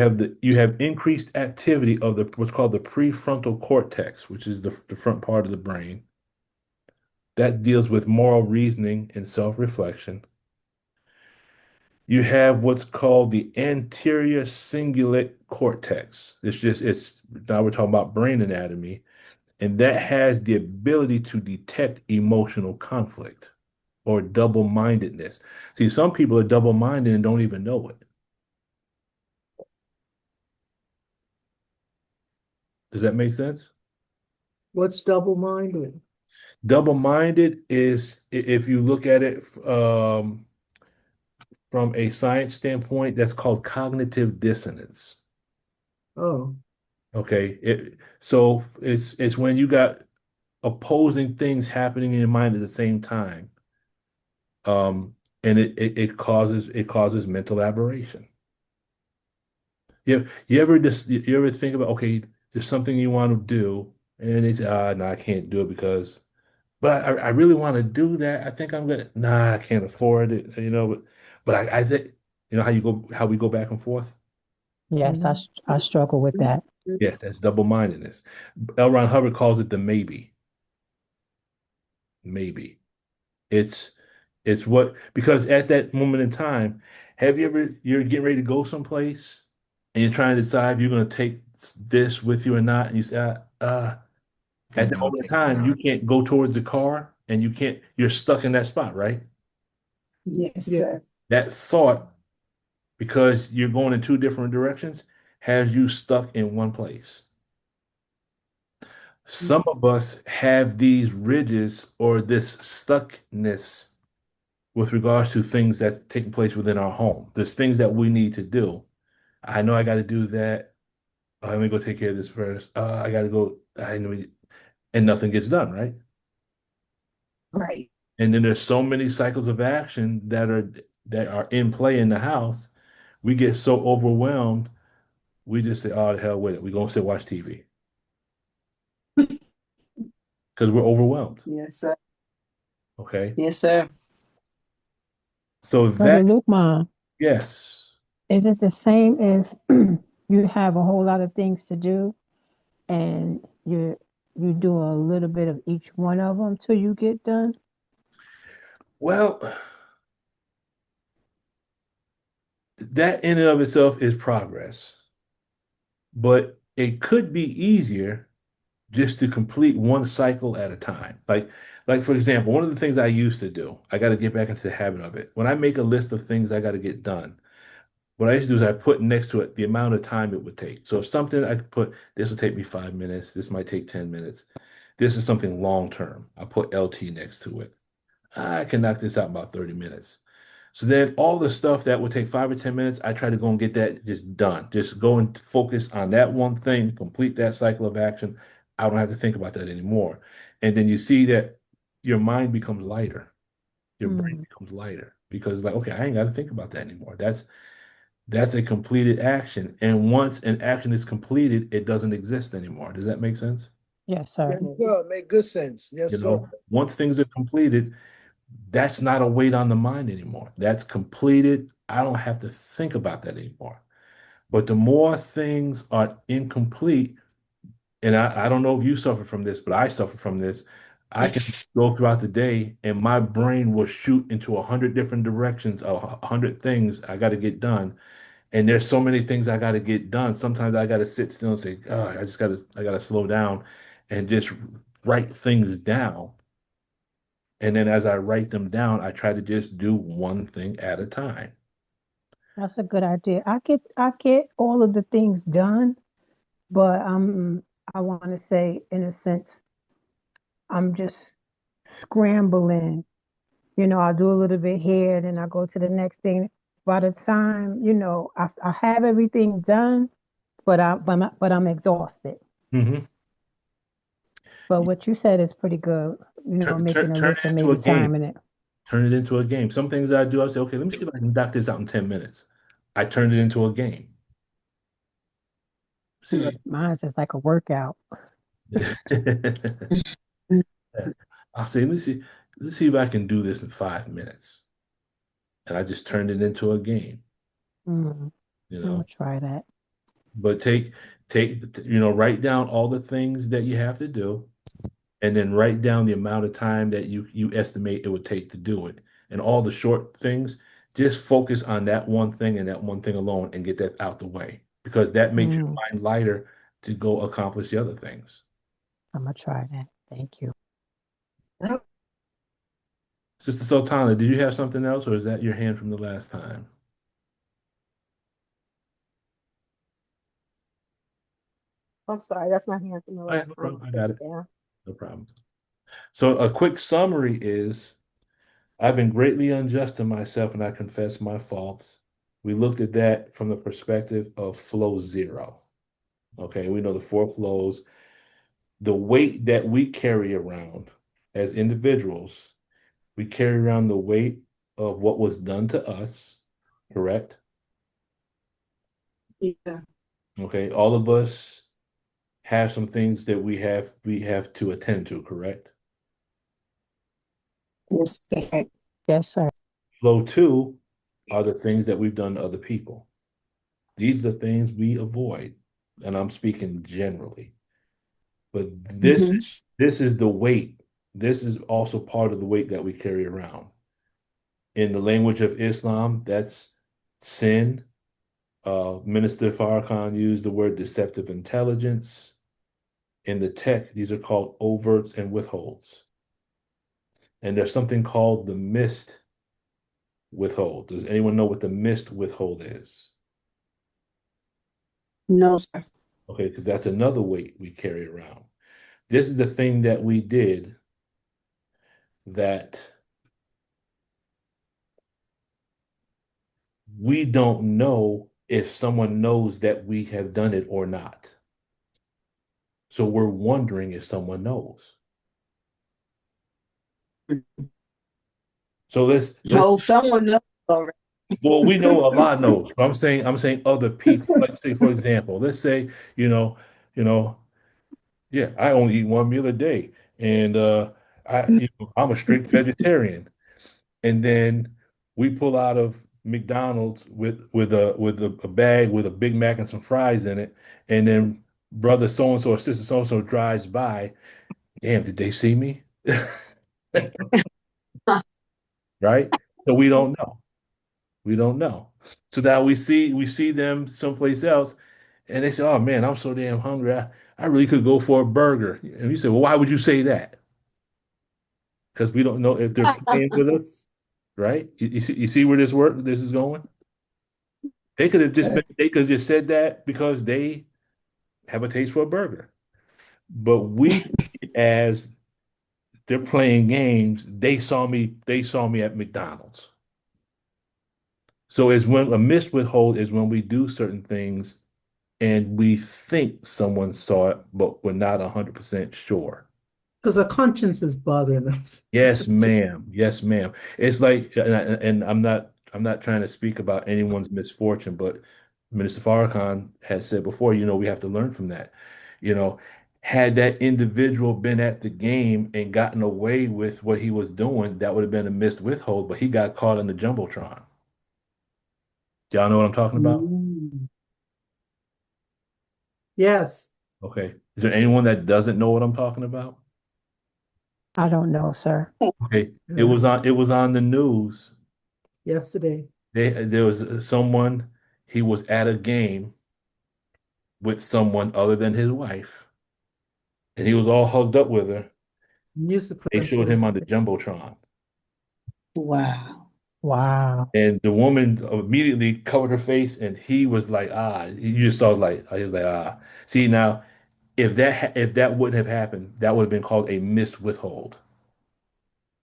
have increased activity of what's called the prefrontal cortex, which is the front part of the brain that deals with moral reasoning and self-reflection. You have what's called the anterior cingulate cortex. It's now we're talking about brain anatomy, and that has the ability to detect emotional conflict or double-mindedness. See, some people are double-minded and don't even know it. Does that make sense?
What's double-minded?
Double-minded is, if you look at it from a science standpoint, that's called cognitive dissonance.
Oh,
Okay. So it's when you got opposing things happening in your mind at the same time. And it causes mental aberration. You ever think about, okay, there's something you want to do, and it's no, I can't do it because, but I really want to do that. I think I'm gonna, nah, I can't afford it, but I think, how we go back and forth.
Yes, I struggle with that.
Yeah, that's double-mindedness. L. Ron Hubbard calls it the maybe. Maybe. It's because at that moment in time, you're getting ready to go someplace and you're trying to decide if you're going to take this with you or not, and you say, at that moment in time, you can't go towards the car and you're stuck in that spot, right?
Yes,
Yeah.
sir.
That thought, because you're going in two different directions, has you stuck in one place. Some of us have these ridges or this stuckness with regards to things that's taking place within our home. There's things that we need to do. I know I got to do that. Let me go take care of this first. I got to go. I know, and nothing gets done, right?
Right.
And then there's so many cycles of action that are in play in the house. We get so overwhelmed, we just say, "Oh, the hell with it. We're gonna sit watch TV." Because we're overwhelmed.
Yes, sir.
Okay.
Yes, sir.
So
Brother
that,
Lukman,
yes.
is it the same if you have a whole lot of things to do and you do a little bit of each one of them till you get done?
Well, that in and of itself is progress. But it could be easier just to complete one cycle at a time. Like for example, one of the things I used to do, I got to get back into the habit of it. When I make a list of things I got to get done, what I used to do is I put next to it the amount of time it would take. So if something I could put, this will take me 5 minutes, this might take 10 minutes. This is something long term. I put LT next to it. I can knock this out in about 30 minutes. So then all the stuff that would take 5 or 10 minutes, I try to go and get that just done. Just go and focus on that one thing, complete that cycle of action. I don't have to think about that anymore. And then you see that your mind becomes lighter. Your brain becomes lighter because like, okay, I ain't got to think about that anymore. That's a completed action. And once an action is completed, it doesn't exist anymore. Does that make sense?
Yes, sir.
Well, make good sense. Yes, sir.
Once things are completed, that's not a weight on the mind anymore. That's completed. I don't have to think about that anymore. But the more things are incomplete, and I don't know if you suffer from this, but I suffer from this. I can go throughout the day and my brain will shoot into 100 different directions, 100 things I got to get done. And there's so many things I got to get done. Sometimes I got to sit still and say, oh, I got to slow down and just write things down. And then as I write them down, I try to just do one thing at a time.
That's a good idea. I get all of the things done, but I want to say in a sense, I'm just scrambling. I'll do a little bit here, then I go to the next thing. By the time, I have everything done, but I'm exhausted.
Mm-hmm.
But what you said is pretty good, making a
Turn
list
it
and
into a
maybe
game.
timing it.
Turn it into a game. Some things I do, I say, okay, let me see if I can knock this out in 10 minutes. I turned it into a game. See,
Mine's just like a workout.
I'll say, let's see if I can do this in 5 minutes. And I just turned it into a game.
I'll try that.
But write down all the things that you have to do, and then write down the amount of time that you estimate it would take to do it. And all the short things, just focus on that one thing and that one thing alone and get that out the way, because that makes your mind lighter to go accomplish the other things.
I'm gonna try that. Thank you.
Sister Sultana, did you have something else, or is that your hand from the last time?
I'm sorry, that's my hand from the
Oh, yeah,
last
no
time.
problem. I got it.
Yeah.
No problem. So a quick summary is, I've been greatly unjust to myself and I confess my faults. We looked at that from the perspective of flow zero. Okay, we know the four flows. The weight that we carry around as individuals, we carry around the weight of what was done to us, correct?
Yeah.
Okay, all of us have some things that we have to attend to, correct?
Yes, that's right.
Yes, sir.
Flow two are the things that we've done to other people. These are the things we avoid, and I'm speaking generally. But this is the weight. This is also part of the weight that we carry around. In the language of Islam, that's sin. Minister Farrakhan used the word deceptive intelligence. In the tech, these are called overts and withholds. And there's something called the missed withhold. Does anyone know what the missed withhold is?
No, sir.
Okay, because that's another weight we carry around. This is the thing that we did that we don't know if someone knows that we have done it or not. So we're wondering if someone knows. So let's
someone knows already.
well, we know Allah knows. I'm saying other people. Like say, for example, let's say, yeah, I only eat one meal a day, and I'm a strict vegetarian. And then we pull out of McDonald's with a bag with a Big Mac and some fries in it, and then brother so and so or sister so and so drives by. Damn, did they see me? Right? So we don't know. We don't know. So now we see them someplace else, and they say, "Oh man, I'm so damn hungry. I really could go for a burger." And you say, "Well, why would you say that?" Because we don't know if they're playing with us, right? You see where this is going? They could have just said that because they have a taste for a burger. But we as they're playing games, they saw me at McDonald's. So it's when a missed withhold is when we do certain things and we think someone saw it, but we're not 100% sure.
Because our conscience is bothering us.
Yes, ma'am. Yes, ma'am. It's like, and I'm not trying to speak about anyone's misfortune, but Minister Farrakhan has said before, we have to learn from that. You know, had that individual been at the game and gotten away with what he was doing, that would have been a missed withhold, but he got caught in the Jumbotron. Y'all know what I'm talking about?
Yes.
Okay. Is there anyone that doesn't know what I'm talking about?
I don't know, sir.
Okay. It was on the news.
Yesterday.
There was someone, he was at a game with someone other than his wife, and he was all hugged up with her. They showed him on the Jumbotron.
Wow.
Wow.
And the woman immediately covered her face, and he was like, you just saw he was like, See, now, if that wouldn't have happened, that would have been called a missed withhold.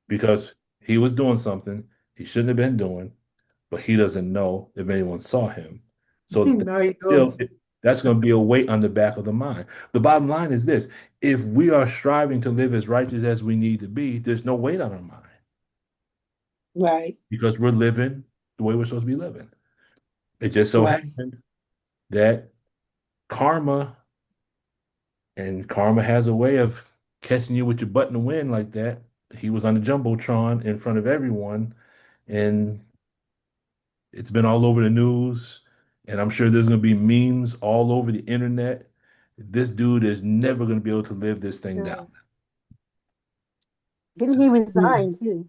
Because he was doing something he shouldn't have been doing, but he doesn't know if anyone saw him. So
Now he knows.
that's going to be a weight on the back of the mind. The bottom line is this: if we are striving to live as righteous as we need to be, there's no weight on our mind.
Right.
Because we're living the way we're supposed to be living. It just so happens that karma has a way of catching you with your butt in the wind like that. He was on the Jumbotron in front of everyone, and it's been all over the news. And I'm sure there's going to be memes all over the internet. This dude is never going to be able to live this thing down.
Didn't he resign too?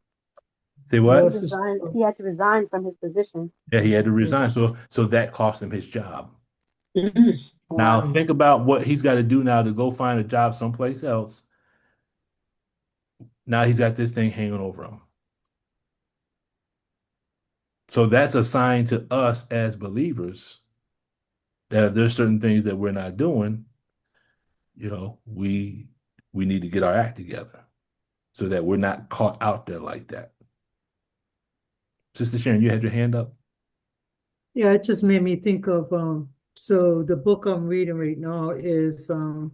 Say what?
He had to resign from his position.
Yeah, he had to resign. So that cost him his job. Now
Wow.
think about what he's got to do now to go find a job someplace else. Now he's got this thing hanging over him. So that's a sign to us as believers that if there's certain things that we're not doing, we need to get our act together so that we're not caught out there like that. Sister Sharon, you had your hand up?
Yeah, it just made me think of so the book I'm reading right now is A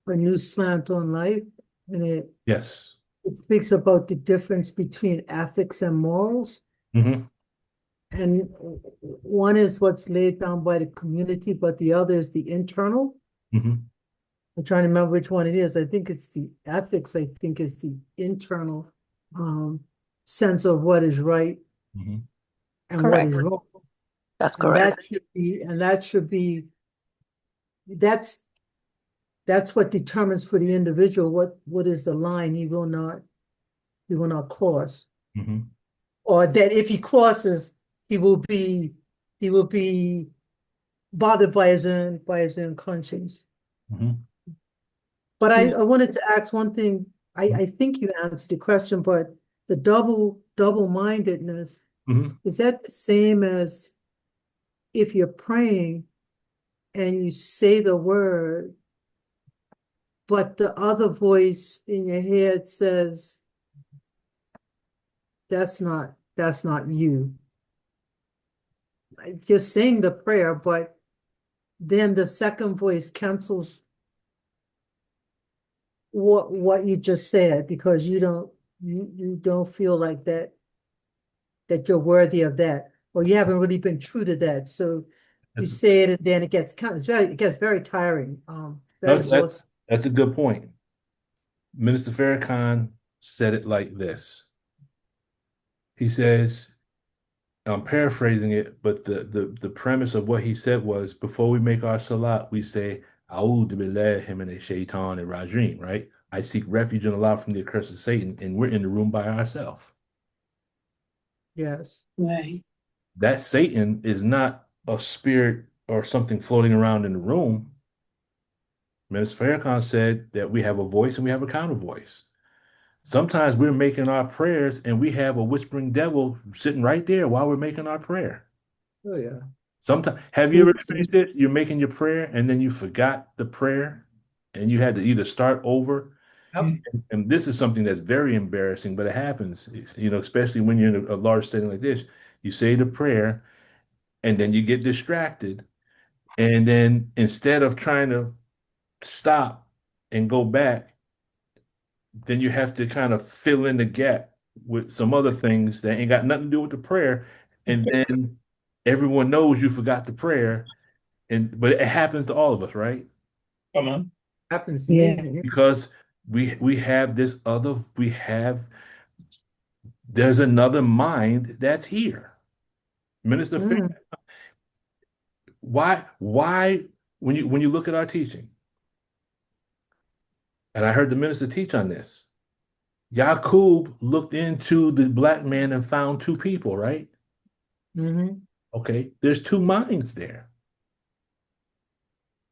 New Slant on Life, and it speaks about the difference between ethics and morals.
Mm-hmm.
And one is what's laid down by the community, but the other is the internal.
Mm-hmm.
I'm trying to remember which one it is. I think it's the ethics. I think it's the internal sense of what is right and what is wrong.
That's correct.
That's what determines for the individual what is the line he will not cross.
Mm-hmm.
Or that if he crosses, he will be bothered by his own conscience.
Mm-hmm.
But I wanted to ask one thing. I think you answered the question, but the double-mindedness, is that the same as if you're praying and you say the word, but the other voice in your head says, that's not you. Just saying the prayer, but then the second voice cancels what you just said because you don't feel like that you're worthy of that, or you haven't really been true to that. So you say it and then it gets very tiring. Very
That's a good point. Minister Farrakhan said it like this. He says, I'm paraphrasing it, but the premise of what he said was, before we make our salat, we say, A'udhu billahi minash shaitanir rajim, right? I seek refuge in Allah from the curse of Satan, and we're in the room by ourselves.
Yes.
Right.
That Satan is not a spirit or something floating around in the room. Minister Farrakhan said that we have a voice and we have a counter voice. Sometimes we're making our prayers and we have a whispering devil sitting right there while we're making our prayer.
Oh, yeah.
Sometimes, have you ever experienced it? You're making your prayer and then you forgot the prayer and you had to either start over. And this is something that's very embarrassing, but it happens, especially when you're in a large setting like this. You say the prayer and then you get distracted. And then instead of trying to stop and go back, then you have to kind of fill in the gap with some other things that ain't got nothing to do with the prayer. And then everyone knows you forgot the prayer. But it happens to all of us, right?
Come on. Happens to me.
Because there's another mind that's here. Minister Farrakhan, why when you look at our teaching, and I heard the minister teach on this, Yaqub looked into the black man and found two people, right?
Mm-hmm.
Okay, there's two minds there.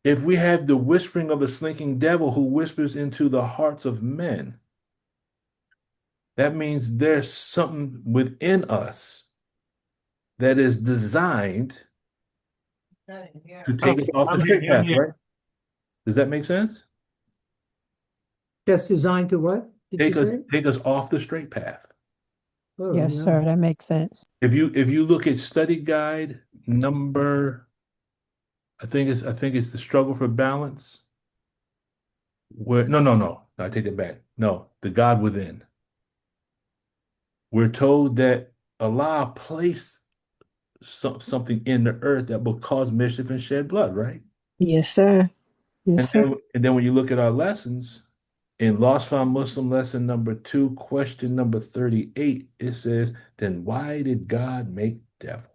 If we have the whispering of the slinking devil who whispers into the hearts of men, that means there's something within us that is designed to take us off the straight path, right? Does that make sense?
That's designed to what?
Take us off the straight path.
Oh,
Yes,
yeah.
sir, that makes sense.
If you look at study guide number, I think it's the struggle for balance. No, I take it back. No, the God within. We're told that Allah placed something in the earth that will cause mischief and shed blood, right?
Yes, sir. Yes, sir.
And then when you look at our lessons, in Lost Found Muslim lesson number 2, question number 38, it says, then why did God make devil?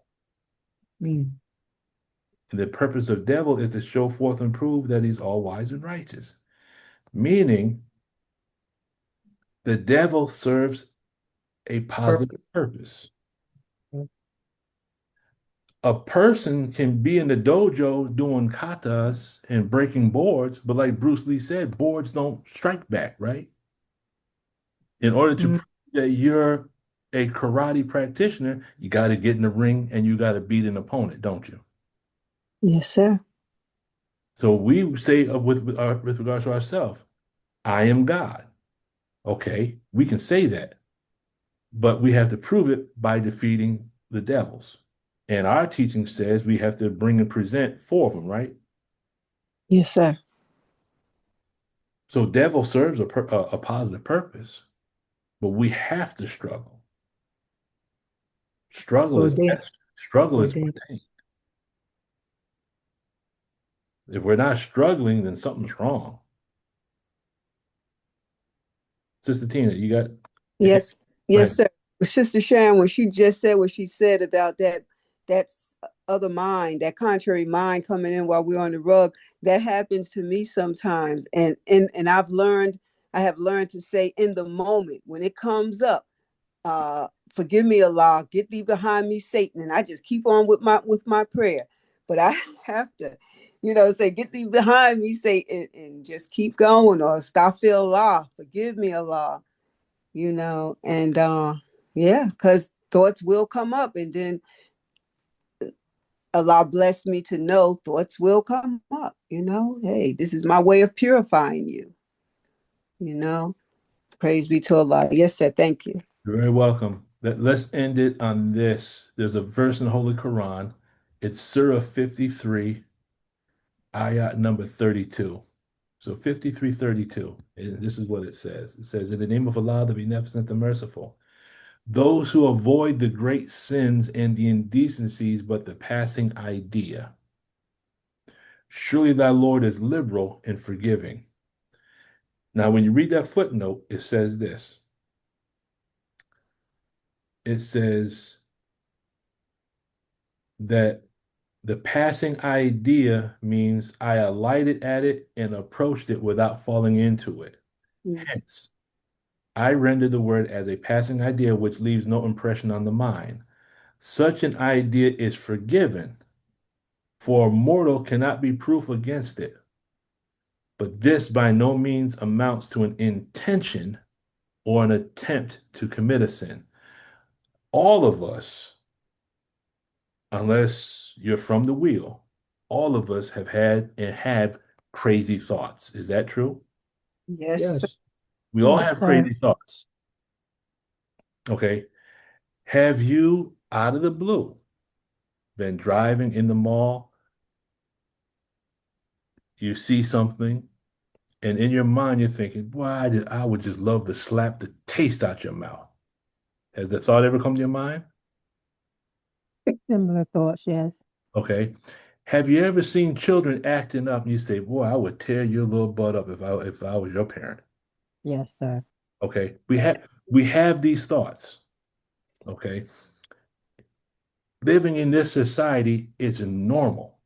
And the purpose of devil is to show forth and prove that he's all wise and righteous. Meaning, the devil serves a positive purpose. A person can be in the dojo doing katas and breaking boards, but like Bruce Lee said, boards don't strike back, right? In order to prove that you're a karate practitioner, you got to get in the ring and you got to beat an opponent, don't you?
Yes, sir.
So we say with regards to ourselves, I am God. Okay, we can say that, but we have to prove it by defeating the devils. And our teaching says we have to bring and present 4 of them, right?
Yes, sir.
So devil serves a positive purpose, but we have to struggle. Struggle is ordained. If we're not struggling, then something's wrong. Sister Tina, you got?
Yes, yes, sir. Sister Sharon, when she just said what she said about that other mind, that contrary mind coming in while we're on the rug, that happens to me sometimes. And I have learned to say in the moment when it comes up, forgive me, Allah, get thee behind me, Satan. And I just keep on with my prayer. But I have to, say, get thee behind me, Satan, and just keep going, or astaghfir Allah, forgive me, Allah, and because thoughts will come up, and then Allah bless me to know thoughts will come up, hey, this is my way of purifying you, praise be to Allah. Yes, sir. Thank you.
You're very welcome. Let's end it on this. There's a verse in the Holy Quran. It's Surah 53, ayat number 32. So 53:32. This is what it says. It says, in the name of Allah, the Beneficent, the Merciful, those who avoid the great sins and the indecencies, but the passing idea. Surely thy Lord is liberal and forgiving. Now, when you read that footnote, it says this. It says that the passing idea means I alighted at it and approached it without falling into it. Hence, I render the word as a passing idea which leaves no impression on the mind. Such an idea is forgiven, for a mortal cannot be proof against it. But this by no means amounts to an intention or an attempt to commit a sin. All of us, unless you're from the wheel, all of us have had and have crazy thoughts. Is that true?
Yes.
We all have crazy thoughts. Okay. Have you, out of the blue, been driving in the mall? You see something, and in your mind, you're thinking, boy, I would just love to slap the taste out your mouth. Has the thought ever come to your mind?
Similar thoughts, yes.
Okay. Have you ever seen children acting up and you say, boy, I would tear your little butt up if I was your parent?
Yes, sir.
Okay. We have these thoughts. Okay. Living in this society, it's normal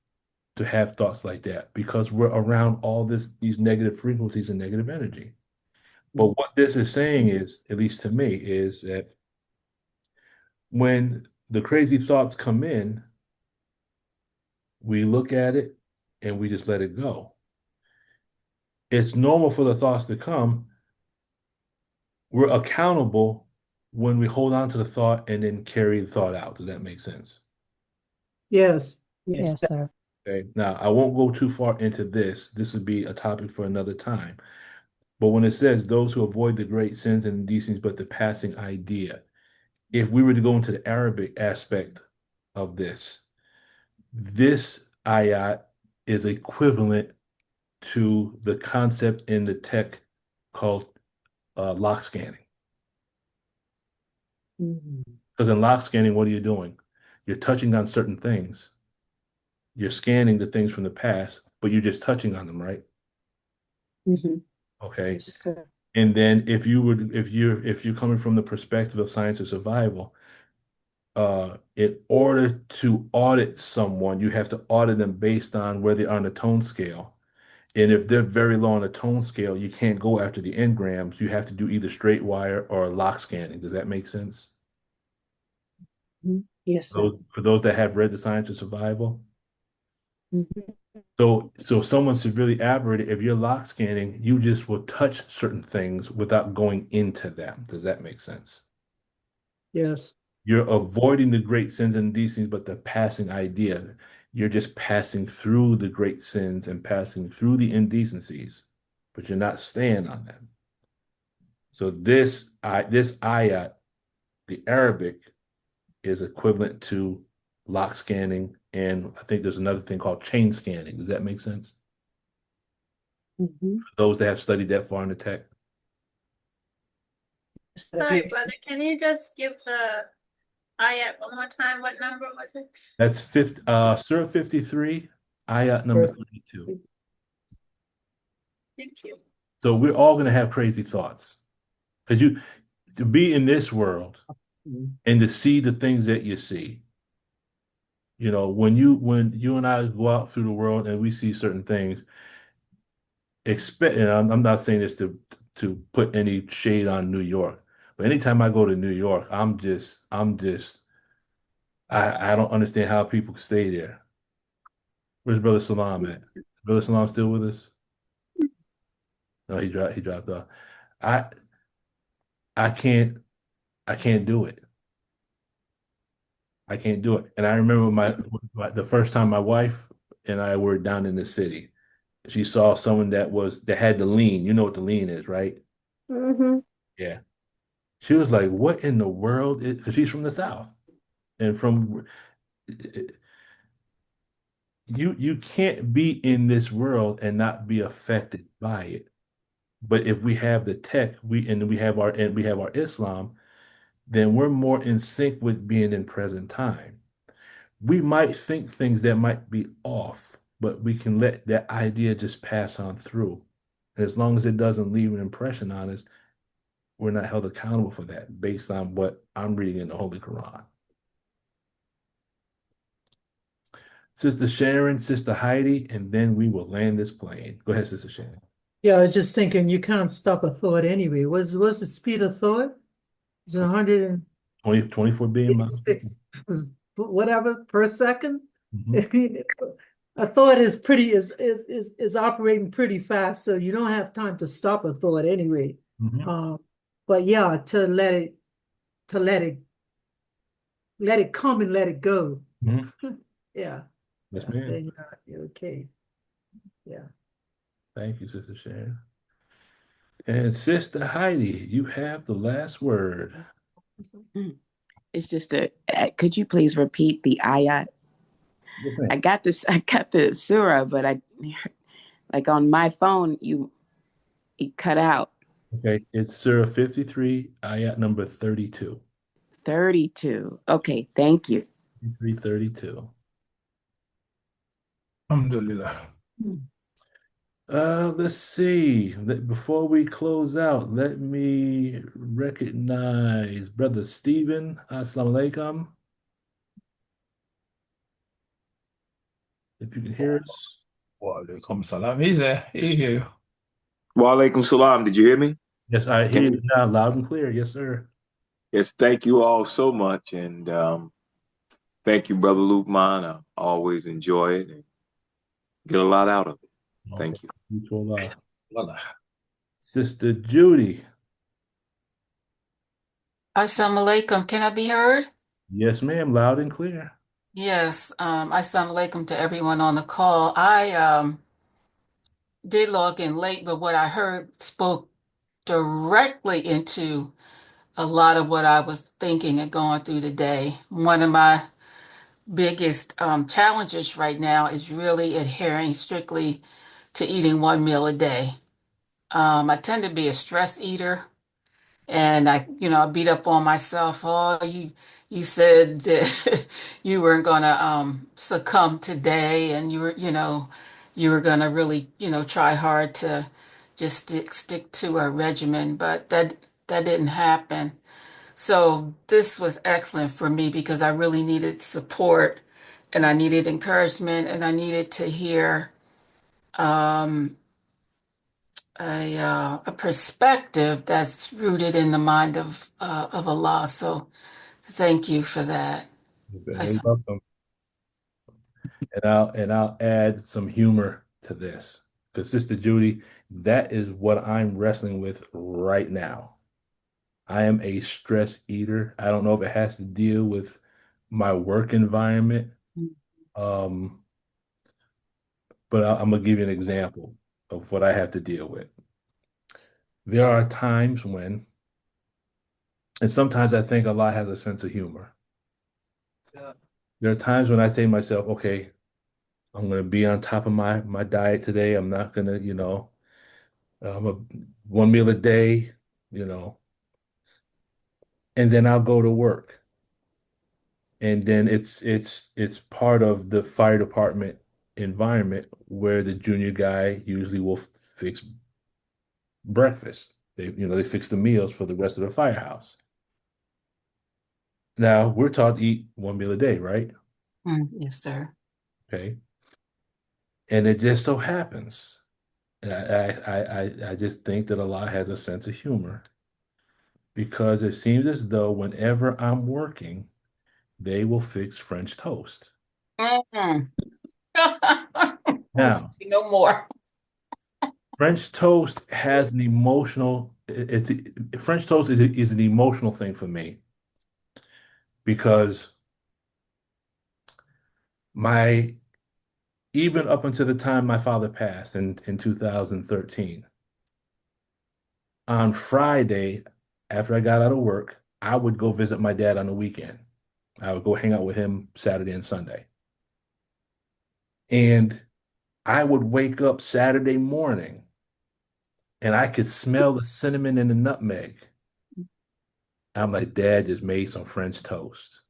to have thoughts like that because we're around all these negative frequencies and negative energy. But what this is saying is, at least to me, is that when the crazy thoughts come in, we look at it and we just let it go. It's normal for the thoughts to come. We're accountable when we hold on to the thought and then carry the thought out. Does that make sense?
Yes.
Yes, sir.
Okay. Now, I won't go too far into this. This would be a topic for another time. But when it says those who avoid the great sins and indecencies, but the passing idea, if we were to go into the Arabic aspect of this ayat is equivalent to the concept in the tech called lock scanning. Because in lock scanning, what are you doing? You're touching on certain things. You're scanning the things from the past, but you're just touching on them, right? Okay. And then if you're coming from the perspective of science of survival, in order to audit someone, you have to audit them based on where they are on the tone scale. And if they're very low on the tone scale, you can't go after the engrams. You have to do either straight wire or lock scanning. Does that make sense?
Yes, sir.
For those that have read The Science of Survival.
Mhm.
So someone severely aberrated, if you're lock scanning, you just will touch certain things without going into them. Does that make sense?
Yes.
You're avoiding the great sins and indecencies, but the passing idea. You're just passing through the great sins and passing through the indecencies, but you're not staying on them. So this ayat, the Arabic, is equivalent to lock scanning, and I think there's another thing called chain scanning. Does that make sense?
Mhm.
For those that have studied that far in the tech.
Sorry, brother, can you just give the ayat one more time? What number was it?
That's Surah 53, ayat number 32.
Thank you.
So we're all going to have crazy thoughts. Because to be in this world and to see the things that you see, when you and I go out through the world and we see certain things, and I'm not saying this to put any shade on New York, but anytime I go to New York, I don't understand how people can stay there. Where's Brother Salam at? Brother Salam still with us? No, he dropped off. I can't do it. I can't do it. And I remember the first time my wife and I were down in the city. She saw someone that had the lean. You know what the lean is, right?
Mm-hmm.
Yeah. She was like, "What in the world?" Because she's from the South, and you can't be in this world and not be affected by it. But if we have the tech, we have our Islam, then we're more in sync with being in present time. We might think things that might be off, but we can let that idea just pass on through. And as long as it doesn't leave an impression on us, we're not held accountable for that based on what I'm reading in the Holy Quran. Sister Sharon, Sister Heidi, and then we will land this plane. Go ahead, Sister Sharon.
Yeah, I was just thinking you can't stop a thought anyway. What's the speed of thought? Is it
24 billion miles.
Whatever per second?
Mhm.
A thought is operating pretty fast, so you don't have time to stop a thought anyway.
Mhm.
But yeah, to let it come and let it go.
Mhm.
Yeah.
Yes,
Yeah,
ma'am.
then you're okay. Yeah.
Thank you, Sister Sharon. And Sister Heidi, you have the last word.
It's just could you please repeat the ayat?
Yes, ma'am.
I got the surah, but like on my phone, it cut out.
Okay, it's Surah 53, ayat number 32.
32. Okay, thank you.
32.
Alhamdulillah.
Let's see. Before we close out, let me recognize Brother Stephen. Assalamu alaikum. If you can hear us.
Wa alaikum salam. He's there. He hear you.
Wa alaikum salam. Did you hear me?
Yes, I hear you now loud and clear. Yes, sir.
Yes, thank you all so much. And thank you, Brother Lukman. I always enjoy it and get a lot out of it. Thank you.
Sister Judy.
Assalamu alaikum. Can I be heard?
Yes, ma'am. Loud and clear.
Yes. Assalamu alaikum to everyone on the call. I did log in late, but what I heard spoke directly into a lot of what I was thinking and going through today. One of my biggest challenges right now is really adhering strictly to eating one meal a day. I tend to be a stress eater. And I beat up on myself. Oh, you said that you weren't gonna succumb today, and you were gonna really try hard to just stick to a regimen, but that didn't happen. So this was excellent for me because I really needed support and I needed encouragement and I needed to hear um, a perspective that's rooted in the mind of Allah. So thank you for that.
You're very welcome. And I'll add some humor to this. Because Sister Judy, that is what I'm wrestling with right now. I am a stress eater. I don't know if it has to deal with my work environment. Um, but I'm gonna give you an example of what I have to deal with. There are times when, and sometimes I think Allah has a sense of humor. There are times when I say to myself, okay, I'm gonna be on top of my diet today. I'm not gonna, I'm a one meal a day, you know, and then I'll go to work. And then it's part of the fire department environment where the junior guy usually will fix breakfast. They fix the meals for the rest of the firehouse. Now we're taught to eat one meal a day, right?
Yes, sir.
Okay. And it just so happens, and I just think that Allah has a sense of humor because it seems as though whenever I'm working, they will fix French toast.
Mm.
Now,
No more.
French toast has an emotional, French toast is an emotional thing for me because even up until the time my father passed in 2013, on Friday, after I got out of work, I would go visit my dad on the weekend. I would go hang out with him Saturday and Sunday. And I would wake up Saturday morning and I could smell the cinnamon and the nutmeg. I'm like, Dad just made some French toast.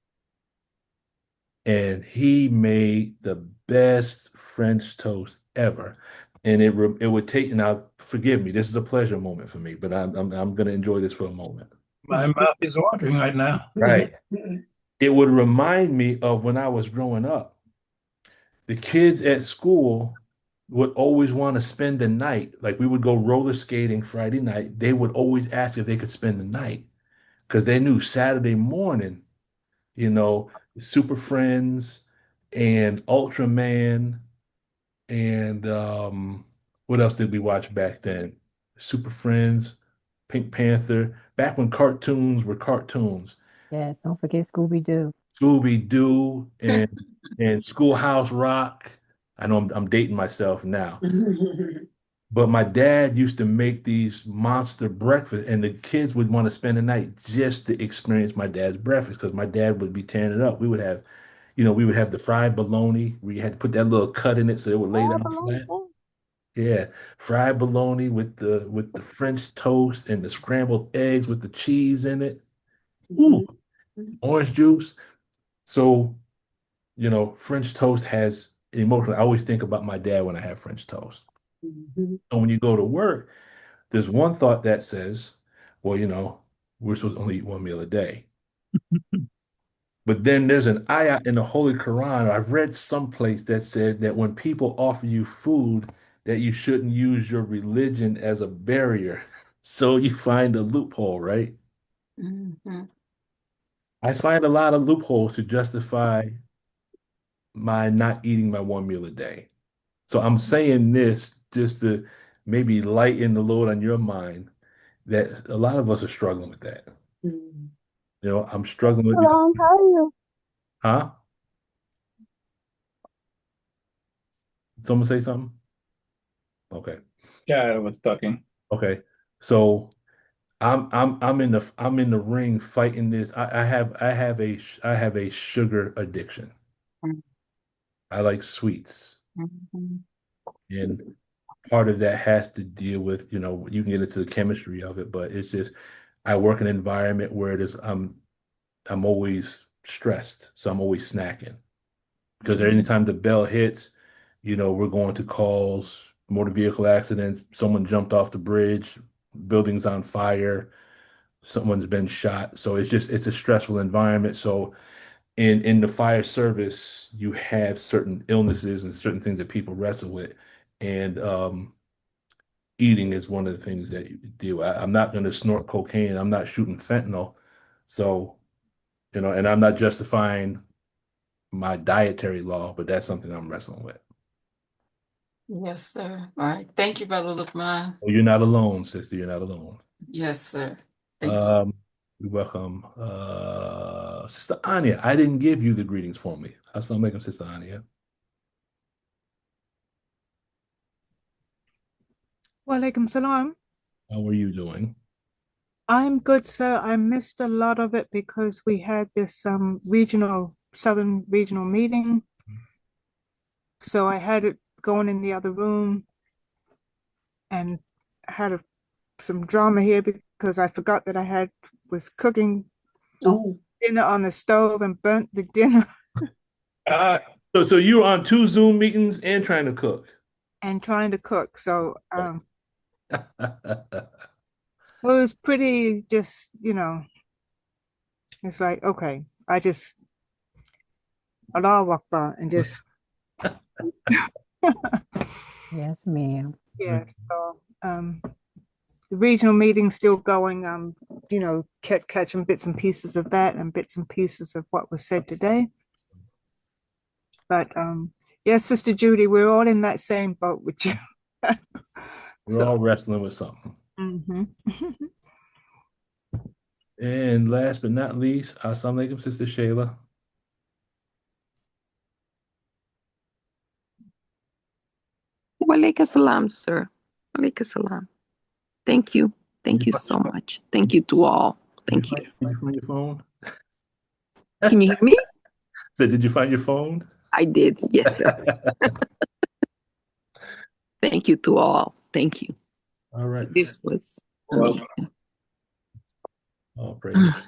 And he made the best French toast ever. And it would take, now forgive me, this is a pleasure moment for me, but I'm going to enjoy this for a moment.
My mouth is watering right now.
Right. It would remind me of when I was growing up. The kids at school would always want to spend the night. Like we would go roller skating Friday night. They would always ask if they could spend the night because they knew Saturday morning, Super Friends and Ultraman and what else did we watch back then? Super Friends, Pink Panther, back when cartoons were cartoons.
Yes, don't forget Scooby-Doo.
Scooby-Doo and Schoolhouse Rock. I know I'm dating myself now. But my dad used to make these monster breakfasts, and the kids would want to spend the night just to experience my dad's breakfast because my dad would be tearing it up. We would have the fried bologna where you had to put that little cut in it so it would lay down flat. Yeah, fried bologna with the French toast and the scrambled eggs with the cheese in it. Ooh, orange juice. So, French toast has an emotion. I always think about my dad when I have French toast. So when you go to work, there's one thought that says, well, we're supposed to only eat one meal a day. But then there's an ayat in the Holy Quran, I've read someplace that said that when people offer you food, that you shouldn't use your religion as a barrier. So you find a loophole, right? I find a lot of loopholes to justify my not eating my one meal a day. So I'm saying this just to maybe lighten the load on your mind that a lot of us are struggling with that. I'm struggling with
How are you?
Huh? Someone say something? Okay.
Yeah, I was talking.
Okay. So I'm in the ring fighting this. I have a sugar addiction. I like sweets. And part of that has to deal with, you can get into the chemistry of it, but it's just I work in an environment where I'm always stressed, so I'm always snacking. Because anytime the bell hits, we're going to calls, motor vehicle accidents, someone jumped off the bridge, buildings on fire. someone's been shot. So it's a stressful environment. So in the fire service, you have certain illnesses and certain things that people wrestle with. And eating is one of the things that you deal with. I'm not going to snort cocaine. I'm not shooting fentanyl. So, and I'm not justifying my dietary law, but that's something I'm wrestling with.
Yes, sir. All right. Thank you, Brother Lukman.
Well, you're not alone, sister. You're not alone.
Yes, sir. Thank you.
You're welcome. Sister Anya, I didn't give you the greetings for me. Assalamu alaikum, Sister Anya.
Walaikum salam.
How are you doing?
I'm good, sir. I missed a lot of it because we had this Southern regional meeting. So I had it going in the other room and had some drama here because I forgot that I was cooking dinner on the stove and burnt the dinner.
So you were on 2 Zoom meetings and trying to cook.
And trying to cook. So so it was pretty just, it's like, okay, Allahu Akbar and just
Yes, ma'am.
yeah. So the regional meeting's still going. Catching bits and pieces of that and bits and pieces of what was said today. But yes, Sister Judy, we're all in that same boat with you.
We're all wrestling with something.
Mm-hmm.
And last but not least, assalamu alaikum, Sister Shayla.
Walaikum salam, sir. Walaikum salam. Thank you. Thank you so much. Thank you to all. Thank you.
Did you find your phone?
Can you hear me?
Did you find your phone?
I did. Yes, sir. Thank you to all. Thank you.
All right.
This was amazing.
Oh, praise God.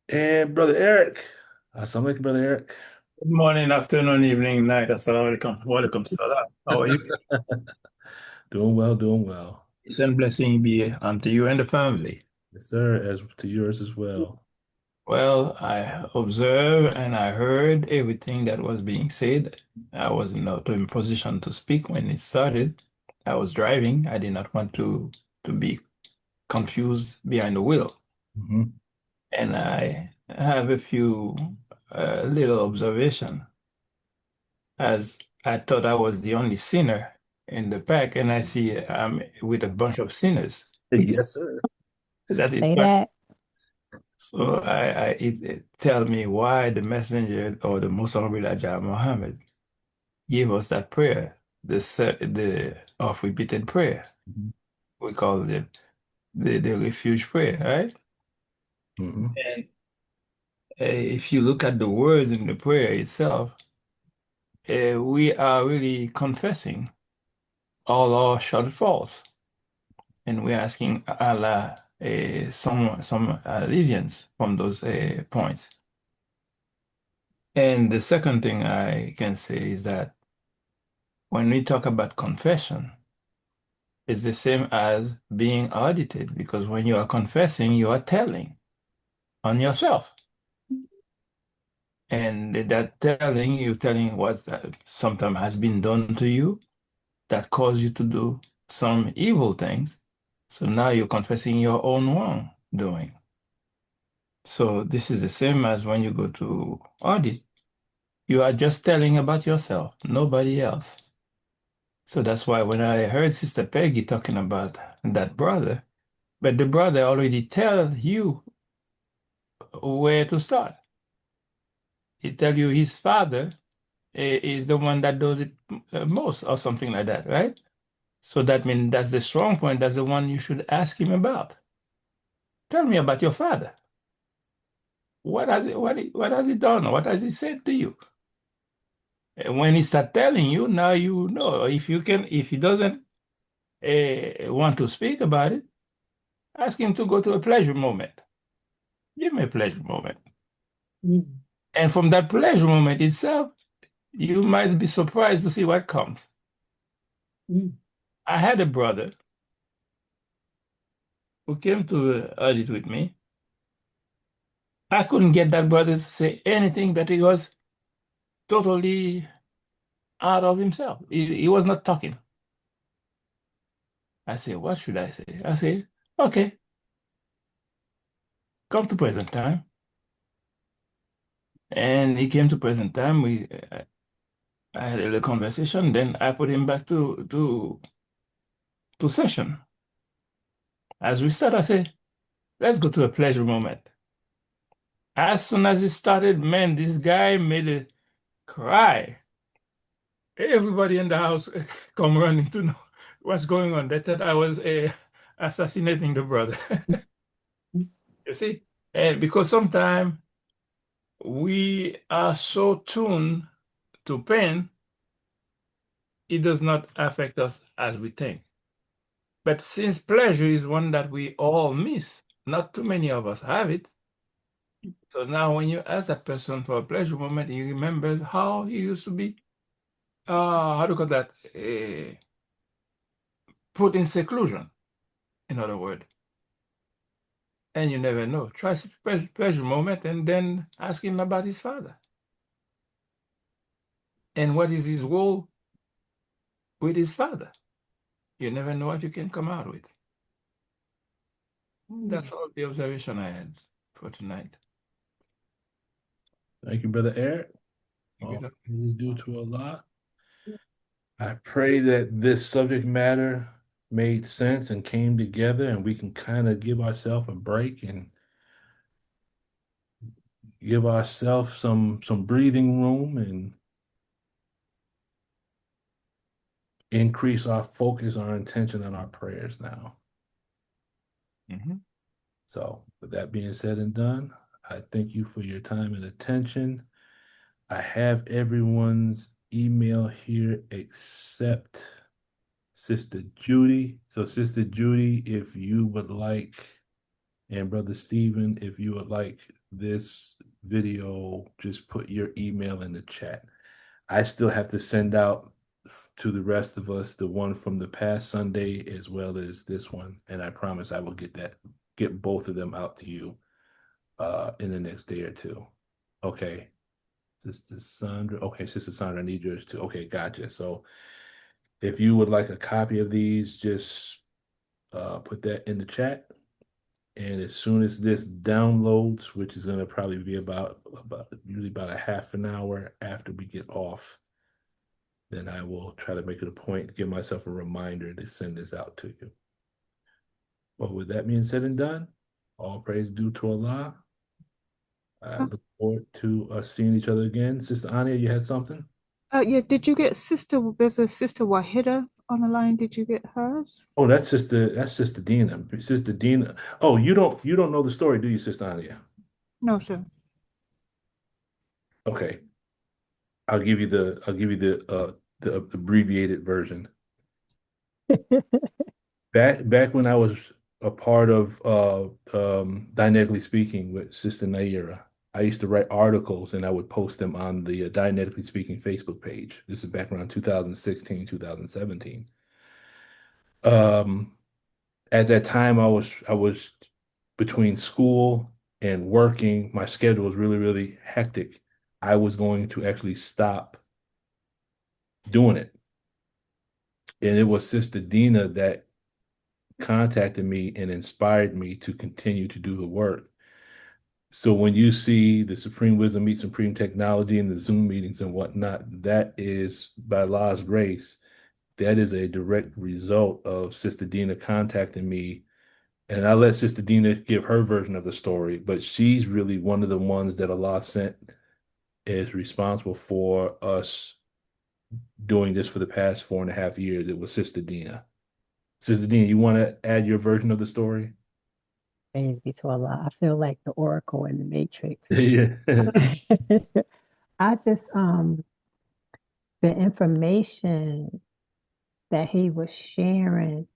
And Brother Eric. Assalamu alaikum, Brother Eric.
Good morning, afternoon, evening, night. Assalamu alaikum. Walaikum salam. How are you?
Doing well, doing well.
Peace and blessing be unto you and the family.
Yes, sir, as to yours as well.
Well, I observed and I heard everything that was being said. I was not in position to speak when it started. I was driving. I did not want to be confused behind the wheel.
Mm-hmm.
And I have a few little observation, as I thought I was the only sinner in the pack, and I see I'm with a bunch of sinners.
Yes, sir.
Say that.
So it tell me why the messenger or the Most Honorable Elijah Muhammad gave us that prayer, the oft repeated prayer.
Mm-hmm.
We call it the refuge prayer, right?
Mm-hmm.
And if you look at the words in the prayer itself, we are really confessing all our shortfalls, and we're asking Allah some alleviance from those points. And the second thing I can say is that when we talk about confession, it's the same as being audited, because when you are confessing, you are telling on yourself. And that telling, you're telling what sometimes has been done to you that caused you to do some evil things. So now you're confessing your own wrongdoing. So this is the same as when you go to audit. You are just telling about yourself, nobody else. So that's why when I heard Sister Peggy talking about that brother, but the brother already tell you where to start. He tell you his father is the one that does it most, or something like that, right? So that means that's the strong point. That's the one you should ask him about. Tell me about your father. What has he done? What has he said to you? And when he start telling you, now you know. If he doesn't want to speak about it, ask him to go to a pleasure moment. Give me a pleasure moment.
Mm-hmm.
And from that pleasure moment itself, you might be surprised to see what comes.
Mm-hmm.
I had a brother who came to audit with me, I couldn't get that brother to say anything, but he was totally out of himself. He was not talking. I said, what should I say? I said, okay, come to present time. And he came to present time. I had a little conversation. Then I put him back to session. As we start, I said, let's go to a pleasure moment. As soon as it started, man, this guy made a cry. Everybody in the house come running to know what's going on. They thought I was assassinating the brother. You see? And because sometimes we are so tuned to pain, it does not affect us as we think. But since pleasure is one that we all miss, not too many of us have it. So now when you ask that person for a pleasure moment, he remembers how he used to be, how do you call that, put in seclusion, in other words. And you never know. Try a pleasure moment and then ask him about his father. And what is his role with his father? You never know what you can come out with. That's all the observation I had for tonight.
Thank you, Brother Eric.
Thank you,
All
Dr.
praise is due to Allah. I pray that this subject matter made sense and came together and we can kind of give ourselves a break and give ourselves some breathing room and increase our focus, our intention, and our prayers now. So with that being said and done, I thank you for your time and attention. I have everyone's email here except Sister Judy. So Sister Judy, if you would like, and Brother Stephen, if you would like this video, just put your email in the chat. I still have to send out to the rest of us the one from the past Sunday as well as this one, and I promise I will get both of them out to you in the next day or two. Okay. Sister Sandra. Okay, Sister Sandra, I need yours too. Okay, gotcha. So if you would like a copy of these, just put that in the chat. And as soon as this downloads, which is going to probably be usually about a half an hour after we get off, then I will try to make it a point to give myself a reminder to send this out to you. Well, with that being said and done, all praise due to Allah. I look forward to us seeing each other again. Sister Anya, you had something?
Yeah, did you get there's a Sister Wahida on the line. Did you get hers?
Oh, that's Sister Dina. Sister Dina. Oh, you don't know the story, do you, Sister Anya?
No, sir.
Okay. I'll give you the abbreviated version. Back when I was a part of Dynamically Speaking with Sister Naira, I used to write articles and I would post them on the Dynamically Speaking Facebook page. This is back around 2016, 2017. At that time, I was between school and working. My schedule was really, really hectic. I was going to actually stop doing it. And it was Sister Dina that contacted me and inspired me to continue to do the work. So when you see the Supreme Wisdom Meet Supreme Technology and the Zoom meetings and whatnot, that is by Allah's grace. That is a direct result of Sister Dina contacting me. And I let Sister Dina give her version of the story, but she's really one of the ones that Allah sent is responsible for us doing this for the past 4.5 years. It was Sister Dina. Sister Dina, you want to add your version of the story?
Praise be to Allah. I feel like the Oracle in the Matrix.
Yeah.
I just the information that he was sharing,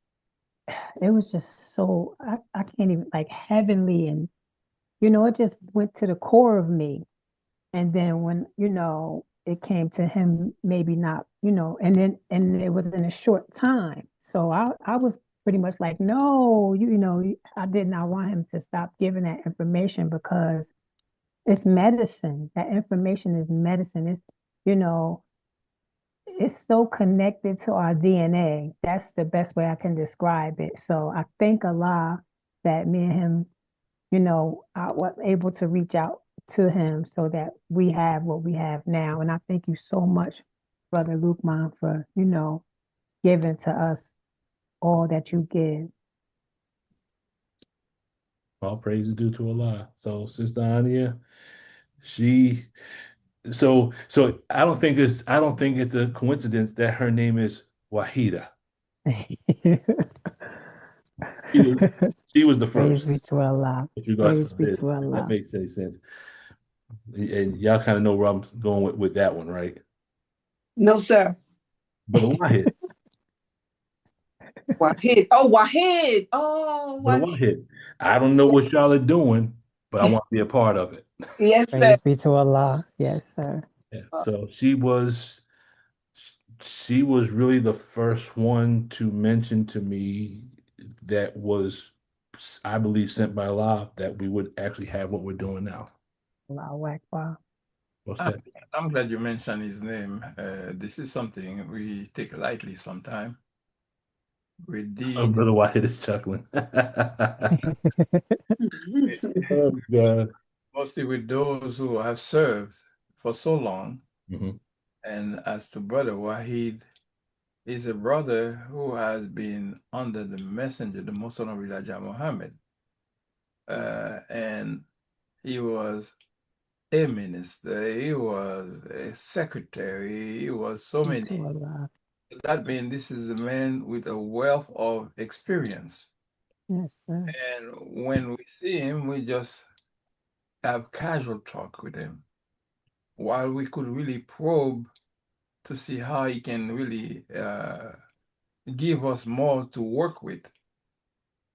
it was just so I can't even like heavenly, and it just went to the core of me. And then when it came to him, maybe not, and it was in a short time. So I was pretty much like, no, you know, I did not want him to stop giving that information because it's medicine. That information is medicine. It's, you know, it's so connected to our DNA. That's the best way I can describe it. So I thank Allah that me and him, you know, I was able to reach out to him so that we have what we have now. And I thank you so much, Brother Lukman, for, you know, giving to us all that you give.
All praise is due to Allah. So Sister Ania, so I don't think it's a coincidence that her name is Wahida. She was the
Praise
first.
be to Allah.
With regards
Praise
to
be
this,
to
if
Allah.
that makes any sense. And y'all kind of know where I'm going with that one, right?
No, sir.
Brother Wahid.
Wahid. Oh, Wahid. Oh,
Brother Wahid. I don't know what y'all are doing, but I want to be a part of it.
Yes, sir.
Praise be to Allah. Yes, sir.
Yeah. So she was really the first one to mention to me that was, I believe, sent by Allah that we would actually have what we're doing now.
Allahu Akbar.
What's that?
I'm glad you mentioned his name. This is something we take lightly sometimes. We did.
Oh, Brother Wahid is chuckling. Oh, God.
Mostly with those who have served for so long.
Mhm.
And as to Brother Wahid, is a brother who has been under the messenger, the Most Honorable Elijah Muhammad. And he was a minister, he was a secretary, he was so many. That means this is a man with a wealth of experience.
Yes, sir.
And when we see him, we just have casual talk with him, while we could really probe to see how he can really give us more to work with.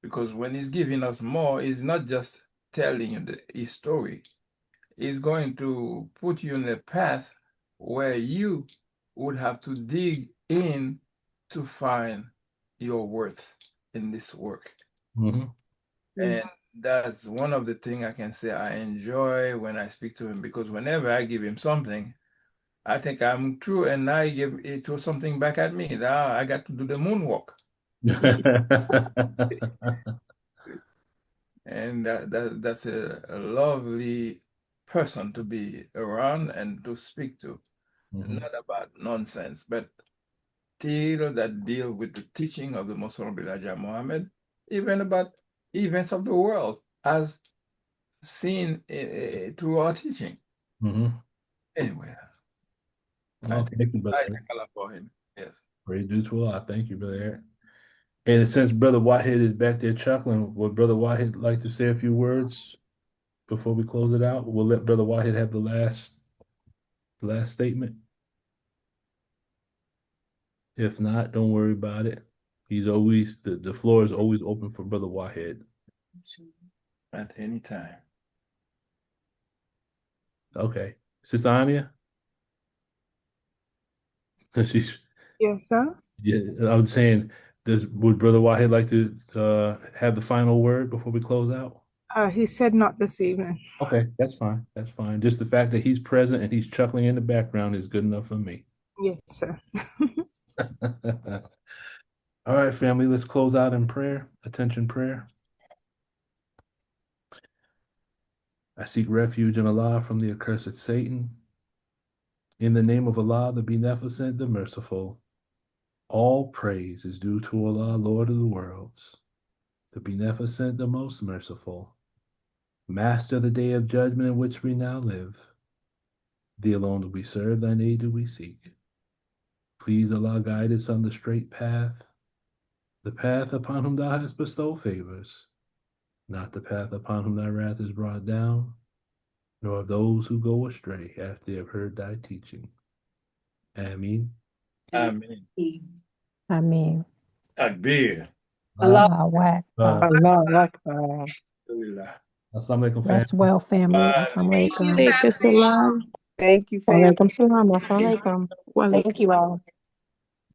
Because when he's giving us more, he's not just telling you his story. He's going to put you in a path where you would have to dig in to find your worth in this work.
Mhm.
And that's one of the things I can say I enjoy when I speak to him, because whenever I give him something, I think I'm true, and I give it to something back at me. Now I got to do the moonwalk. And that's a lovely person to be around and to speak to. Not about nonsense, but still that deal with the teaching of the Most Honorable Elijah Muhammad, even about events of the world as seen through our teaching. Anyway,
Well, thank you, Brother
I
Eric.
thank Allah for him. Yes.
Praise due to Allah. Thank you, Brother Eric. And since Brother Wahid is back there chuckling, would Brother Wahid like to say a few words before we close it out? We'll let Brother Wahid have the last statement. If not, don't worry about it. He's always the floor is always open for Brother Wahid.
At any time.
Okay. Sister Ania? She's,
Yes, sir.
yeah, I was saying, would Brother Wahid like to have the final word before we close out?
He said not this evening.
Okay, that's fine. That's fine. Just the fact that he's present and he's chuckling in the background is good enough for me.
Yes, sir.
All right, family, let's close out in prayer. Attention prayer. I seek refuge in Allah from the accursed Satan. In the name of Allah, the Beneficent, the Merciful, all praise is due to Allah, Lord of the worlds, the Beneficent, the Most Merciful, Master of the Day of Judgment in which we now live. Thee alone do we serve, thine aid do we seek. Please, Allah, guide us on the straight path, the path upon whom thou hast bestowed favors, not the path upon whom thy wrath is brought down, nor of those who go astray after they have heard thy teaching. Ameen.
Amen.
Amen.
Takbir.
Allahu Akbar.
Allah Akbar.
Assalamu alaikum,
Rest well, family. Assalamu alaikum.
Salam.
Thank you,
Walaikum
family.
salam. Assalamu alaikum. Thank you all.